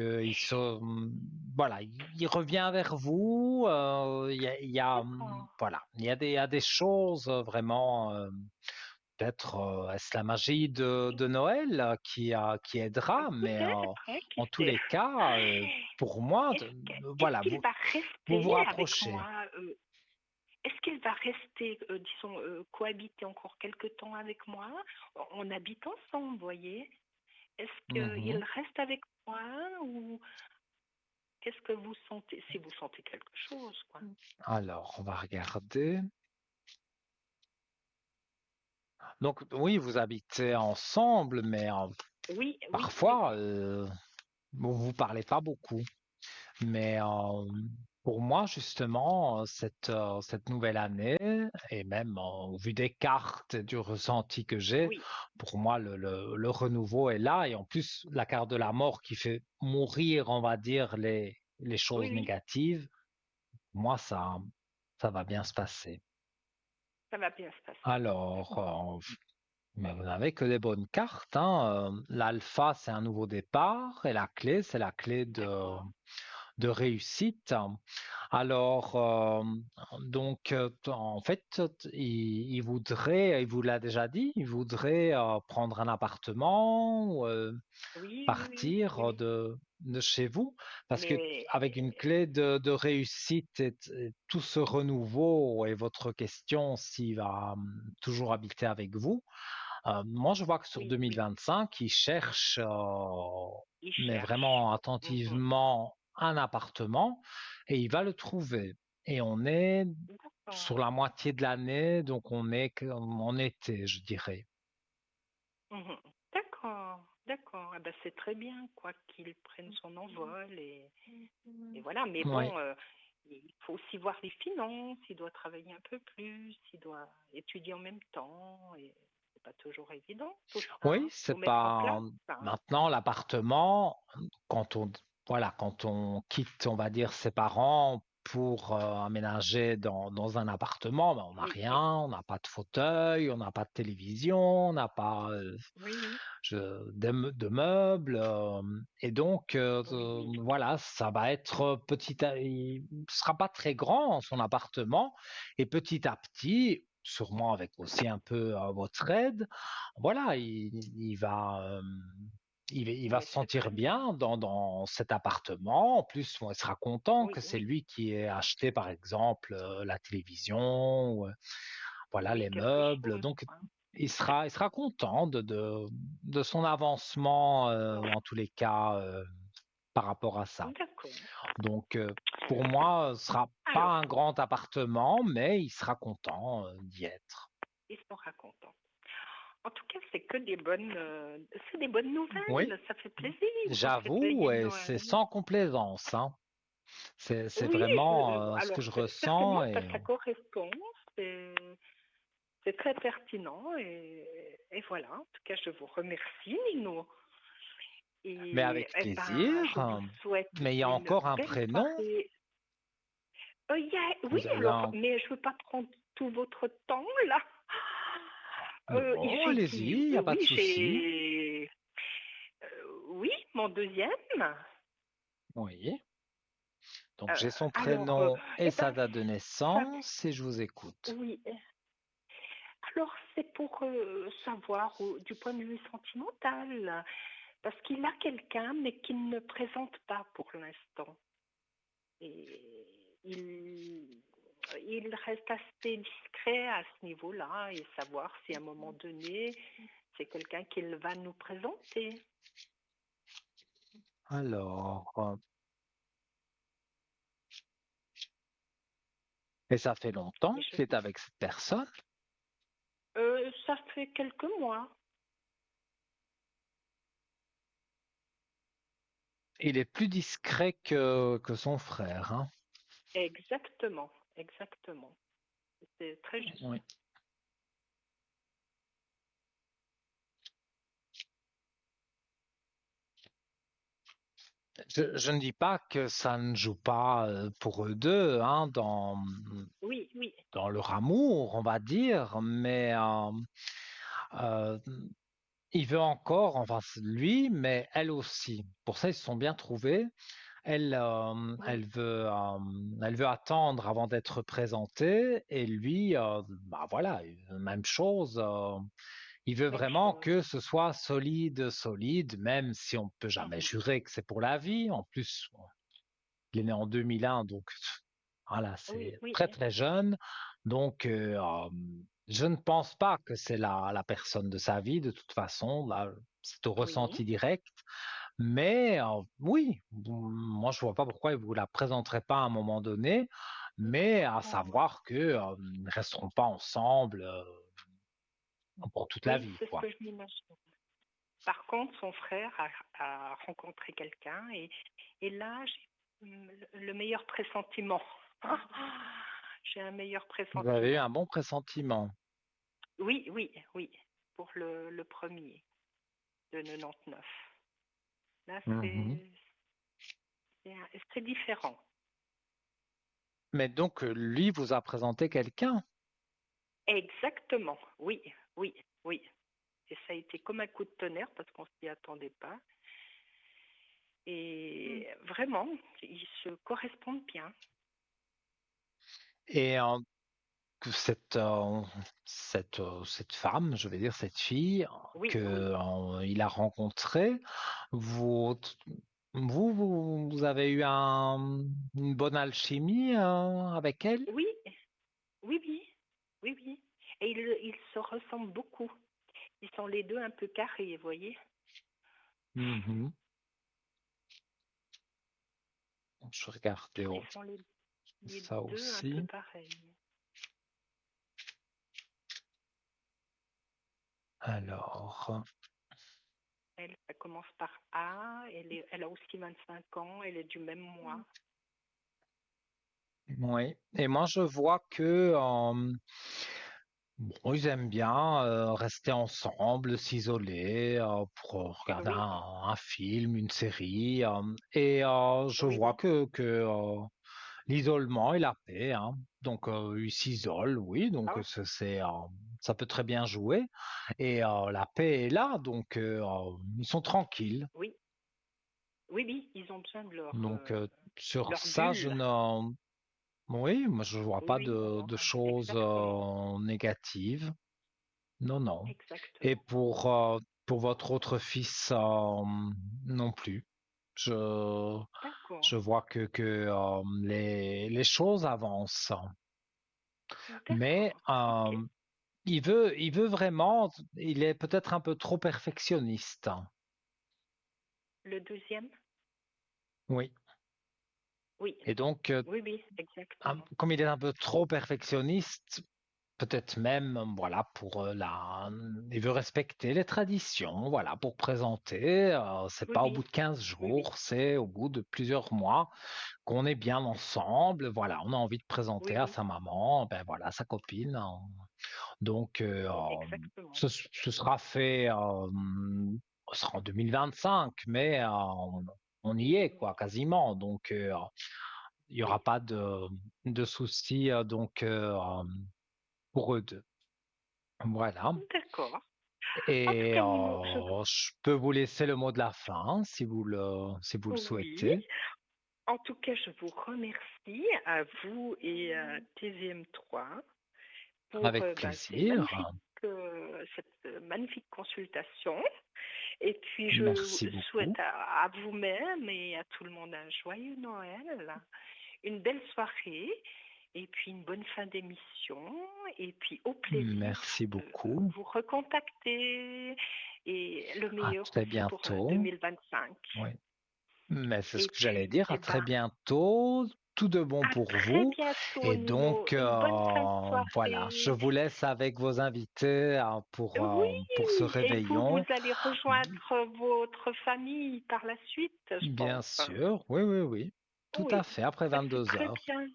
Speaker 1: voilà, il revient vers vous.
Speaker 5: D'accord.
Speaker 1: Voilà, il y a des choses vraiment. Peut-être est-ce la magie de Noël qui aidera, mais
Speaker 5: Peut-être, hein, qui
Speaker 1: en tous
Speaker 5: sait.
Speaker 1: les cas, pour moi,
Speaker 5: Est-ce
Speaker 1: voilà,
Speaker 5: qu'il va
Speaker 1: vous vous
Speaker 5: rester avec
Speaker 1: rapprochez.
Speaker 5: moi est-ce qu'il va rester, disons, cohabiter encore quelque temps avec moi? On habite ensemble, vous voyez? Est-ce qu'il
Speaker 1: Mhm.
Speaker 5: reste avec moi ou qu'est-ce que vous sentez? Si vous sentez quelque chose, quoi.
Speaker 1: Alors, on va regarder. Donc, oui, vous habitez ensemble, mais
Speaker 5: Oui, oui, oui.
Speaker 1: parfois, vous parlez pas beaucoup. Mais pour moi, justement, cette nouvelle année, et même au vu des cartes et du ressenti que j'ai,
Speaker 5: Oui,
Speaker 1: pour moi, le renouveau est là. Et en plus, la carte de la mort qui fait mourir, on va dire, les
Speaker 5: oui,
Speaker 1: choses
Speaker 5: oui.
Speaker 1: négatives, pour moi, ça va bien se passer.
Speaker 5: Ça va bien se passer.
Speaker 1: Alors,
Speaker 5: D'accord.
Speaker 1: mais vous n'avez que des bonnes cartes, hein. L'alpha, c'est un nouveau départ, et la clé, c'est la clé
Speaker 5: D'accord.
Speaker 1: de réussite. Alors, donc, en fait, il voudrait, il vous l'a déjà dit, il voudrait prendre un appartement ou
Speaker 5: Oui, oui, oui,
Speaker 1: partir
Speaker 5: oui, oui.
Speaker 1: de chez vous, parce que
Speaker 5: Mais
Speaker 1: avec une clé de réussite et tout ce renouveau et votre question s'il va toujours habiter avec vous, moi je vois que sur
Speaker 5: oui, oui,
Speaker 1: 2025, il cherche,
Speaker 5: il
Speaker 1: mais
Speaker 5: cherche.
Speaker 1: vraiment
Speaker 5: Mhm.
Speaker 1: attentivement, un appartement et il va le trouver. Et on est
Speaker 5: D'accord.
Speaker 1: sur la moitié de l'année, donc on est en été, je dirais.
Speaker 5: Mhm. D'accord. D'accord. Eh ben, c'est très bien, quoi, qu'il prenne son envol et voilà. Mais
Speaker 1: Oui.
Speaker 5: bon, il faut aussi voir les finances. Il doit travailler un peu plus. Il doit étudier en même temps. Et c'est pas toujours évident, tout ça,
Speaker 1: Oui,
Speaker 5: hein. Faut
Speaker 1: c'est
Speaker 5: mettre en
Speaker 1: pas
Speaker 5: place, hein.
Speaker 1: maintenant l'appartement, quand on voilà, quand on quitte, on va dire, ses parents pour aménager dans un appartement, ben, on n'a
Speaker 5: Oui,
Speaker 1: rien,
Speaker 5: oui,
Speaker 1: on n'a pas de fauteuil, on n'a pas de télévision, on n'a pas
Speaker 5: oui, oui,
Speaker 1: de meubles, et donc
Speaker 5: oui,
Speaker 1: voilà, ça va être il sera pas très grand son appartement, et petit à petit, sûrement avec aussi un peu votre aide, voilà, il va
Speaker 5: mais
Speaker 1: se
Speaker 5: c'est très
Speaker 1: sentir
Speaker 5: bien.
Speaker 1: bien dans cet appartement. En plus, bon, il sera content
Speaker 5: Oui,
Speaker 1: que c'est
Speaker 5: oui,
Speaker 1: lui qui ait acheté, par exemple, la télévision, ou, voilà,
Speaker 5: oui,
Speaker 1: les
Speaker 5: quelque
Speaker 1: meubles.
Speaker 5: chose,
Speaker 1: Donc,
Speaker 5: quoi.
Speaker 1: il sera content de son avancement,
Speaker 5: Ouais.
Speaker 1: en tous les cas, par rapport à ça.
Speaker 5: D'accord.
Speaker 1: Donc, pour moi, ce sera pas
Speaker 5: Alors,
Speaker 1: un grand appartement, mais il sera content, d'y être.
Speaker 5: ils sont racontants. En tout cas, c'est des bonnes
Speaker 1: Oui,
Speaker 5: nouvelles. Ça fait plaisir dans cette veillée
Speaker 1: j'avoue,
Speaker 5: de
Speaker 1: et c'est
Speaker 5: Noël.
Speaker 1: sans complaisance, hein. C'est
Speaker 5: Oui,
Speaker 1: vraiment ce
Speaker 5: alors
Speaker 1: que je
Speaker 5: certainement,
Speaker 1: ressens
Speaker 5: ça correspond. C'est c'est très pertinent et voilà. En tout cas, je vous remercie, Nino.
Speaker 1: mais
Speaker 5: Et
Speaker 1: avec
Speaker 5: eh ben,
Speaker 1: plaisir.
Speaker 5: je vous souhaite
Speaker 1: Mais il y a
Speaker 5: une
Speaker 1: encore un
Speaker 5: belle
Speaker 1: prénom.
Speaker 5: soirée. Oui,
Speaker 1: Il y a
Speaker 5: alors, mais je veux pas prendre tout votre temps là.
Speaker 1: non,
Speaker 5: J'ai
Speaker 1: allez-y,
Speaker 5: dit,
Speaker 1: il n'y a pas de
Speaker 5: oui,
Speaker 1: souci.
Speaker 5: oui, mon deuxième.
Speaker 1: Oui. Donc
Speaker 5: Euh,
Speaker 1: j'ai son
Speaker 5: alors,
Speaker 1: prénom et
Speaker 5: eh
Speaker 1: sa
Speaker 5: ben,
Speaker 1: date de
Speaker 5: ça,
Speaker 1: naissance et je vous écoute.
Speaker 5: oui. Alors, c'est pour savoir du point de vue sentimental, parce qu'il a quelqu'un, mais qu'il ne présente pas pour l'instant. Et il reste assez discret à ce niveau-là et savoir si à un moment donné, c'est quelqu'un qu'il va nous présenter.
Speaker 1: Alors, et ça fait longtemps
Speaker 5: Et
Speaker 1: qu'il est avec cette personne.
Speaker 5: ça fait quelques mois.
Speaker 1: Il est plus discret que son frère, hein.
Speaker 5: Exactement, exactement. C'est très
Speaker 1: Oui.
Speaker 5: juste.
Speaker 1: Je ne dis pas que ça ne joue pas pour eux deux, hein,
Speaker 5: Oui, oui,
Speaker 1: dans leur amour, on va dire, mais euh, il veut encore, enfin lui, mais elle aussi. Pour ça, ils se sont bien trouvés. Elle,
Speaker 5: oui,
Speaker 1: elle veut attendre avant d'être présentée, et lui, bah voilà, même chose. Il veut
Speaker 5: même
Speaker 1: vraiment
Speaker 5: chose.
Speaker 1: que ce soit solide, solide, même si on ne peut jamais
Speaker 5: Mhm.
Speaker 1: jurer que c'est pour la vie. En plus, bon, il est né en 2001, donc voilà,
Speaker 5: Oui,
Speaker 1: c'est
Speaker 5: oui.
Speaker 1: très très jeune. Donc, je ne pense pas que c'est la personne de sa vie. De toute façon, là, c'est au
Speaker 5: Oui,
Speaker 1: ressenti direct. Mais oui, moi je vois pas pourquoi ils vous la présenteraient pas à un moment donné, mais à
Speaker 5: d'accord.
Speaker 1: savoir que ils ne resteront pas ensemble pour toute la
Speaker 5: Oui,
Speaker 1: vie,
Speaker 5: c'est ce
Speaker 1: quoi.
Speaker 5: que je m'imagine. Par contre, son frère a rencontré quelqu'un et là, j'ai le meilleur pressentiment. J'ai un meilleur
Speaker 1: Vous avez eu
Speaker 5: pressentiment.
Speaker 1: un bon pressentiment.
Speaker 5: Oui, oui, oui, pour le premier de 99. Là,
Speaker 1: Mhm.
Speaker 5: c'est différent.
Speaker 1: Mais donc lui vous a présenté quelqu'un.
Speaker 5: Exactement, oui, oui, oui. Et ça a été comme un coup de tonnerre parce qu'on s'y attendait pas. Et vraiment, ils se correspondent bien.
Speaker 1: Et que cette femme, je vais dire cette fille que
Speaker 5: Oui, oui,
Speaker 1: il a rencontrée, vous, vous avez eu une bonne alchimie avec elle?
Speaker 5: oui, oui, oui, oui, oui. Et ils se ressemblent beaucoup. Ils sont les deux un peu carrés, vous voyez.
Speaker 1: Mhm. Je regardais
Speaker 5: Ils sont les
Speaker 1: ça
Speaker 5: deux un peu
Speaker 1: aussi.
Speaker 5: pareils.
Speaker 1: Alors,
Speaker 5: Elle, ça commence par A, elle a aussi 25 ans, elle est du même mois.
Speaker 1: oui. Et moi, je vois que bon, ils aiment bien rester ensemble, s'isoler pour regarder
Speaker 5: Oui,
Speaker 1: un film, une série. Et je vois
Speaker 5: oui,
Speaker 1: que l'isolement est la paix, hein. Donc, ils s'isolent, oui. Donc,
Speaker 5: ah,
Speaker 1: ça peut très bien jouer. Et la paix est là. Donc, ils sont tranquilles.
Speaker 5: oui, oui, oui, ils ont besoin de
Speaker 1: Donc, sur
Speaker 5: leur
Speaker 1: ça, je
Speaker 5: bulle.
Speaker 1: ne... Oui, moi, je vois
Speaker 5: Oui,
Speaker 1: pas
Speaker 5: oui, non,
Speaker 1: de choses
Speaker 5: exactement,
Speaker 1: négatives. Non, non. Et
Speaker 5: exactement.
Speaker 1: pour votre autre fils, non plus. Je,
Speaker 5: D'accord,
Speaker 1: je vois que les choses avancent. Mais
Speaker 5: d'accord, ok.
Speaker 1: il veut vraiment, il est peut-être un peu trop perfectionniste.
Speaker 5: Le deuxième?
Speaker 1: Oui.
Speaker 5: Oui,
Speaker 1: Et donc,
Speaker 5: oui, oui, exactement.
Speaker 1: comme il est un peu trop perfectionniste, peut-être même, voilà, pour il veut respecter les traditions, voilà, pour présenter. C'est
Speaker 5: Oui,
Speaker 1: pas au
Speaker 5: oui,
Speaker 1: bout de 15
Speaker 5: oui, oui,
Speaker 1: jours, c'est au bout de plusieurs mois qu'on est bien ensemble. Voilà, on a envie de présenter
Speaker 5: oui,
Speaker 1: à
Speaker 5: oui,
Speaker 1: sa maman, ben voilà, sa copine. Donc,
Speaker 5: exactement.
Speaker 1: ce sera fait, ce sera en 2025, mais on y est, quoi, quasiment. Donc, il y aura
Speaker 5: Oui,
Speaker 1: pas de soucis, donc, pour eux deux. Voilà.
Speaker 5: d'accord. En tout
Speaker 1: Et
Speaker 5: cas, Nino,
Speaker 1: je peux vous laisser le mot de la fin si vous le
Speaker 5: oui,
Speaker 1: souhaitez,
Speaker 5: en tout cas, je vous remercie à vous et à TVM3 pour
Speaker 1: avec plaisir.
Speaker 5: cette magnifique consultation. Et puis, je
Speaker 1: Merci
Speaker 5: souhaite
Speaker 1: beaucoup.
Speaker 5: à vous-même et à tout le monde un joyeux Noël, une belle soirée, et puis une bonne fin d'émission, et puis au plaisir
Speaker 1: Merci
Speaker 5: de
Speaker 1: beaucoup.
Speaker 5: vous recontacter, et le
Speaker 1: À
Speaker 5: meilleur
Speaker 1: très
Speaker 5: pour
Speaker 1: bientôt.
Speaker 5: 2025.
Speaker 1: Oui. Mais c'est ce
Speaker 5: Et
Speaker 1: que j'allais
Speaker 5: puis,
Speaker 1: dire. À
Speaker 5: eh
Speaker 1: très
Speaker 5: ben,
Speaker 1: bientôt. Tout de bon
Speaker 5: à
Speaker 1: pour
Speaker 5: très
Speaker 1: vous.
Speaker 5: bientôt,
Speaker 1: Et
Speaker 5: Nino.
Speaker 1: donc,
Speaker 5: Une bonne fin de
Speaker 1: voilà, je
Speaker 5: soirée.
Speaker 1: vous laisse avec vos invités pour ce
Speaker 5: Oui, et vous
Speaker 1: réveillon.
Speaker 5: allez rejoindre votre famille par la suite, je
Speaker 1: Bien
Speaker 5: pense.
Speaker 1: sûr, oui, oui, oui. Tout à
Speaker 5: Oui,
Speaker 1: fait, après
Speaker 5: ben, c'est
Speaker 1: 22
Speaker 5: très
Speaker 1: heures.
Speaker 5: bien.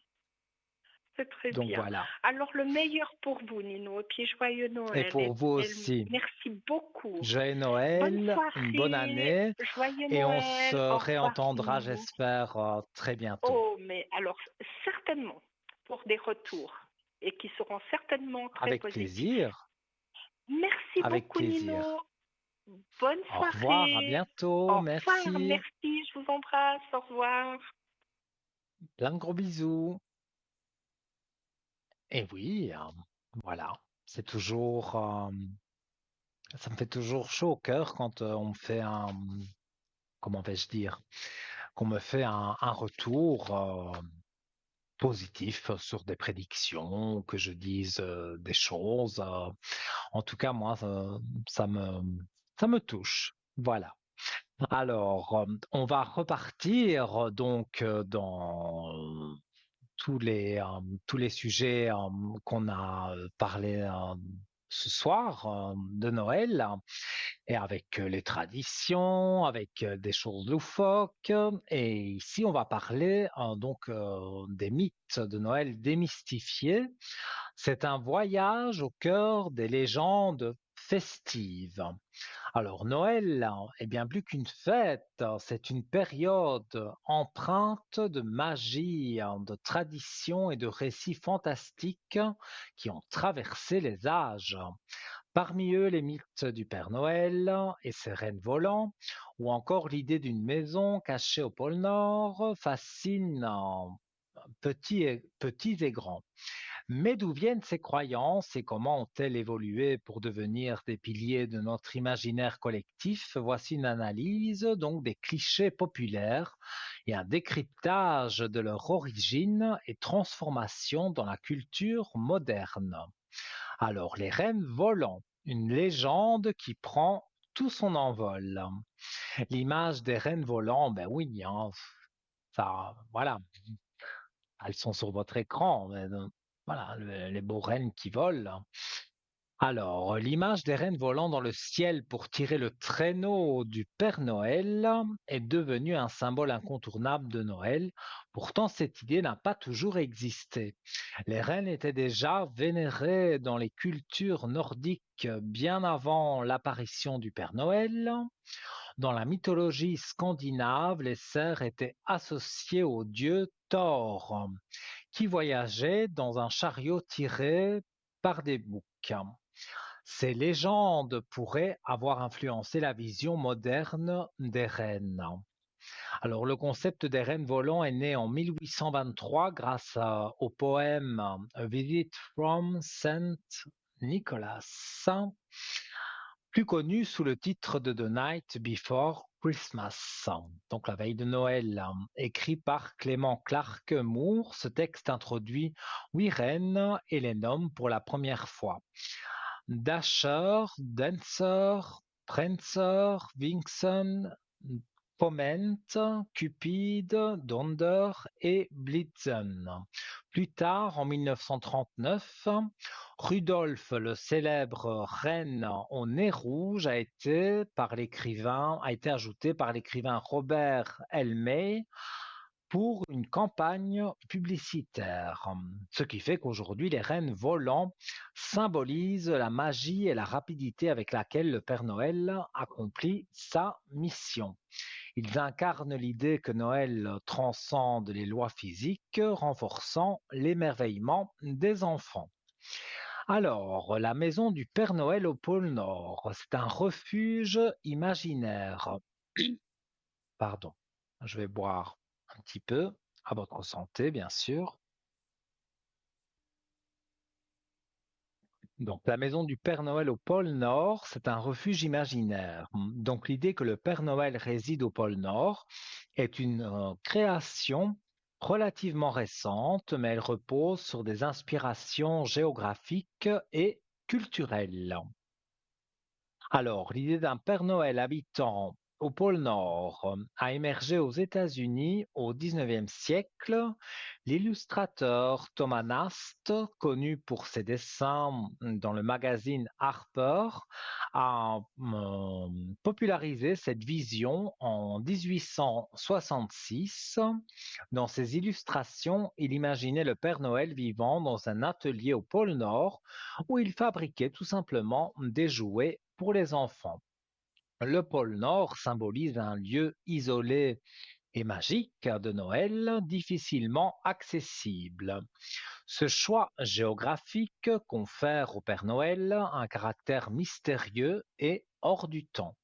Speaker 5: C'est très
Speaker 1: Donc
Speaker 5: bien.
Speaker 1: voilà.
Speaker 5: Alors, le meilleur pour vous, Nino, et puis joyeux
Speaker 1: Et
Speaker 5: Noël.
Speaker 1: pour vous
Speaker 5: Et
Speaker 1: aussi,
Speaker 5: merci beaucoup.
Speaker 1: joyeux
Speaker 5: Bonne
Speaker 1: Noël, une bonne
Speaker 5: soirée,
Speaker 1: année,
Speaker 5: joyeux
Speaker 1: et on se
Speaker 5: Noël. Au revoir,
Speaker 1: réentendra,
Speaker 5: Nino.
Speaker 1: j'espère, très bientôt.
Speaker 5: Oh, mais alors, certainement, pour des retours, et qui seront certainement très
Speaker 1: Avec
Speaker 5: positifs.
Speaker 1: plaisir,
Speaker 5: Merci
Speaker 1: avec
Speaker 5: beaucoup,
Speaker 1: plaisir.
Speaker 5: Nino. Bonne
Speaker 1: Au revoir, à
Speaker 5: soirée.
Speaker 1: bientôt,
Speaker 5: Au revoir,
Speaker 1: merci.
Speaker 5: merci, je vous embrasse. Au revoir.
Speaker 1: Plein de gros bisous. Et oui, voilà, c'est toujours, ça me fait toujours chaud au cœur quand on me fait comment vais-je dire, qu'on me fait un retour positif sur des prédictions, que je dise des choses. En tout cas, moi, ça me touche. Voilà. Alors, on va repartir donc dans tous les sujets qu'on a parlé ce soir de Noël, et avec les traditions, avec des choses loufoques. Et ici, on va parler donc des mythes de Noël démystifiés. C'est un voyage au cœur des légendes festives. Alors Noël est bien plus qu'une fête, c'est une période empreinte de magie, de traditions et de récits fantastiques qui ont traversé les âges. Parmi eux, les mythes du Père Noël et ses rennes volants, ou encore l'idée d'une maison cachée au pôle Nord, fascinent petits et grands. Mais d'où viennent ces croyances et comment ont-elles évolué pour devenir des piliers de notre imaginaire collectif? Voici une analyse donc des clichés populaires et un décryptage de leur origine et transformation dans la culture moderne. Alors, les rennes volants, une légende qui prend tout son envol. L'image des rennes volants, ben oui, hein, ça, voilà, elles sont sur votre écran. Voilà, les beaux rennes qui volent. Alors, l'image des rennes volant dans le ciel pour tirer le traîneau du Père Noël est devenue un symbole incontournable de Noël. Pourtant, cette idée n'a pas toujours existé. Les rennes étaient déjà vénérées dans les cultures nordiques bien avant l'apparition du Père Noël. Dans la mythologie scandinave, les cerfs étaient associés au dieu Thor, qui voyageait dans un chariot tiré par des boucs. Ces légendes pourraient avoir influencé la vision moderne des rennes. Alors, le concept des rennes volants est né en 1823 grâce au poème A Visit from Saint Nicholas, plus connu sous le titre de The Night Before Christmas, donc la veille de Noël, écrit par Clément Clark Moore. Ce texte introduit 8 reines et les nomme pour la première fois. Dasher, Dancer, Prancer, Vixen, Poment, Cupid, Donder et Blitzen. Plus tard, en 1939, Rudolph, le célèbre renne au nez rouge, a été ajouté par l'écrivain Robert L. May pour une campagne publicitaire. Ce qui fait qu'aujourd'hui, les rennes volants symbolisent la magie et la rapidité avec laquelle le Père Noël accomplit sa mission. Ils incarnent l'idée que Noël transcende les lois physiques, renforçant l'émerveillement des enfants. Alors, la maison du Père Noël au pôle Nord, c'est un refuge imaginaire. Pardon, je vais boire un petit peu, à votre santé, bien sûr. Donc, la maison du Père Noël au pôle Nord, c'est un refuge imaginaire. Donc, l'idée que le Père Noël réside au pôle Nord est une création relativement récente, mais elle repose sur des inspirations géographiques et culturelles. Alors, l'idée d'un Père Noël habitant au pôle Nord a émergé aux États-Unis au XIXe siècle. L'illustrateur Thomas Nast, connu pour ses dessins dans le magazine Harper, a popularisé cette vision en 1866. Dans ses illustrations, il imaginait le Père Noël vivant dans un atelier au pôle Nord où il fabriquait tout simplement des jouets pour les enfants. Le pôle Nord symbolise un lieu isolé et magique de Noël, difficilement accessible. Ce choix géographique confère au Père Noël un caractère mystérieux et hors du temps.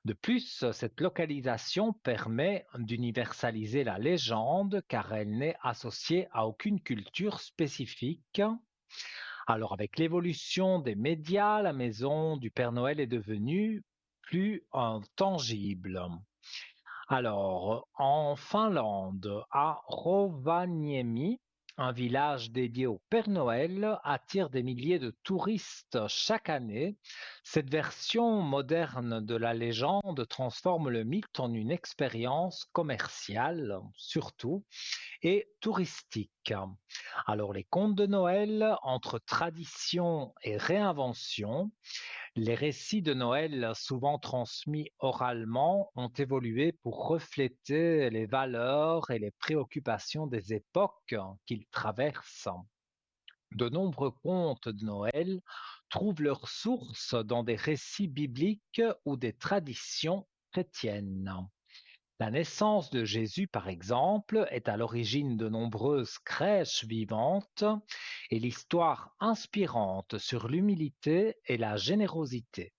Speaker 1: De plus, cette localisation permet d'universaliser la légende car elle n'est associée à aucune culture spécifique. Alors, avec l'évolution des médias, la maison du Père Noël est devenue plus tangible. Alors, en Finlande, à Rovaniemi, un village dédié au Père Noël attire des milliers de touristes chaque année. Cette version moderne de la légende transforme le mythe en une expérience commerciale, surtout, et touristique. Alors les contes de Noël, entre tradition et réinvention, les récits de Noël, souvent transmis oralement, ont évolué pour refléter les valeurs et les préoccupations des époques qu'ils traversent. De nombreux contes de Noël trouvent leur source dans des récits bibliques ou des traditions chrétiennes. La naissance de Jésus, par exemple, est à l'origine de nombreuses crèches vivantes et l'histoire inspirante sur l'humilité et la générosité.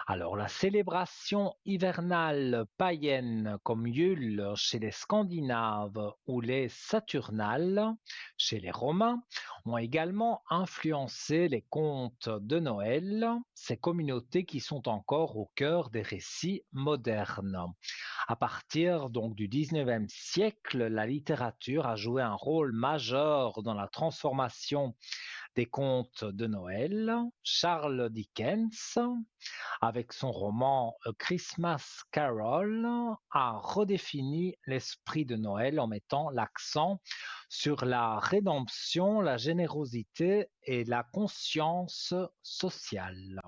Speaker 1: Alors, la célébration hivernale païenne comme Yule chez les Scandinaves ou les Saturnales chez les Romains ont également influencé les contes de Noël, ces communautés qui sont encore au cœur des récits modernes. À partir donc du 19e siècle, la littérature a joué un rôle majeur dans la transformation des contes de Noël. Charles Dickens, avec son roman A Christmas Carol, a redéfini l'esprit de Noël en mettant l'accent sur la rédemption, la générosité et la conscience sociale.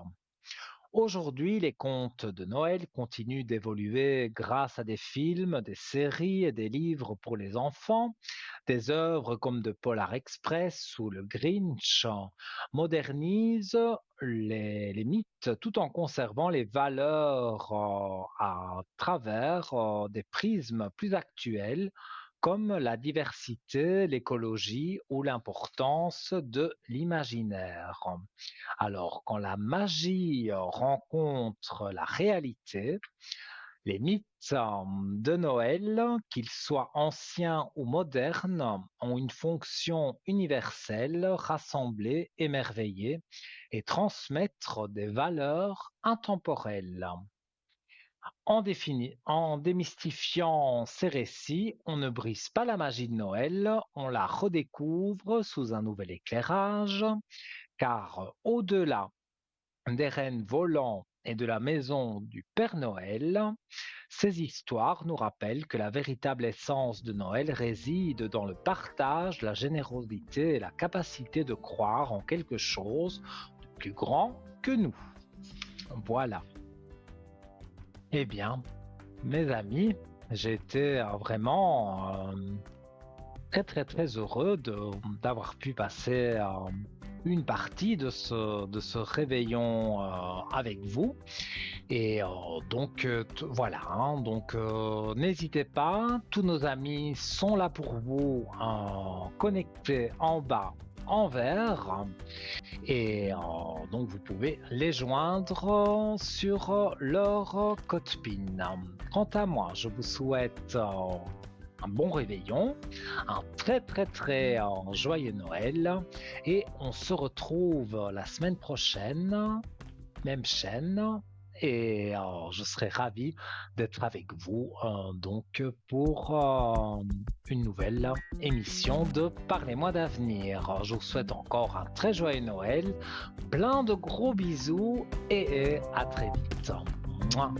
Speaker 1: Aujourd'hui, les contes de Noël continuent d'évoluer grâce à des films, des séries et des livres pour les enfants. Des œuvres comme The Polar Express ou Le Grinch modernisent les mythes tout en conservant les valeurs à travers des prismes plus actuels comme la diversité, l'écologie ou l'importance de l'imaginaire. Alors, quand la magie rencontre la réalité, les mythes de Noël, qu'ils soient anciens ou modernes, ont une fonction universelle, rassembler, émerveiller et transmettre des valeurs intemporelles. En démystifiant ces récits, on ne brise pas la magie de Noël, on la redécouvre sous un nouvel éclairage, car au-delà des rennes volants et de la maison du Père Noël, ces histoires nous rappellent que la véritable essence de Noël réside dans le partage, la générosité et la capacité de croire en quelque chose de plus grand que nous. Voilà. Eh bien, mes amis, j'ai été vraiment très heureux d'avoir pu passer une partie de ce réveillon avec vous. Et donc voilà, hein, donc n'hésitez pas, tous nos amis sont là pour vous, connectés en bas en vert, et donc vous pouvez les joindre sur leur code PIN. Quant à moi, je vous souhaite un bon réveillon, un très joyeux Noël, et on se retrouve la semaine prochaine, même chaîne, et je serai ravi d'être avec vous donc pour une nouvelle émission de Parlez-moi d'avenir. Je vous souhaite encore un très joyeux Noël, plein de gros bisous et à très vite. Mouah.